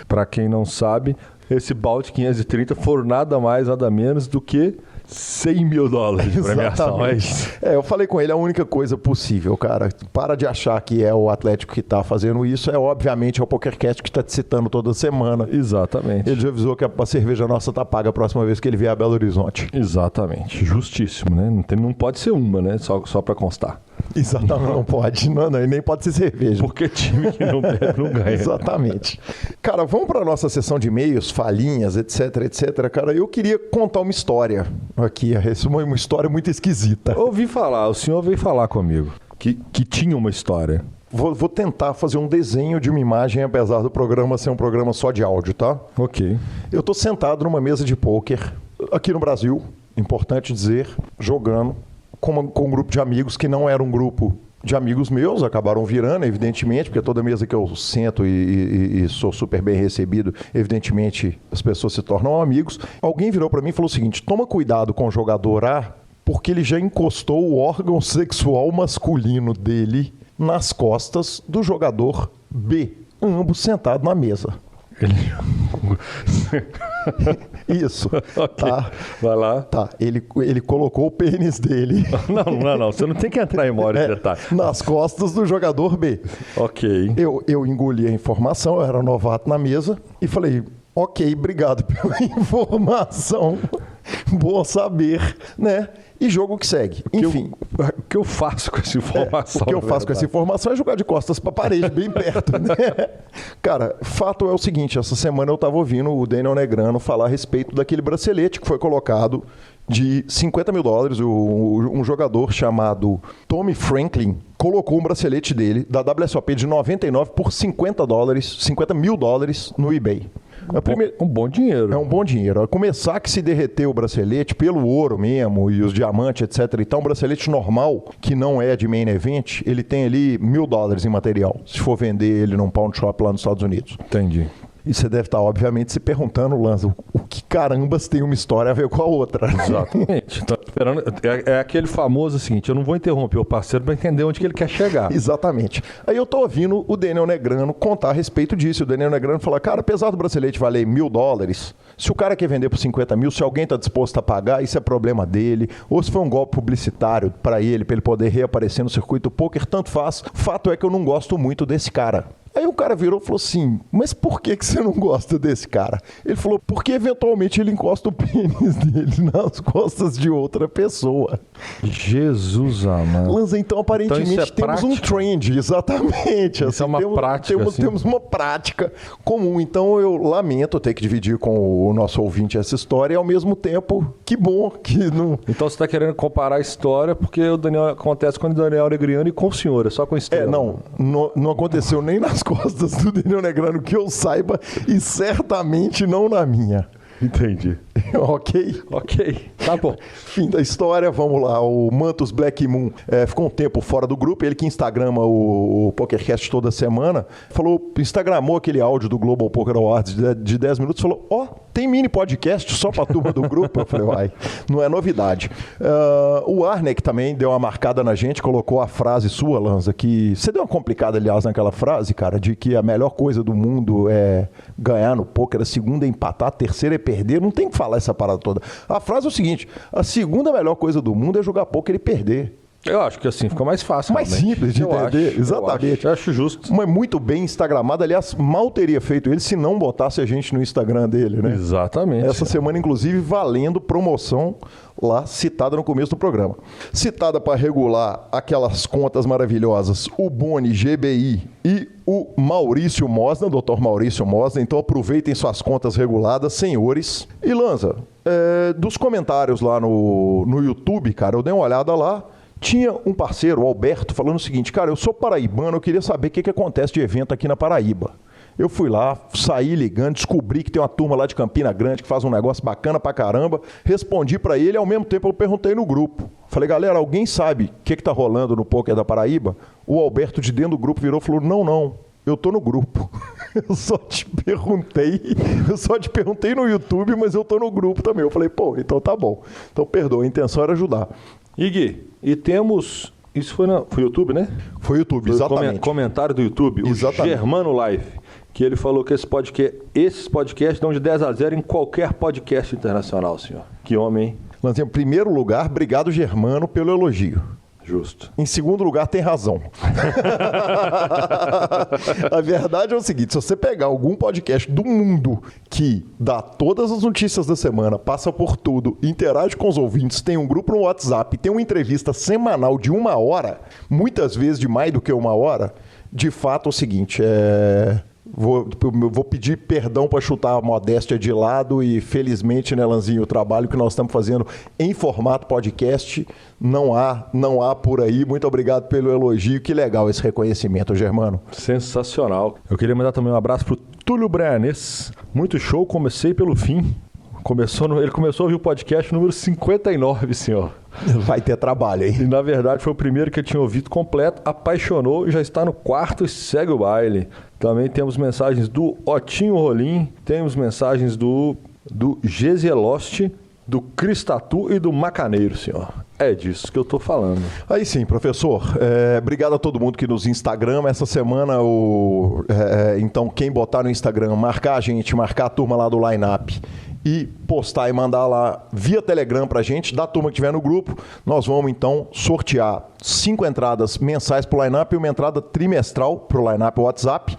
Pra quem não sabe, esse balde 530 foram nada mais, nada menos do que $100 mil de premiação. É isso. Eu falei com ele, a única coisa possível, cara. Para de achar que é o Atlético que tá fazendo isso. Obviamente, é o PokerCast que tá te citando toda semana. Exatamente. Ele já avisou que a cerveja nossa tá paga a próxima vez que ele vier a Belo Horizonte. Exatamente. Justíssimo, né? Não pode ser uma, né? Só pra constar. Exatamente, não pode. Não, e nem pode ser cerveja. Porque time que não bebe não ganha. Exatamente. Cara, vamos para nossa sessão de e-mails, falinhas, etc, etc. Cara, eu queria contar uma história aqui. Essa é uma história muito esquisita. Ouvi falar, o senhor veio falar comigo que tinha uma história. Vou tentar fazer um desenho de uma imagem, apesar do programa ser um programa só de áudio, tá? Ok. Eu tô sentado numa mesa de pôquer aqui no Brasil, importante dizer, jogando com um grupo de amigos que não era um grupo de amigos meus, acabaram virando, evidentemente, porque toda mesa que eu sento e sou super bem recebido, evidentemente as pessoas se tornam amigos. Alguém virou para mim e falou o seguinte: toma cuidado com o jogador A, porque ele já encostou o órgão sexual masculino dele nas costas do jogador B, ambos sentados na mesa. Isso. Okay. Tá. Vai lá. Tá. Ele colocou o pênis dele. Não. Você não tem que entrar em maiores detalhes. Nas costas do jogador B. Ok. Eu engoli a informação, eu era novato na mesa e falei: ok, obrigado pela informação. Bom saber, né? E jogo que segue. Enfim. O que eu faço com essa informação? O que eu faço com essa informação é jogar de costas pra parede, bem perto, né? Cara, fato é o seguinte: essa semana eu tava ouvindo o Daniel Negrano falar a respeito daquele bracelete que foi colocado de $50 mil. Um jogador chamado Tommy Franklin colocou um bracelete dele da WSOP de 99 por $50 mil no eBay. Um bom dinheiro. É um bom dinheiro. A começar que se derreter o bracelete pelo ouro mesmo e os diamantes, etc. Então, um bracelete normal, que não é de main event, ele tem ali $1.000 em material, se for vender ele num pawn shop lá nos Estados Unidos. Entendi. E você deve estar, obviamente, se perguntando, Lanza, o que carambas tem uma história a ver com a outra? Exatamente. Tô esperando. É aquele famoso seguinte: eu não vou interromper o parceiro para entender onde que ele quer chegar. Exatamente. Aí eu tô ouvindo o Daniel Negrano contar a respeito disso. O Daniel Negrano fala: cara, apesar do bracelete valer $1.000, se o cara quer vender por 50 mil, se alguém tá disposto a pagar, isso é problema dele. Ou se foi um golpe publicitário para ele poder reaparecer no circuito poker, tanto faz. Fato é que eu não gosto muito desse cara. Aí Aí o cara virou e falou assim, mas por que você não gosta desse cara? Ele falou, porque eventualmente ele encosta o pênis dele nas costas de outra pessoa. Jesus amado. Lanza, então aparentemente Então isso é temos um trend, exatamente. Isso é uma prática, assim. Temos uma prática comum. Então eu lamento ter que dividir com o nosso ouvinte essa história e ao mesmo tempo, que bom que não... Então você está querendo comparar a história porque o Daniel acontece com o Daniel Negreanu e com o senhor, é só com a Estrela. Não aconteceu nem nas costas do Daniel Negreanu que eu saiba e certamente não na minha. Entendi. Ok? Ok, tá bom. Fim da história, vamos lá. O Mantos Black Moon ficou um tempo fora do grupo, ele que instagrama o PokerCast toda semana, instagramou aquele áudio do Global Poker Awards de 10 minutos, falou, tem mini podcast só pra turma do grupo? Eu falei, uai, não é novidade. O Arnek também deu uma marcada na gente, colocou a frase sua, Lanza, que você deu uma complicada, aliás, naquela frase, cara, de que a melhor coisa do mundo é ganhar no poker, a segunda é empatar, a terceira é perder, não tem que falar essa parada toda. A frase é o seguinte, a segunda melhor coisa do mundo é jogar poker e perder. Eu acho que assim fica mais fácil. Mais simples de entender, exatamente. Eu acho justo. Mas muito bem instagramado. Aliás, mal teria feito ele se não botasse a gente no Instagram dele, né? Exatamente. Essa semana, inclusive, valendo promoção lá citada no começo do programa. Citada para regular aquelas contas maravilhosas, o Boni, GBI e o Maurício Mosna, Dr. Maurício Mosna. Então aproveitem suas contas reguladas, senhores. E Lanza, dos comentários lá no YouTube, cara, eu dei uma olhada lá. Tinha um parceiro, o Alberto, falando o seguinte, cara, eu sou paraibano, eu queria saber o que acontece de evento aqui na Paraíba. Eu fui lá, saí ligando, descobri que tem uma turma lá de Campina Grande que faz um negócio bacana pra caramba, respondi pra ele e ao mesmo tempo eu perguntei no grupo. Falei, galera, alguém sabe o que tá rolando no Poker da Paraíba? O Alberto de dentro do grupo virou e falou, não, eu tô no grupo. Eu só te perguntei no YouTube, mas eu tô no grupo também. Eu falei, então tá bom. Então perdoa, a intenção era ajudar. Igui, e temos... Isso foi no YouTube, né? Foi YouTube, exatamente. Comentário do YouTube, exatamente. O Germano Life, que ele falou que esses podcasts dão de 10-0 em qualquer podcast internacional, senhor. Que homem, hein? Mas, em primeiro lugar, obrigado, Germano, pelo elogio. Justo. Em segundo lugar, tem razão. A verdade é o seguinte, se você pegar algum podcast do mundo que dá todas as notícias da semana, passa por tudo, interage com os ouvintes, tem um grupo no WhatsApp, tem uma entrevista semanal de 1 hora, muitas vezes de mais do que 1 hora, de fato é o seguinte, Vou pedir perdão para chutar a modéstia de lado e felizmente, né, Lanzinho, o trabalho que nós estamos fazendo em formato podcast não há por aí. Muito obrigado pelo elogio, que legal esse reconhecimento, Germano. Sensacional. Eu queria mandar também um abraço pro Túlio Braianês. Muito show, comecei pelo fim. Ele começou a ouvir o podcast número 59, senhor. Vai ter trabalho, hein? E na verdade foi o primeiro que eu tinha ouvido completo, apaixonou, já está no 4º e segue o baile. Também temos mensagens do Otinho Rolim, temos mensagens do Gezelost, do Cristatu e do Macaneiro, senhor. É disso que eu tô falando. Aí sim, professor. Obrigado a todo mundo que nos Instagrama. Essa semana, então, quem botar no Instagram, marcar a gente, marcar a turma lá do line-up e postar e mandar lá via Telegram pra gente, da turma que tiver no grupo, nós vamos então sortear 5 entradas mensais pro line-up e uma entrada trimestral pro line-up WhatsApp.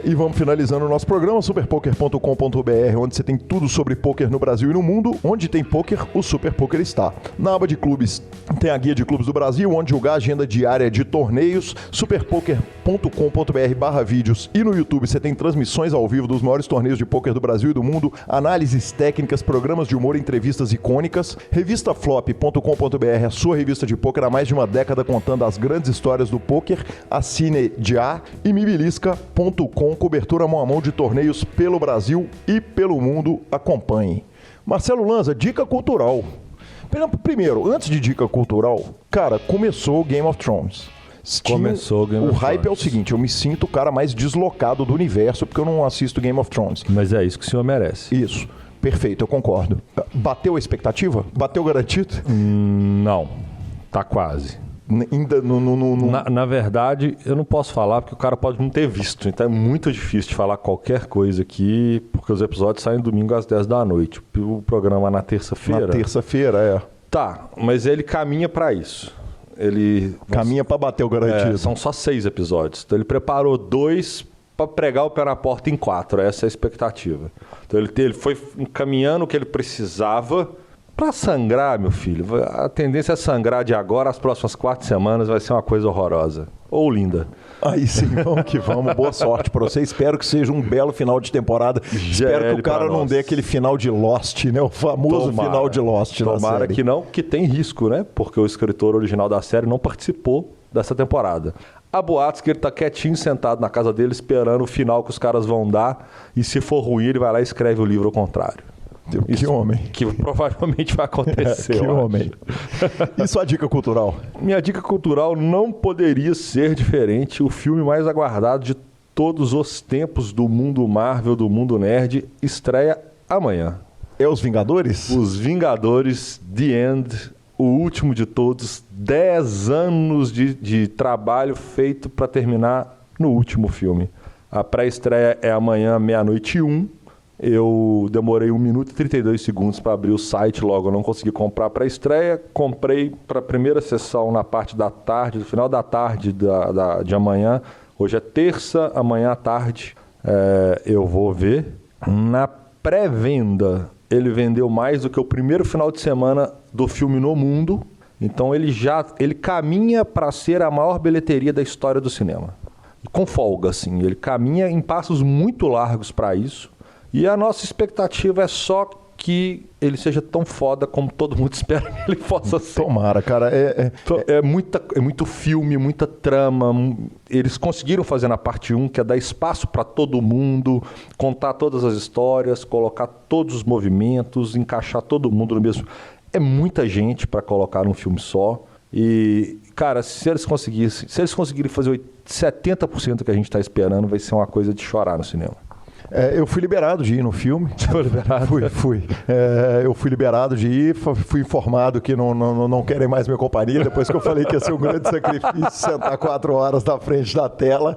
E vamos finalizando o nosso programa, superpoker.com.br, onde você tem tudo sobre poker no Brasil e no mundo. Onde tem poker, o Super Poker está. Na aba de clubes, tem a guia de clubes do Brasil, onde julgar a agenda diária de torneios, superpoker.com.br/vídeos, e no YouTube você tem transmissões ao vivo dos maiores torneios de poker do Brasil e do mundo, análises técnicas, programas de humor, entrevistas icônicas. Revistaflop.com.br, a sua revista de poker há mais de uma década, contando as grandes histórias do poker. Assine já. E mibilisca.com, cobertura mão a mão de torneios pelo Brasil e pelo mundo. Acompanhe. Marcelo Lanza, dica cultural. Primeiro, antes de dica cultural, cara, começou o Game of Thrones. Começou o Game of Thrones. O hype é o seguinte, eu me sinto o cara mais deslocado do universo porque eu não assisto Game of Thrones. Mas é isso que o senhor merece. Isso, perfeito, eu concordo. Bateu a expectativa? Bateu garantido? Não, tá quase. Ainda Na verdade, eu não posso falar porque o cara pode não ter visto. Então é muito difícil de falar qualquer coisa aqui, porque os episódios saem domingo às 10 da noite. O programa na terça-feira. Na terça-feira, Tá, mas ele caminha para isso. Ele caminha para bater o garantido. São só 6 episódios. Então ele preparou 2 para pregar o pé na porta em 4, essa é a expectativa. Então ele foi encaminhando o que ele precisava para sangrar, meu filho. A tendência é sangrar de agora, as próximas 4 semanas vai ser uma coisa horrorosa. Ou linda. Aí sim, vamos que vamos. Boa sorte para você. Espero que seja um belo final de temporada. Espero que o cara não dê aquele final de Lost, né? O famoso final de Lost. Tomara que não, que tem risco, né? Porque o escritor original da série não participou dessa temporada. Há boatos que ele tá quietinho, sentado na casa dele, esperando o final que os caras vão dar. E se for ruim, ele vai lá e escreve o livro ao contrário. Que homem. Que provavelmente vai acontecer. Que homem. E sua dica cultural? Minha dica cultural não poderia ser diferente. O filme mais aguardado de todos os tempos do mundo Marvel, do mundo nerd, estreia amanhã. É Os Vingadores? Os Vingadores, The End, o último de todos. 10 anos de trabalho feito para terminar no último filme. A pré-estreia é amanhã, 00:01. Eu demorei 1 minuto e 32 segundos para abrir o site, logo eu não consegui comprar para a estreia. Comprei para a primeira sessão na parte da tarde, no final da tarde de amanhã. Hoje é terça, amanhã à tarde eu vou ver. Na pré-venda, ele vendeu mais do que o primeiro final de semana do filme no mundo. Então ele caminha para ser a maior bilheteria da história do cinema. Com folga, assim. Ele caminha em passos muito largos para isso. E a nossa expectativa é só que ele seja tão foda como todo mundo espera que ele possa ser. Tomara, cara. É muito filme, muita trama. Eles conseguiram fazer na parte 1, que é dar espaço para todo mundo, contar todas as histórias, colocar todos os movimentos, encaixar todo mundo no mesmo. É muita gente para colocar num filme só. E, cara, se eles conseguirem fazer 70% que a gente está esperando, vai ser uma coisa de chorar no cinema. Eu fui liberado de ir no filme. Você foi liberado? Fui. Eu fui liberado de ir, fui informado que não querem mais minha companhia, depois que eu falei que ia ser um grande sacrifício sentar 4 horas na frente da tela.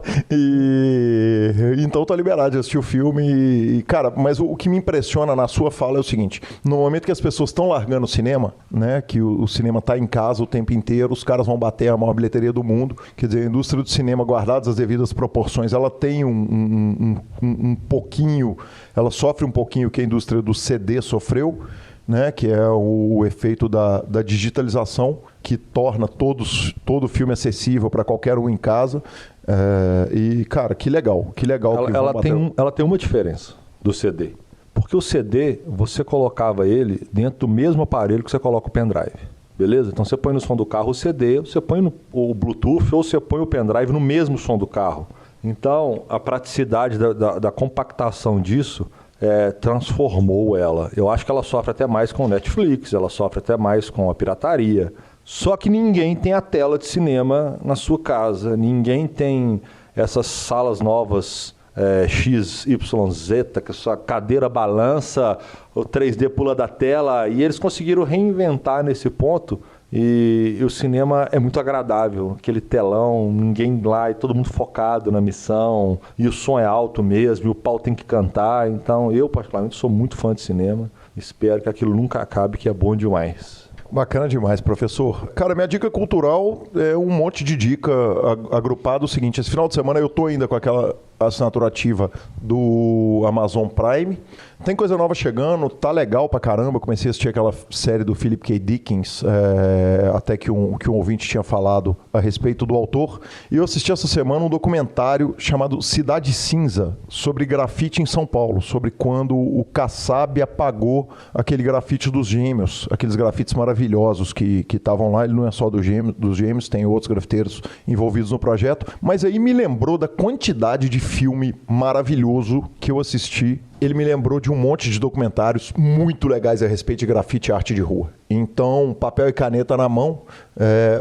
Então tô liberado de assistir o filme. E, cara, mas o que me impressiona na sua fala é o seguinte: no momento que as pessoas estão largando o cinema, né, que o cinema tá em casa o tempo inteiro, os caras vão bater a maior bilheteria do mundo. Quer dizer, a indústria do cinema, guardadas as devidas proporções, ela tem um pouquinho, ela sofre um pouquinho que a indústria do CD sofreu, né, que é o efeito da digitalização, que torna todo filme acessível para qualquer um em casa. E, cara, que legal. Ela tem uma diferença do CD. Porque o CD, você colocava ele dentro do mesmo aparelho que você coloca o pendrive. Beleza? Então você põe no som do carro o CD, você põe o Bluetooth ou você põe o pendrive no mesmo som do carro. Então, a praticidade da compactação disso transformou ela. Eu acho que ela sofre até mais com o Netflix, ela sofre até mais com a pirataria. Só que ninguém tem a tela de cinema na sua casa, ninguém tem essas salas novas XYZ, que a sua cadeira balança, o 3D pula da tela, e eles conseguiram reinventar nesse ponto. E o cinema é muito agradável, aquele telão, ninguém lá e todo mundo focado na missão, e o som é alto mesmo, e o pau tem que cantar. Então eu particularmente sou muito fã de cinema, espero que aquilo nunca acabe, que é bom demais. Bacana demais, professor. Cara, minha dica cultural é um monte de dica agrupado. O seguinte, esse final de semana eu tô ainda com aquela assinatura ativa do Amazon Prime. Tem coisa nova chegando, tá legal pra caramba. Comecei a assistir aquela série do Philip K. Dickens, até que um ouvinte tinha falado a respeito do autor. E eu assisti essa semana um documentário chamado Cidade Cinza, sobre grafite em São Paulo, sobre quando o Kassab apagou aquele grafite dos Gêmeos, aqueles grafites maravilhosos que estavam lá. Ele não é só dos Gêmeos, tem outros grafiteiros envolvidos no projeto. Mas aí me lembrou da quantidade de filme maravilhoso que eu assisti. Ele me lembrou de um monte de documentários muito legais a respeito de grafite e arte de rua. Então, papel e caneta na mão,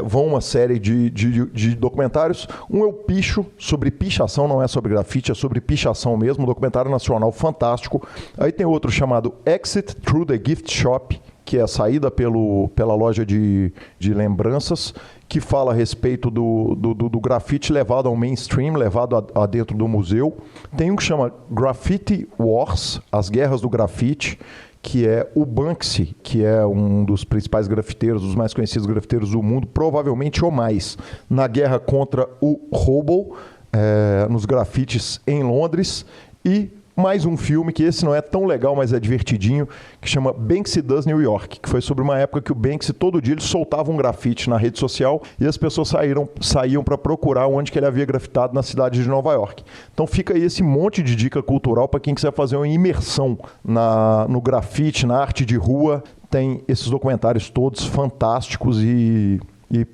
vão uma série de documentários. Um é o Picho, sobre pichação, não é sobre grafite, é sobre pichação mesmo, um documentário nacional fantástico. Aí tem outro chamado Exit Through the Gift Shop, que é a saída pela loja de lembranças, que fala a respeito do grafite levado ao mainstream, levado a dentro do museu. Tem um que chama Graffiti Wars, as guerras do grafite, que é o Banksy, que é um dos principais grafiteiros, dos mais conhecidos grafiteiros do mundo, provavelmente ou mais, na guerra contra o roubo. nos grafites em Londres. E mais um filme, que esse não é tão legal, mas é divertidinho, que chama Banksy Does New York, que foi sobre uma época que o Banksy, todo dia, ele soltava um grafite na rede social e as pessoas saíam para procurar onde que ele havia grafitado na cidade de Nova York. Então fica aí esse monte de dica cultural para quem quiser fazer uma imersão no grafite, na arte de rua. Tem esses documentários todos fantásticos e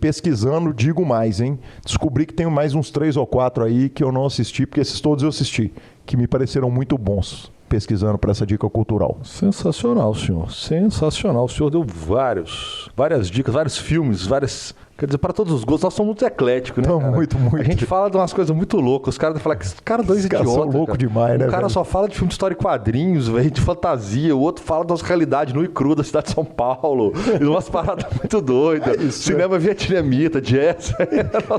pesquisando, digo mais, hein? Descobri que tem mais uns 3 ou 4 aí que eu não assisti, porque esses todos eu assisti, que me pareceram muito bons, pesquisando para essa dica cultural. Sensacional, senhor. Sensacional. O senhor deu várias dicas, vários filmes, quer dizer, para todos os gostos. Nós somos muito ecléticos, né, cara? Muito. A gente fala de umas coisas muito loucas. Os caras devem falar que esse cara é dois idiotas. São loucos demais, né? O cara velho? só fala de filme de história e quadrinhos, velho, de fantasia. O outro fala da nossa realidade nua e crua da cidade de São Paulo. E umas paradas muito doidas. Cinema vietnamita, jazz.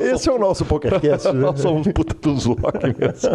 Esse é o nosso PokerCast, né? Nós somos puta dos rock mesmo.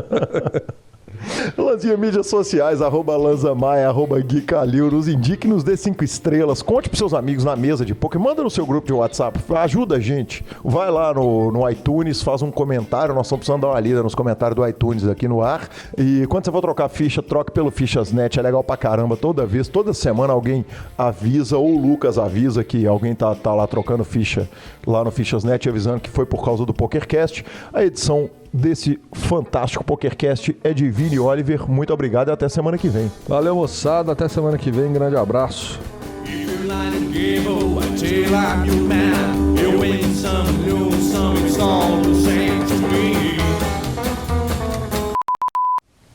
Lanzinha, mídias sociais, @lanzamaia, @Gui Calil, nos indique, nos dê 5 estrelas, conte pros seus amigos na mesa de poker, manda no seu grupo de WhatsApp, ajuda a gente, vai lá no iTunes, faz um comentário, nós estamos precisando dar uma lida nos comentários do iTunes aqui no ar, e quando você for trocar ficha, troque pelo Fichas.net, é legal pra caramba, toda semana alguém avisa, ou o Lucas avisa que alguém tá lá trocando ficha lá no Fichas.net, avisando que foi por causa do PokerCast. A edição desse fantástico PokerCast é de Vini Oliver. Muito obrigado e até semana que vem. Valeu, moçada. Até semana que vem. Grande abraço.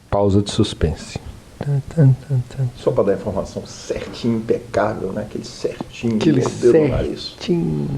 Pausa de suspense. Só para dar a informação certinho, impecável, né? Aquele certinho. Aquele certinho.